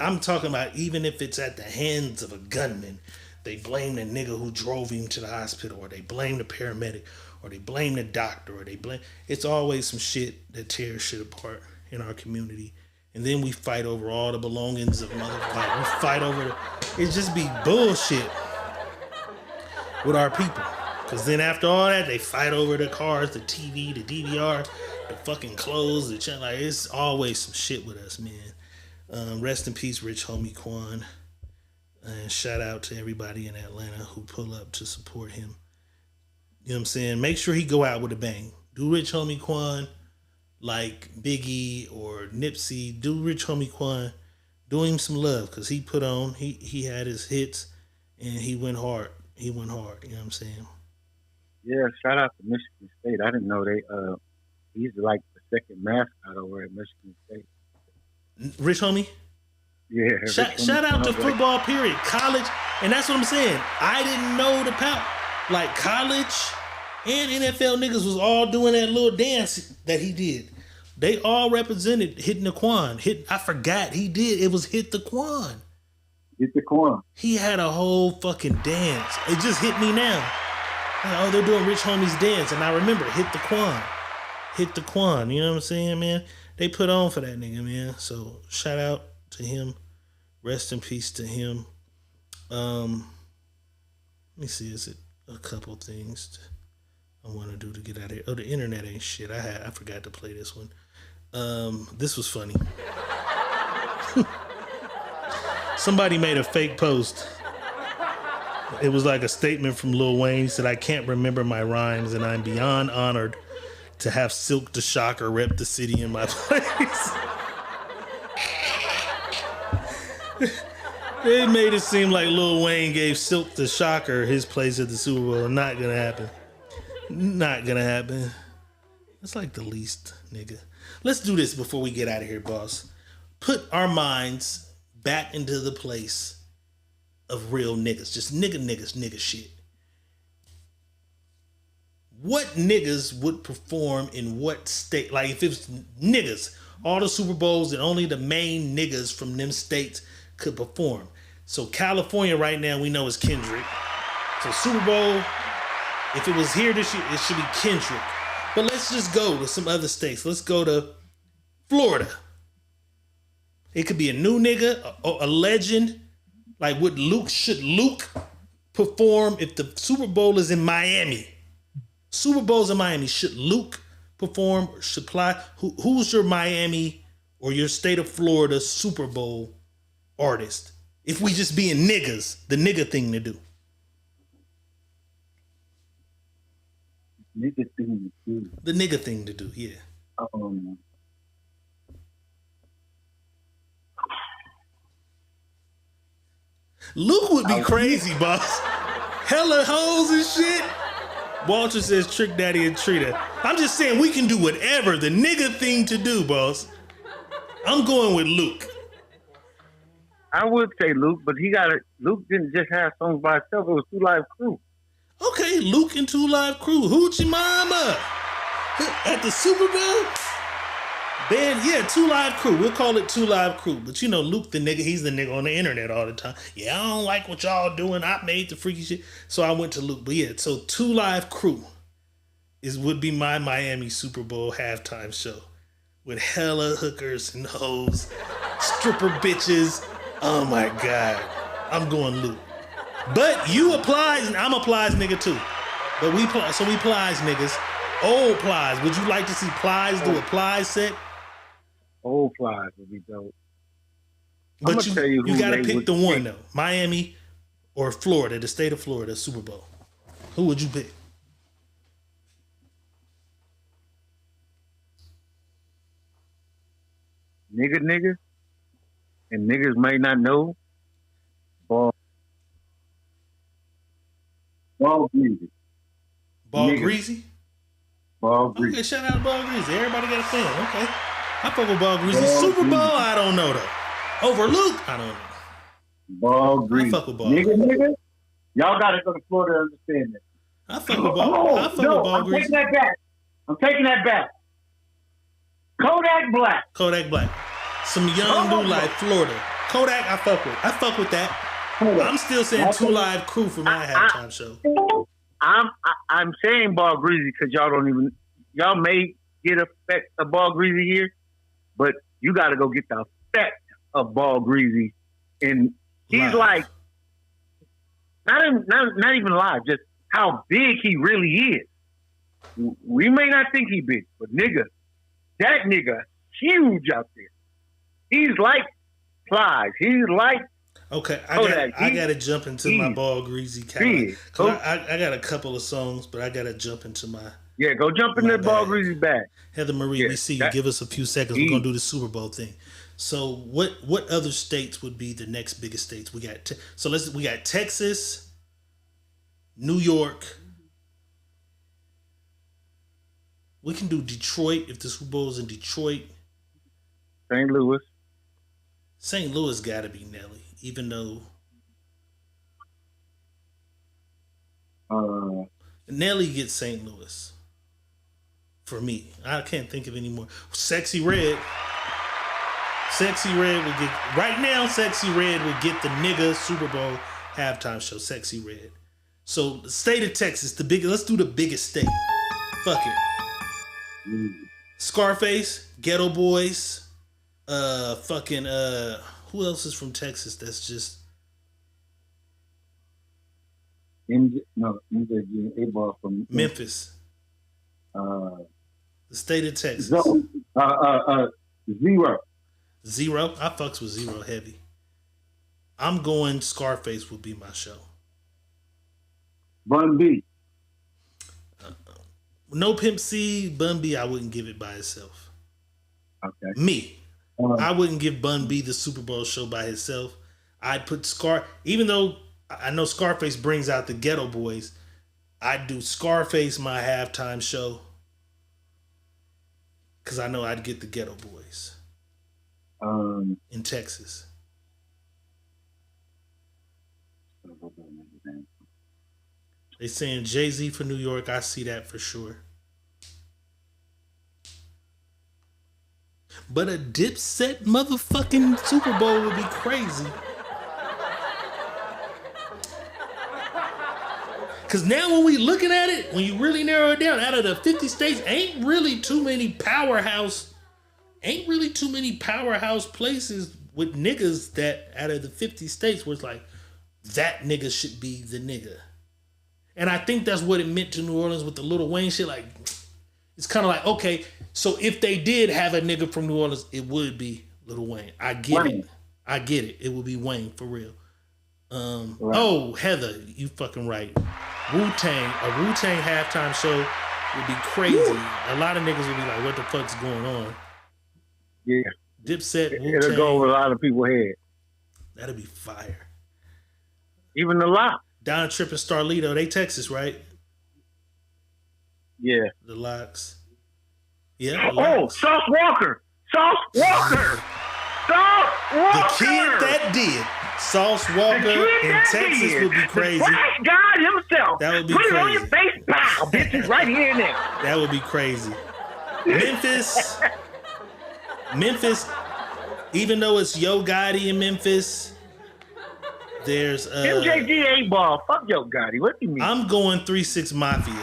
it's at the hands of a gunman, they blame the nigga who drove him to the hospital, or they blame the paramedic, or they blame the doctor, or it's always some shit that tears shit apart in our community. And then we fight over all the belongings of motherfuckers. We fight over it just be bullshit with our people. Because then after all that, they fight over the cars, the TV, the DVR, the fucking clothes, the channel. Like, it's always some shit with us, man. Rest in peace, Rich Homie Quan. And shout out to everybody in Atlanta who pull up to support him. You know what I'm saying? Make sure he go out with a bang. Do Rich Homie Quan like Biggie or Nipsey. Do Rich Homie Quan. Do him some love, because he put on, he had his hits and he went hard. You know what I'm saying? Yeah, shout out to Michigan State. I didn't know he's like the second mascot over at Michigan State. Rich Homie? Yeah. Shout out to football, period. College, and that's what I'm saying. I didn't know the power. Like, college and NFL niggas was all doing that little dance that he did. They all represented hitting the Quan. I forgot he did. It was hit the Quan. Hit the Quan. He had a whole fucking dance. It just hit me now. Oh, they're doing Rich Homie's dance, and I remember hit the Quan. Hit the Quan. You know what I'm saying, man? They put on for that nigga, man. So shout out to him. Rest in peace to him. Let me see. Is it a couple things I want to do to get out of here? Oh, the internet ain't shit. I forgot to play this one. This was funny. Somebody made a fake post. It was like a statement from Lil Wayne. He said, I can't remember my rhymes, and I'm beyond honored to have Silk the Shocker rep the city in my place. They made it seem like Lil Wayne gave Silk the Shocker his place at the Super Bowl. Not gonna happen. Not gonna happen. It's like the least, nigga. Let's do this before we get out of here, boss. Put our minds back into the place of real niggas. Just nigga shit. What niggas would perform in what state? Like, if it was niggas, all the Super Bowls and only the main niggas from them states could perform. So California right now, we know is Kendrick. So Super Bowl, if it was here this year, it should be Kendrick. But let's just go to some other states. Let's go to Florida. It could be a new nigga, a legend. Like, should Luke perform if the Super Bowl is in Miami? Super Bowl's in Miami. Should Luke perform or supply? Who's your Miami or your state of Florida Super Bowl artist? If we just being niggas, the nigga thing to do. Nigga thing to do. The nigga thing to do, yeah. Luke would be crazy, boss. Hella hoes and shit. Walter says Trick Daddy and Trina. I'm just saying we can do whatever. The nigga thing to do, boss. I'm going with Luke. I would say Luke, but Luke didn't just have songs by himself. It was 2 Live Crew. Okay, Luke and 2 Live Crew. Hoochie Mama. At the Super Bowl? Band, yeah, 2 Live Crew. We'll call it 2 Live Crew. But you know, Luke the nigga, he's the nigga on the internet all the time. Yeah, I don't like what y'all doing. I made the freaky shit. So I went to Luke. But yeah, so 2 Live Crew would be my Miami Super Bowl halftime show. With hella hookers and hoes, stripper bitches. Oh my God. I'm going Luke. But you applies, and I'm a Plies nigga too. But we Plies niggas. Old Plies. Would you like to see Plies do a Plies set? Old Plies would be dope. But you gotta pick the one though. Miami or Florida, the state of Florida, Super Bowl. Who would you pick? Nigga. And niggas may not know. Ball Greasy. Ball Greasy? Ball Greasy. Okay, shout out to Ball Greasy. Everybody got a fan. Okay. I fuck with Ball Greasy. Super Bowl, I don't know though. Over Luke, I don't know. Ball Greasy. I fuck with Ball Nigga. Y'all gotta go to Florida to understand that. I fuck with Ball. I fuck with Ball Greasy. I'm taking that back. Kodak Black. Some young dude like Florida. Kodak, I fuck with that. I'm still saying 2 Live Crew for my halftime show. I'm saying Ball Greasy because y'all may get effect of Ball Greasy here, but you got to go get the effect of Ball Greasy, and he's like not even live, just how big he really is. We may not think he big, but that nigga huge out there. He's like Plies. He's like okay. I gotta jump into my Ball Greasy catalog. I got a couple of songs, but I gotta jump into my go jump in that Ball Greasy bag. Heather Marie, we see you. Give us a few seconds. We're gonna do the Super Bowl thing. So what other states would be the next biggest states? We got Texas, New York. We can do Detroit if the Super Bowl is in Detroit. St. Louis got to be Nelly, even though Nelly gets St. Louis. For me, I can't think of any more. Sexy Red would get right now. Sexy Red would get the nigga Super Bowl halftime show. Sexy Red. So the state of Texas, let's do the biggest state. Fuck it. Scarface, Ghetto Boys. Who else is from Texas that's just MJ from Memphis. The state of Texas. Zero. I fucks with Zero heavy. I'm going Scarface would be my show. Bun B. No Pimp C, Bun B, I wouldn't give it by itself. Okay. Me. I wouldn't give Bun B the Super Bowl show by himself. I'd put even though I know Scarface brings out the Ghetto Boys, I'd do Scarface my halftime show because I know I'd get the Ghetto Boys in Texas. They saying Jay-Z for New York. I see that for sure. But a Dipset motherfucking Super Bowl would be crazy. Because now when we looking at it, when you really narrow it down, out of the 50 states, ain't really too many powerhouse places with niggas that out of the 50 states where it's like, that nigga should be the nigga. And I think that's what it meant to New Orleans with the Lil Wayne shit. Like, It's kind of like, okay, so if they did have a nigga from New Orleans, it would be Lil Wayne. I get it. It would be Wayne for real. Oh, Heather, you fucking right. Wu-Tang, a Wu-Tang halftime show would be crazy. A lot of niggas would be like, what the fuck's going on? Yeah. Dipset, Wu-Tang. It'll go over a lot of people's head. That'd be fire. Even the lot. Don Tripp and Starlito, they Texas, right? Yeah. The Locks. Yeah. Oh, Sauce Walker. Sauce Walker. The kid that did. Sauce Walker in Texas would be crazy. The Christ God himself. That would be Put crazy. it on your face, pow, bitches, right here and there. That would be crazy. Memphis, even though it's Yo Gotti in Memphis, there's MJG ain't ball. Fuck Yo Gotti. What do you mean? I'm going 3-6 Mafia.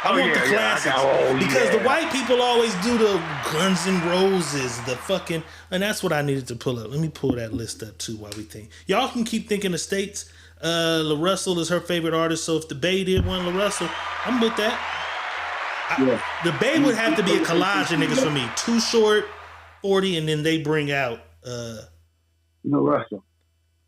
I want the classics because the white people always do the Guns N' Roses, the fucking, and that's what I needed to pull up. Let me pull that list up too while we think. Y'all can keep thinking of states. La Russell is her favorite artist, so if the Bay did one, La Russell, I'm with that. The Bay would have to be a collage of niggas for me. Too Short, 40, and then they bring out La Russell.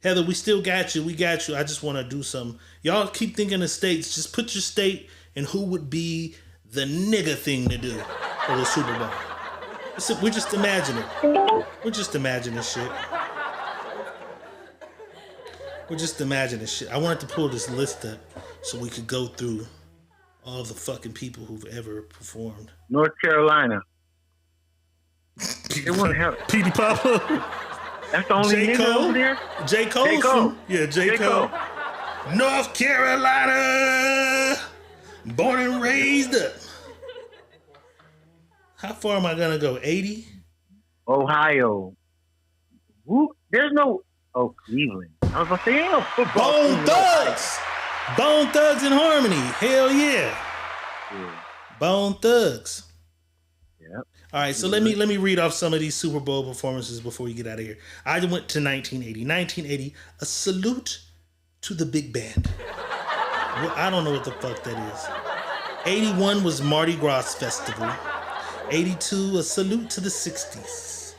Heather, we still got you. We got you. I just want to do something. Y'all keep thinking of states. Just put your state and who would be the nigga thing to do for the Super Bowl. We're just imagining. We're just imagining shit. We're just imagining shit. I wanted to pull this list up so we could go through all the fucking people who've ever performed. North Carolina. They wouldn't have Petey Papa. That's the only nigga over there? J. Cole. J. Cole. Yeah, J. Cole. North Carolina. Born and raised up. How far am I gonna go? 80? Ohio. Who? There's no. Oh, Cleveland. I was gonna say, ain't no football. Bone Thugs. Bone Thugs in Harmony. Hell yeah. Bone Thugs. Yep. All right, so let me read off some of these Super Bowl performances before you get out of here. I went to 1980. 1980, a salute to the big band. Well, I don't know what the fuck that is. 81 was Mardi Gras Festival. 82, a salute to the 60s.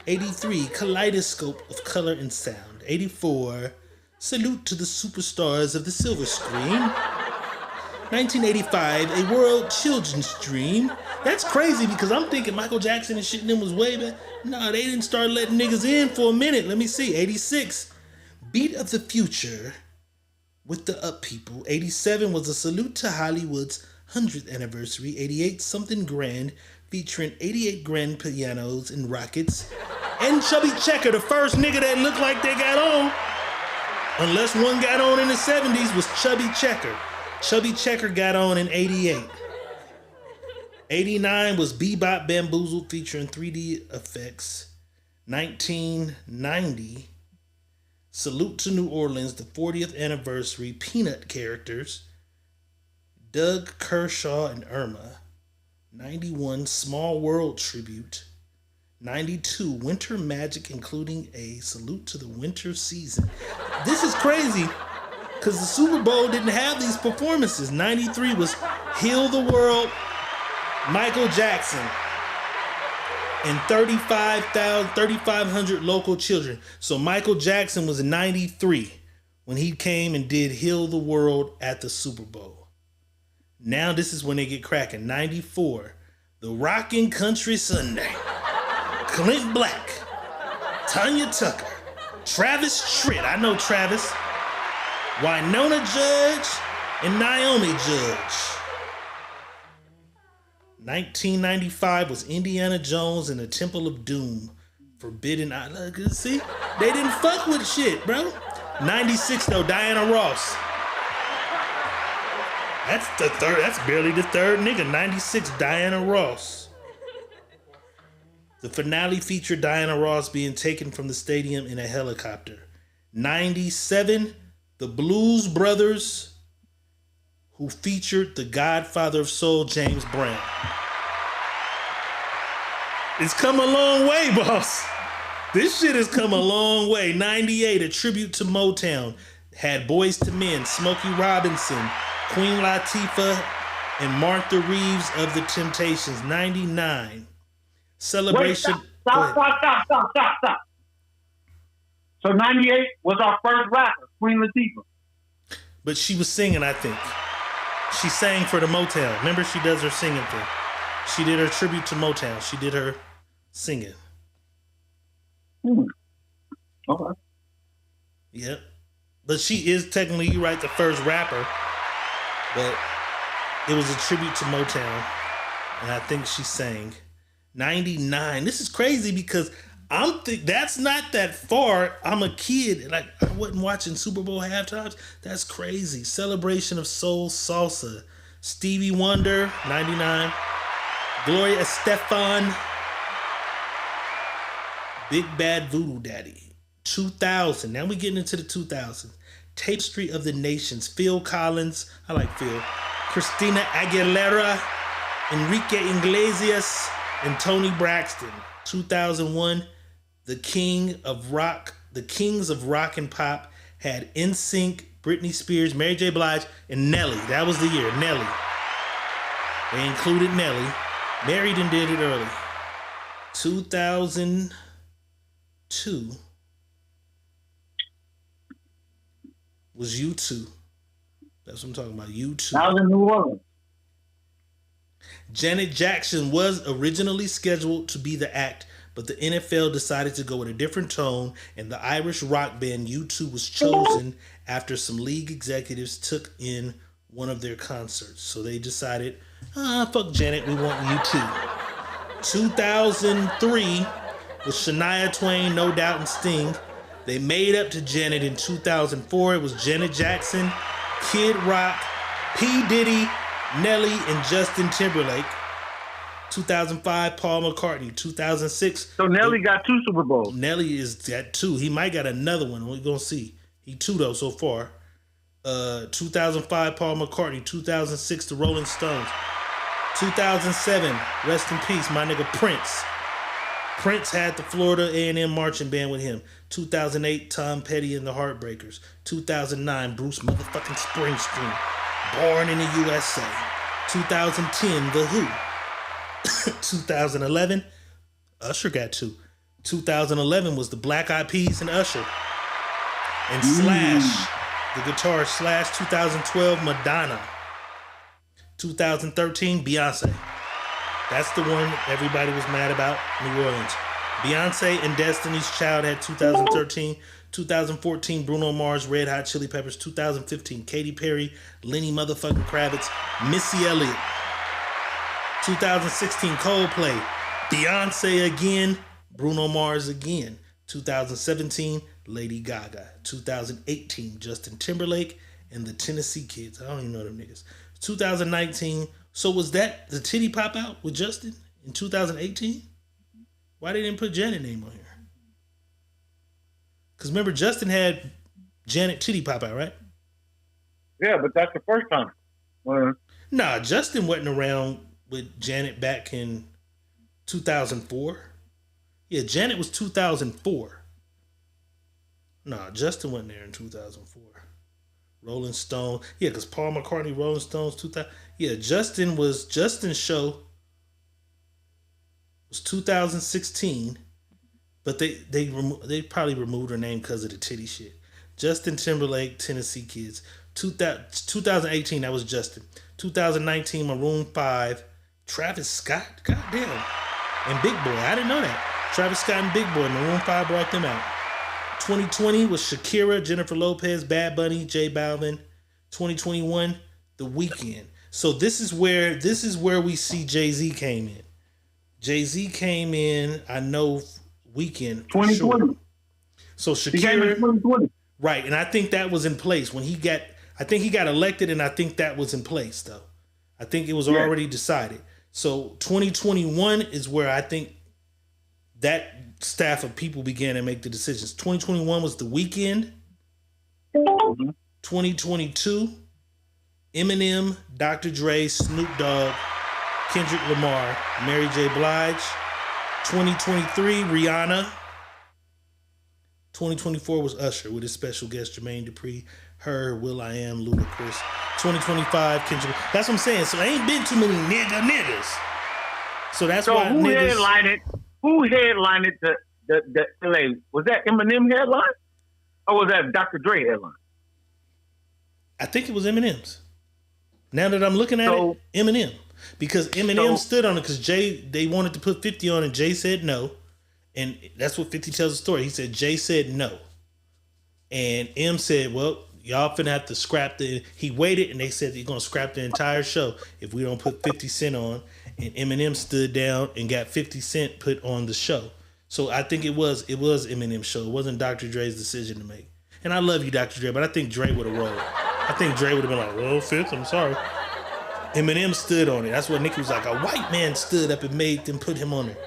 83, kaleidoscope of color and sound. 84, salute to the superstars of the silver screen. 1985, a world children's dream. That's crazy because I'm thinking Michael Jackson and shit in them was way back. No, they didn't start letting niggas in for a minute. Let me see. 86, Beat of the Future with the Up People. 87 was a salute to Hollywood's 100th anniversary. 88, Something Grand, featuring 88 grand pianos and rockets. And Chubby Checker, the first nigga that looked like they got on, unless one got on in the 70s, was Chubby Checker. Chubby Checker got on in 88. 89 was Bebop Bamboozled featuring 3D effects. 1990, Salute to New Orleans, the 40th anniversary, Peanut characters, Doug Kershaw and Irma. 91, Small World tribute. 92, Winter Magic, including a salute to the winter season. This is crazy because the Super Bowl didn't have these performances. 93 was Heal the World, Michael Jackson, and 3,500 local children. So Michael Jackson was 93 when he came and did Heal the World at the Super Bowl. Now this is when they get cracking. 94, The Rockin' Country Sunday. Clint Black, Tanya Tucker, Travis Tritt, I know Travis, Winona Judge, and Naomi Judge. 1995 was Indiana Jones and the Temple of Doom. Forbidden Island. See, they didn't fuck with shit, bro. 96 though, Diana Ross. That's the third. That's barely the third nigga. 96, Diana Ross. The finale featured Diana Ross being taken from the stadium in a helicopter. 97, the Blues Brothers, who featured the Godfather of Soul, James Brown. It's come a long way, boss. This shit has come a long way. 98, a tribute to Motown. Had Boyz II Men, Smokey Robinson, Queen Latifah, and Martha Reeves of the Temptations, 99. Celebration. Wait, stop. So 98 was our first rapper, Queen Latifah. But she was singing, I think. She sang for the Motown. Remember, she does her singing thing. She did her tribute to Motown. She did her singing. Okay. Yep. But she is technically, you're right, the first rapper. But it was a tribute to Motown. And I think she sang. 99. This is crazy because that's not that far. I'm a kid. Like, I wasn't watching Super Bowl halftimes. That's crazy. Celebration of Soul Salsa. Stevie Wonder, 99. Gloria Estefan. Big Bad Voodoo Daddy. 2000. Now we getting into the 2000s. Tapestry of the Nations. Phil Collins. I like Phil. Christina Aguilera. Enrique Iglesias. And Tony Braxton. 2001. The Kings of Rock and Pop had NSYNC, Britney Spears, Mary J. Blige, and Nelly. That was the year. Nelly. They included Nelly. Married and did it early. 2002 was U2. That's what I'm talking about. U2. I was in New Orleans. Janet Jackson was originally scheduled to be the act, but the NFL decided to go with a different tone, and the Irish rock band U2 was chosen after some league executives took in one of their concerts. So they decided, fuck Janet, we want U2. 2003 was Shania Twain, No Doubt, and Sting. They made up to Janet in 2004. It was Janet Jackson, Kid Rock, P. Diddy, Nelly, and Justin Timberlake. 2005, Paul McCartney. 2006. So Nelly got 2 Super Bowls. Nelly is got 2. He might got another one. We're going to see. He 2 though so far. 2005, Paul McCartney. 2006, the Rolling Stones. 2007, rest in peace, my nigga Prince. Prince had the Florida A&M marching band with him. 2008, Tom Petty and the Heartbreakers. 2009, Bruce motherfucking Springsteen. Born in the USA. 2010, The Who. 2011, Usher got 2. 2011 was the Black Eyed Peas and Usher. And Slash, the guitarist Slash. 2012, Madonna. 2013, Beyonce. That's the one everybody was mad about, New Orleans. Beyonce and Destiny's Child had 2013. 2014, Bruno Mars, Red Hot Chili Peppers. 2015, Katy Perry, Lenny motherfucking Kravitz, Missy Elliott. 2016, Coldplay, Beyonce again, Bruno Mars again. 2017, Lady Gaga. 2018, Justin Timberlake and the Tennessee Kids. I don't even know them niggas. 2019, so was that the Titty Pop Out with Justin in 2018? Why they didn't put Janet name on here? Because remember, Justin had Janet Titty Pop Out, right? Yeah, but that's the first time. Nah, Justin wasn't around with Janet back in 2004. Yeah, Janet was 2004. Nah, Justin wasn't there in 2004. Rolling Stone. Yeah, because Paul McCartney, Rolling Stones, 2000. Yeah, Justin's show was 2016, but they probably removed her name because of the titty shit. Justin Timberlake, Tennessee Kids. 2018, that was Justin. 2019, Maroon 5, Travis Scott, goddamn, and Big Boy. I didn't know that. Travis Scott and Big Boy, Maroon 5 brought them out. 2020 was Shakira, Jennifer Lopez, Bad Bunny, J Balvin. 2021, The Weeknd. So this is where we see Jay-Z came in. Jay-Z came in, I know, Weeknd for 2020. Sure. So Shakira, right, and I think that was in place when he got elected, and I think that was in place though. I think it was already decided. So 2021 is where I think that staff of people began to make the decisions. 2021 was The Weeknd. 2022, Eminem, Dr. Dre, Snoop Dogg, Kendrick Lamar, Mary J. Blige. 2023, Rihanna. 2024 was Usher with his special guest Jermaine Dupri, Her, Will I Am, Ludacris. 2025, Kendrick. That's what I'm saying. So there ain't been too many niggas. So that's why who niggas. Who headlined the LA? Was that Eminem headline? Or was that Dr. Dre headline? I think it was Eminem's. Now that I'm looking at it, Eminem. Because Eminem stood on it because they wanted to put 50 on and Jay said no. And that's what 50 tells the story. He said Jay said no. And M said, well, y'all finna have to scrap he waited and they said they're gonna scrap the entire show if we don't put 50 Cent on. And Eminem stood down and got 50 Cent put on the show. So I think it was Eminem's show. It wasn't Dr. Dre's decision to make. And I love you, Dr. Dre, but I think Dre would have rolled. I think Dre would have been like, well, Fifth, I'm sorry. Eminem stood on it. That's what Nicki was like. A white man stood up and made them put him on there.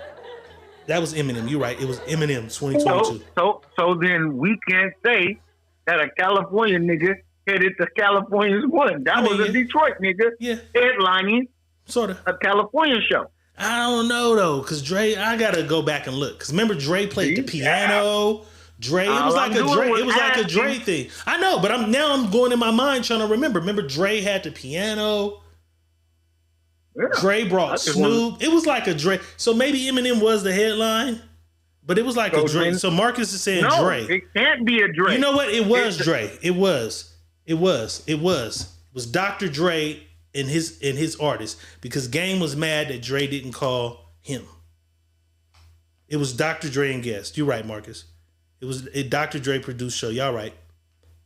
That was Eminem. You're right. It was Eminem 2022. So then we can't say that a California nigga headed to California's one. That was a Detroit nigga headlining sort of a California show. I don't know though, cause Dre, I gotta go back and look. Cause remember Dre played the piano. Dre, it was like a Dre thing. I know, but I'm going in my mind trying to remember. Remember Dre had the piano. Yeah, Dre brought Snoop. It was like a Dre. So maybe Eminem was the headline, but it was like a Dre. So Marcus is saying Dre. It can't be a Dre. You know what? It was Dre. It was Dr. Dre and his artist because Game was mad that Dre didn't call him. It was Dr. Dre and guest. You're right, Marcus. It was a Dr. Dre produced show. Y'all right.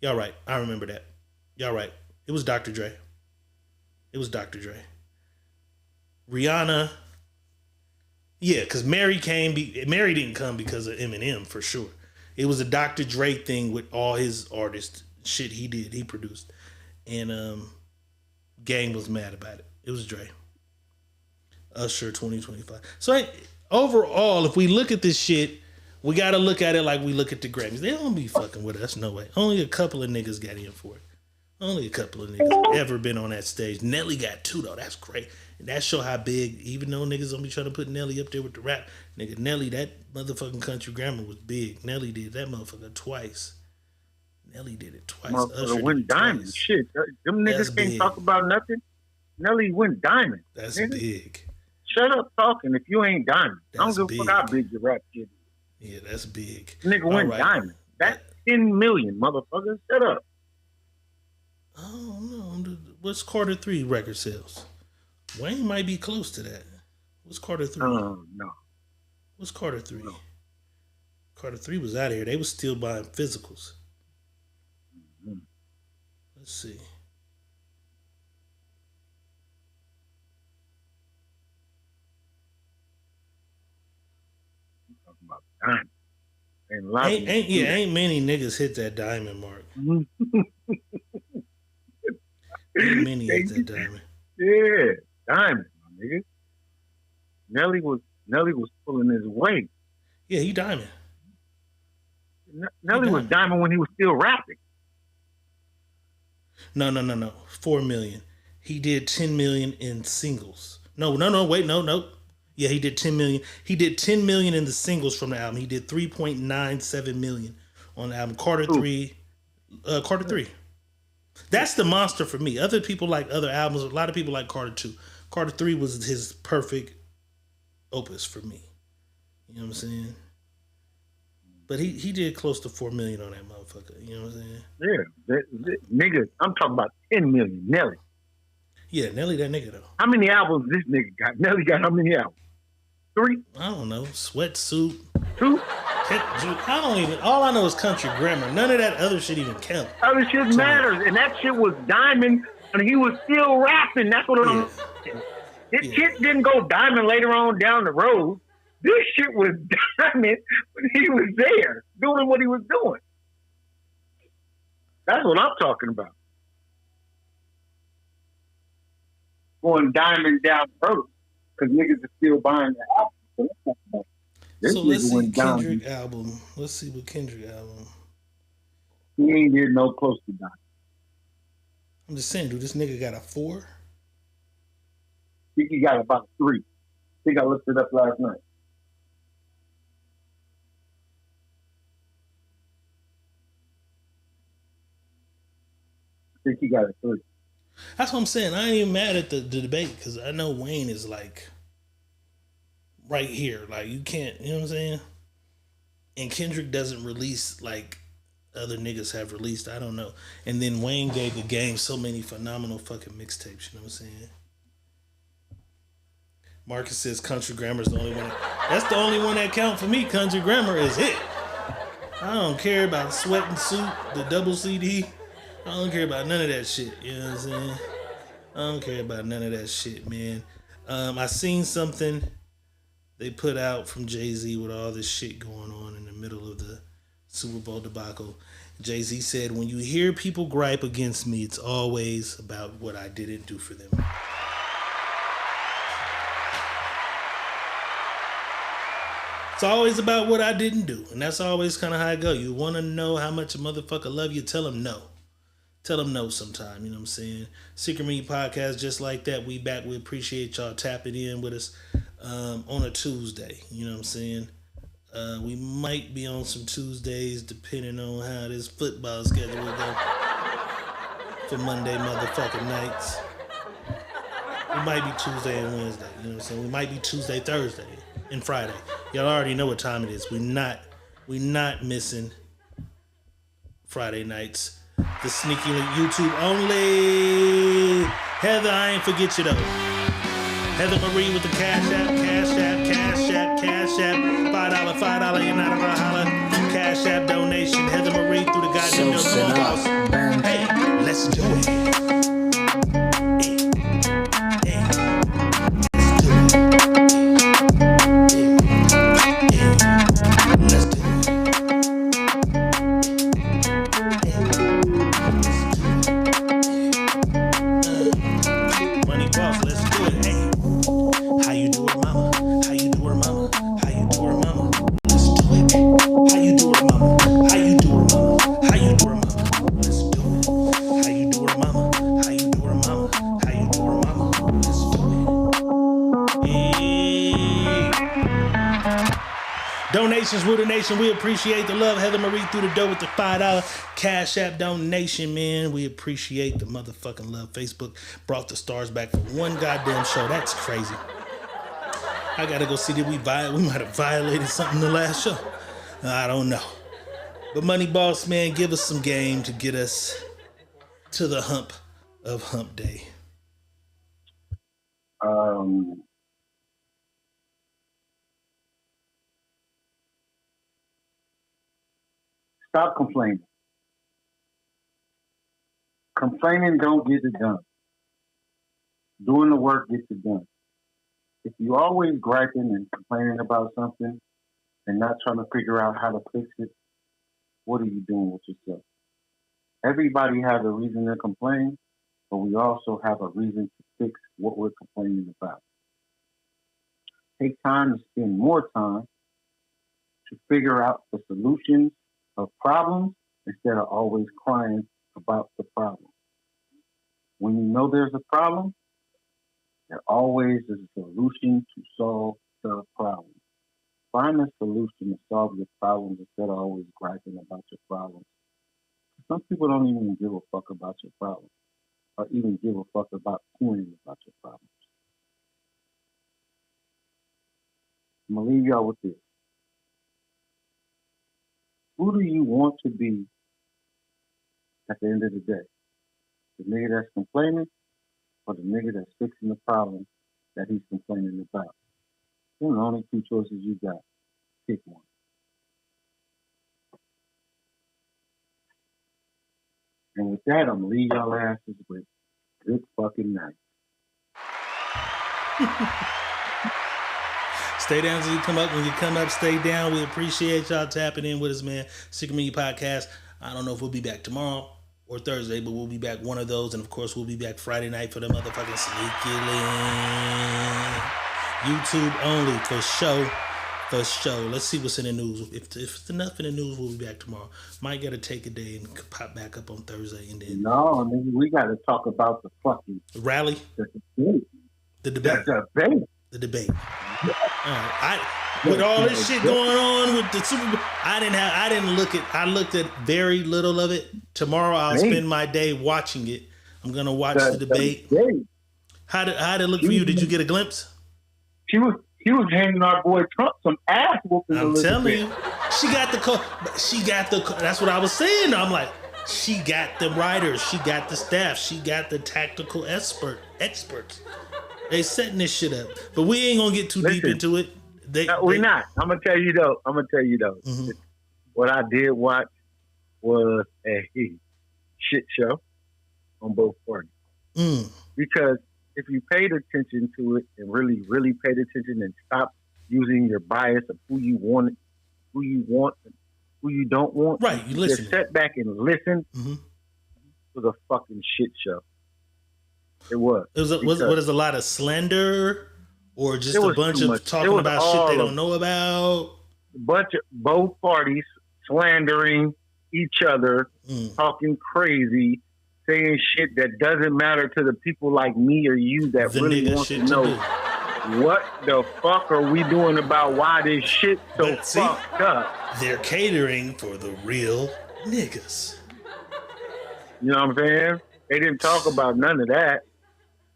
I remember that. Y'all right. It was Dr. Dre. Rihanna. Yeah, because Mary didn't come because of Eminem for sure. It was a Dr. Dre thing with all his artist shit he produced. And Gang was mad about it. It was Dre. Usher 2025. So overall, if we look at this shit, we got to look at it like we look at the Grammys. They don't be fucking with us, no way. Only a couple of niggas got in for it. Only a couple of niggas ever been on that stage. Nelly got 2 though. That's great. And that show how big, even though niggas don't be trying to put Nelly up there with the rap, nigga, Nelly, that motherfucking country grammar was big. Nelly did that motherfucker twice. Motherfucker went diamond. Shit, them niggas can't talk about nothing. Nelly went diamond. That's big. Shut up talking if you ain't diamond. I don't give a fuck how big your rap shit is. Yeah, that's big. Nigga went diamond. That's 10 million, motherfucker. Shut up. Oh no. What's Carter 3 record sales? Wayne might be close to that. What's Carter 3? No. What's Carter 3? No. Carter 3 was out of here. They was still buying physicals. Mm-hmm. Let's see. Talking about diamond. Ain't many niggas hit that diamond mark. Ain't many hit that diamond. Yeah, diamond, my nigga. Nelly was pulling his weight. Yeah, he diamond. Nelly was diamond when he was still rapping. No. 4 million. He did 10 million in singles. No. Wait, no. Yeah, he did 10 million. He did 10 million in the singles from the album. He did 3.97 million on the album. Carter 3. That's the monster for me. Other people like other albums. A lot of people like Carter 2. Carter 3 was his perfect opus for me. You know what I'm saying? But he did close to 4 million on that motherfucker. You know what I'm saying? Yeah. Nigga, I'm talking about 10 million. Nelly. Yeah, Nelly that nigga though. How many albums this nigga got? Nelly got how many albums? 3? I don't know. Sweatsuit. 2? All I know is country grammar. None of that other shit even counts. Other shit matters. And that shit was diamond and he was still rapping. That's what I'm saying. This shit didn't go diamond later on down the road. This shit was diamond when he was there doing what he was doing. That's what I'm talking about. Going diamond down the road because niggas are still buying the album. So let's see Kendrick album. Let's see what Kendrick album. He ain't getting no close to that. I'm just saying, dude, this nigga got a 4? I think he got about 3. I think I looked it up last night. think he got a 3. That's what I'm saying. I ain't even mad at the debate because I know Wayne is like right here. Like you can't, you know what I'm saying? And Kendrick doesn't release like other niggas have released. I don't know. And then Wayne gave the game so many phenomenal fucking mixtapes. You know what I'm saying? Marcus says Country Grammar's the only one. That's the only one that count for me. Country Grammar is it. I don't care about Sweat and Suit, the double CD. I don't care about none of that shit. You know what I'm saying? I don't care about none of that shit, man. I seen something they put out from Jay-Z with all this shit going on in the middle of the Super Bowl debacle. Jay-Z said, when you hear people gripe against me, it's always about what I didn't do for them. It's always about what I didn't do. And that's always kind of how I go. You want to know how much a motherfucker love you? Tell him no. Tell them no sometime, you know what I'm saying? Secret Meat Podcast, just like that. We back. We appreciate y'all tapping in with us on a Tuesday. You know what I'm saying? We might be on some Tuesdays depending on how this football schedule will go for Monday motherfucking nights. We might be Tuesday and Wednesday. You know what I'm saying? We might be Tuesday, Thursday, and Friday. Y'all already know what time it is. We not missing Friday nights. The Sneaky Link YouTube only. Heather, I ain't forget you though. Heather Marie with the Cash App. $5, you're not a holler. Cash App donation. Heather Marie through the goddamn no. Hey, let's do it. Donations rule the nation. We appreciate the love. Heather Marie through the door with the $5 Cash App donation, man. We appreciate the motherfucking love. Facebook brought the stars back for one goddamn show. That's crazy. I gotta go see that we might have violated something the last show. I don't know. But Money Boss, man, give us some game to get us to the hump of hump day. Stop complaining. Complaining don't get it done. Doing the work gets it done. If you always griping and complaining about something and not trying to figure out how to fix it, what are you doing with yourself? Everybody has a reason to complain, but we also have a reason to fix what we're complaining about. Take time to spend more time to figure out the solutions of problems instead of always crying about the problem. When you know there's a problem, there always is a solution to solve the problem. Find a solution to solve your problems instead of always griping about your problems. Some people don't even give a fuck about your problems or even give a fuck about hearing about your problems. I'm going to leave y'all with this. Who do you want to be at the end of the day? The nigga that's complaining or the nigga that's fixing the problem that he's complaining about? Those are the only two choices you got. Pick one. And with that, I'm going to leave y'all asses with good fucking night. Stay down till you come up. When you come up, stay down. We appreciate y'all tapping in with us, man. Secret Media Podcast. I don't know if we'll be back tomorrow or Thursday, but we'll be back one of those. And, of course, we'll be back Friday night for the motherfucking Sneaky Link. YouTube only for show. For show. Let's see what's in the news. If it's enough in the news, we'll be back tomorrow. Might gotta take a day and pop back up on Thursday. And then no, nigga, we got to talk about the fucking rally. The debate. The debate. The debate. The debate. With all this shit going on with the Super Bowl, I looked at very little of it. Tomorrow I'll spend my day watching it. I'm gonna watch the debate. How did it look for you? Did you get a glimpse? He was handing our boy Trump some ass whooping. I'm telling you, she got the. That's what I was saying. I'm like, she got the writers, she got the staff, she got the tactical experts. They setting this shit up, but we ain't gonna get too deep into it. We're not. I'm gonna tell you though. Mm-hmm. What I did watch was a shit show on both parties. Because if you paid attention to it and really, really paid attention and stopped using your bias of who you want, who you don't want, right? You listen. Just sit back and listen. Mm-hmm. It was a fucking shit show. It was. What is a lot of slander, or just a bunch of talking about shit they don't know about? A bunch of both parties slandering each other, talking crazy, saying shit that doesn't matter to the people like me or you that really want to know what the fuck are we doing about why this shit so fucked up. They're catering for the real niggas. You know what I'm saying? They didn't talk about none of that.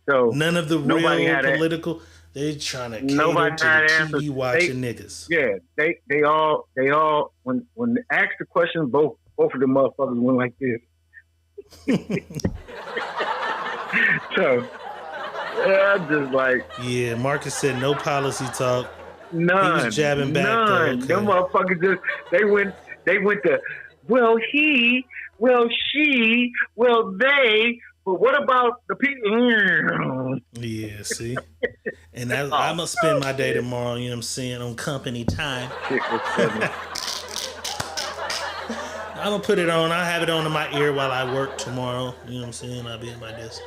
So none of the real political. They trying to cater to the TV watching niggas. Yeah, they all when they asked the question, both of the motherfuckers went like this. So I'm just like, yeah. Marcus said no policy talk. None. He was jabbing back. None. Okay. Them motherfuckers they went to well he, well she, well they. But what about the people? Yeah, see? And I'm going to spend my day tomorrow, you know what I'm saying, on company time. I'm going to put it on. I'll have it on in my ear while I work tomorrow. You know what I'm saying? I'll be at my desk.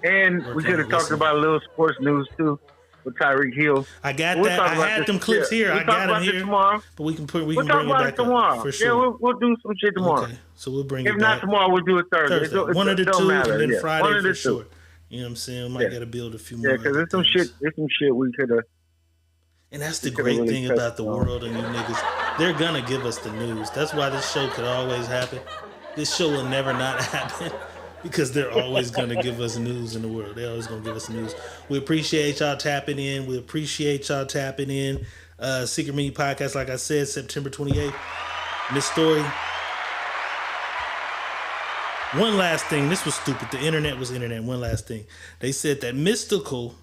And we could have talked about a little sports news, too, with Tyreek Hill. I got that. I had them clips here. I got them here. Tomorrow. But we can bring it back tomorrow. Up, for sure. Yeah, we'll do some shit tomorrow. Okay. So we'll bring it back. If not tomorrow, we'll do it Thursday. One of the two, and then Friday One of the for sure. two. You know what I'm saying? We might got to build a few more. Yeah, because there's some shit we could have. And that's the great thing about the world and you niggas. They're going to give us the news. That's why this show could always happen. This show will never not happen because they're always going to give us news in the world. They're always going to give us news. We appreciate y'all tapping in. Secret Menu Podcast, like I said, September 28th. Miss Story. One last thing. This was stupid. The internet was internet. One last thing. They said that Mystical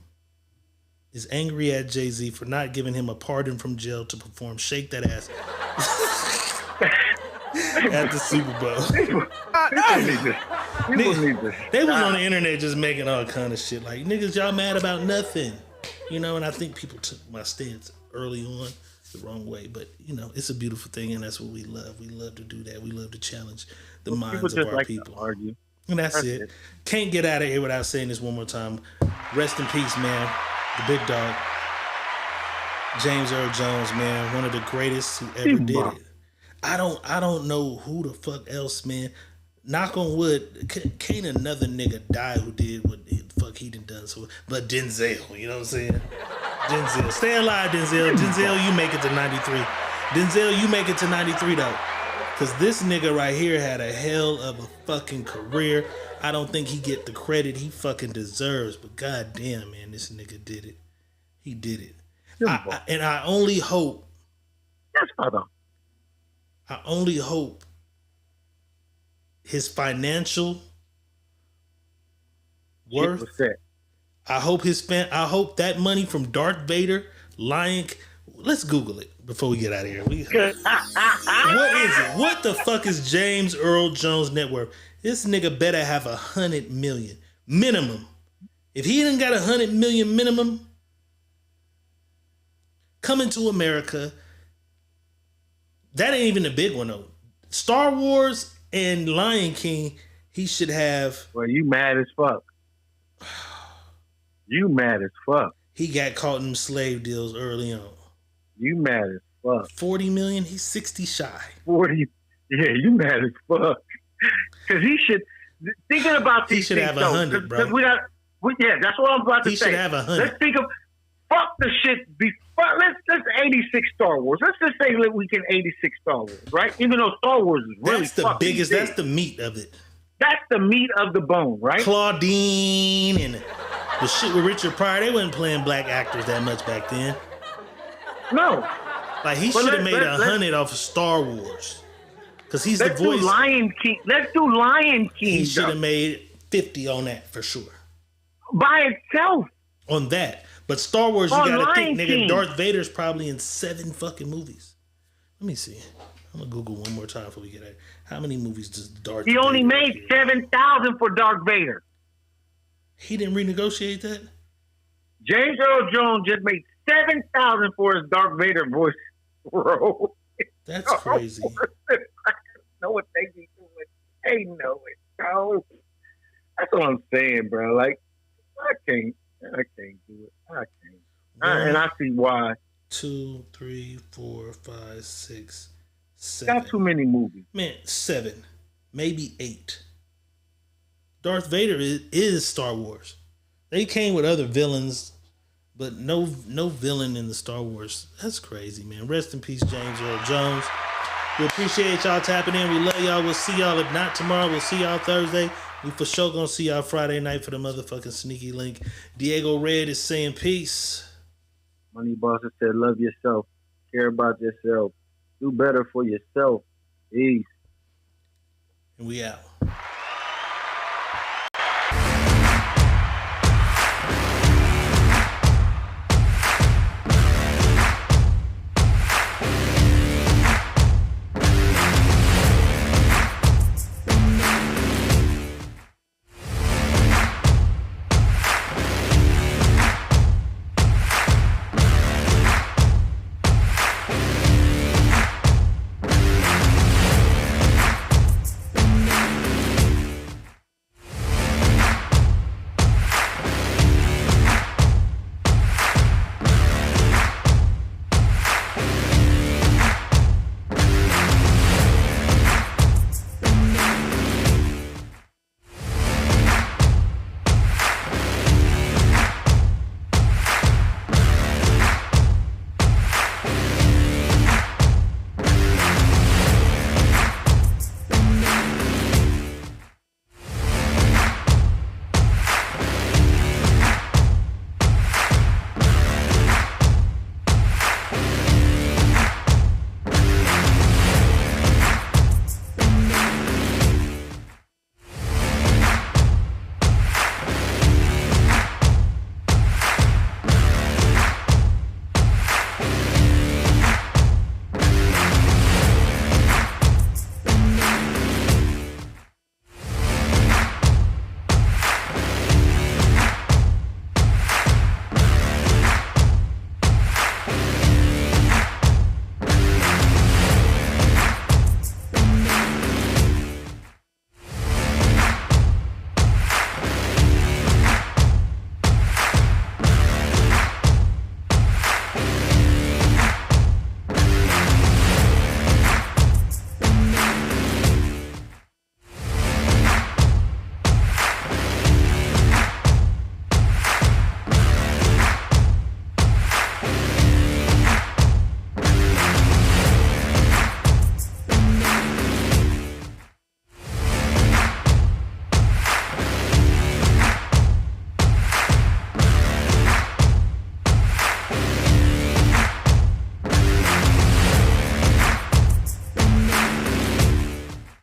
is angry at Jay-Z for not giving him a pardon from jail to perform Shake That Ass at the Super Bowl. They was on the internet just making all kind of shit. Like, niggas, y'all mad about nothing. You know, and I think people took my stance early on the wrong way. But, you know, it's a beautiful thing, and that's what we love. We love to do that. We love to challenge the minds of our people. Argue. And that's it. Can't get out of here without saying this one more time. Rest in peace, man. The big dog. James Earl Jones, man. One of the greatest who ever did it. I don't know who the fuck else, man. Knock on wood, can't another nigga die who did what the fuck he done. So, but Denzel, you know what I'm saying? Denzel, stay alive, Denzel. Denzel, you make it to 93. Denzel, you make it to 93 though, because this nigga right here had a hell of a fucking career. I don't think he get the credit he fucking deserves. But goddamn, man, this nigga did it. He did it. I only hope. Yes, brother. I only hope his financial worth. I hope that money from Darth Vader, Lion. Let's Google it before we get out of here. What is it? What the fuck is James Earl Jones' net worth? This nigga better have 100 million minimum. If he didn't got 100 million minimum, coming to America. That ain't even a big one though. Star Wars and Lion King, he should have. Well, you mad as fuck. You mad as fuck. He got caught in slave deals early on. You mad as fuck. 40 million, he's 60 shy. 40. Yeah, you mad as fuck. Because he should. Thinking about these things. He should have 100, bro. Yeah, that's what I'm about to say. He should have 100. Let's think of. Fuck the shit. Let's 86 Star Wars. Let's just say that we can 86 Star Wars, right? Even though Star Wars is really that's the biggest. big. That's the meat of it. That's the meat of the bone, right? Claudine and the shit with Richard Pryor. They wasn't playing black actors that much back then. No. Like he should have made 100 off of Star Wars. Because he's the voice. Let's do Lion King. Let's do Lion King. He should have made 50 on that for sure. By itself. On that. But Star Wars, you gotta Lion think, King. nigga, Darth Vader's probably in 7 fucking movies. Let me see. I'm gonna Google one more time before we get at it. How many movies does Darth Vader? He only made 7,000 for Darth Vader. He didn't renegotiate that? James Earl Jones just made 7,000 for his Darth Vader voice role. That's crazy. I know what they be doing. They know it, bro. That's what I'm saying, bro. Like, I can't do it. I can't. And I see why. 2, 3, 4, 5, 6, 7. Got too many movies. Man, 7. Maybe 8. Darth Vader is Star Wars. They came with other villains, but no villain in the Star Wars. That's crazy, man. Rest in peace, James Earl Jones. We appreciate y'all tapping in. We love y'all. We'll see y'all. If not tomorrow, we'll see y'all Thursday. We for sure gonna see y'all Friday night for the motherfucking sneaky link. Diego Red is saying peace. Money Boss said, love yourself. Care about yourself. Do better for yourself. Peace. And we out.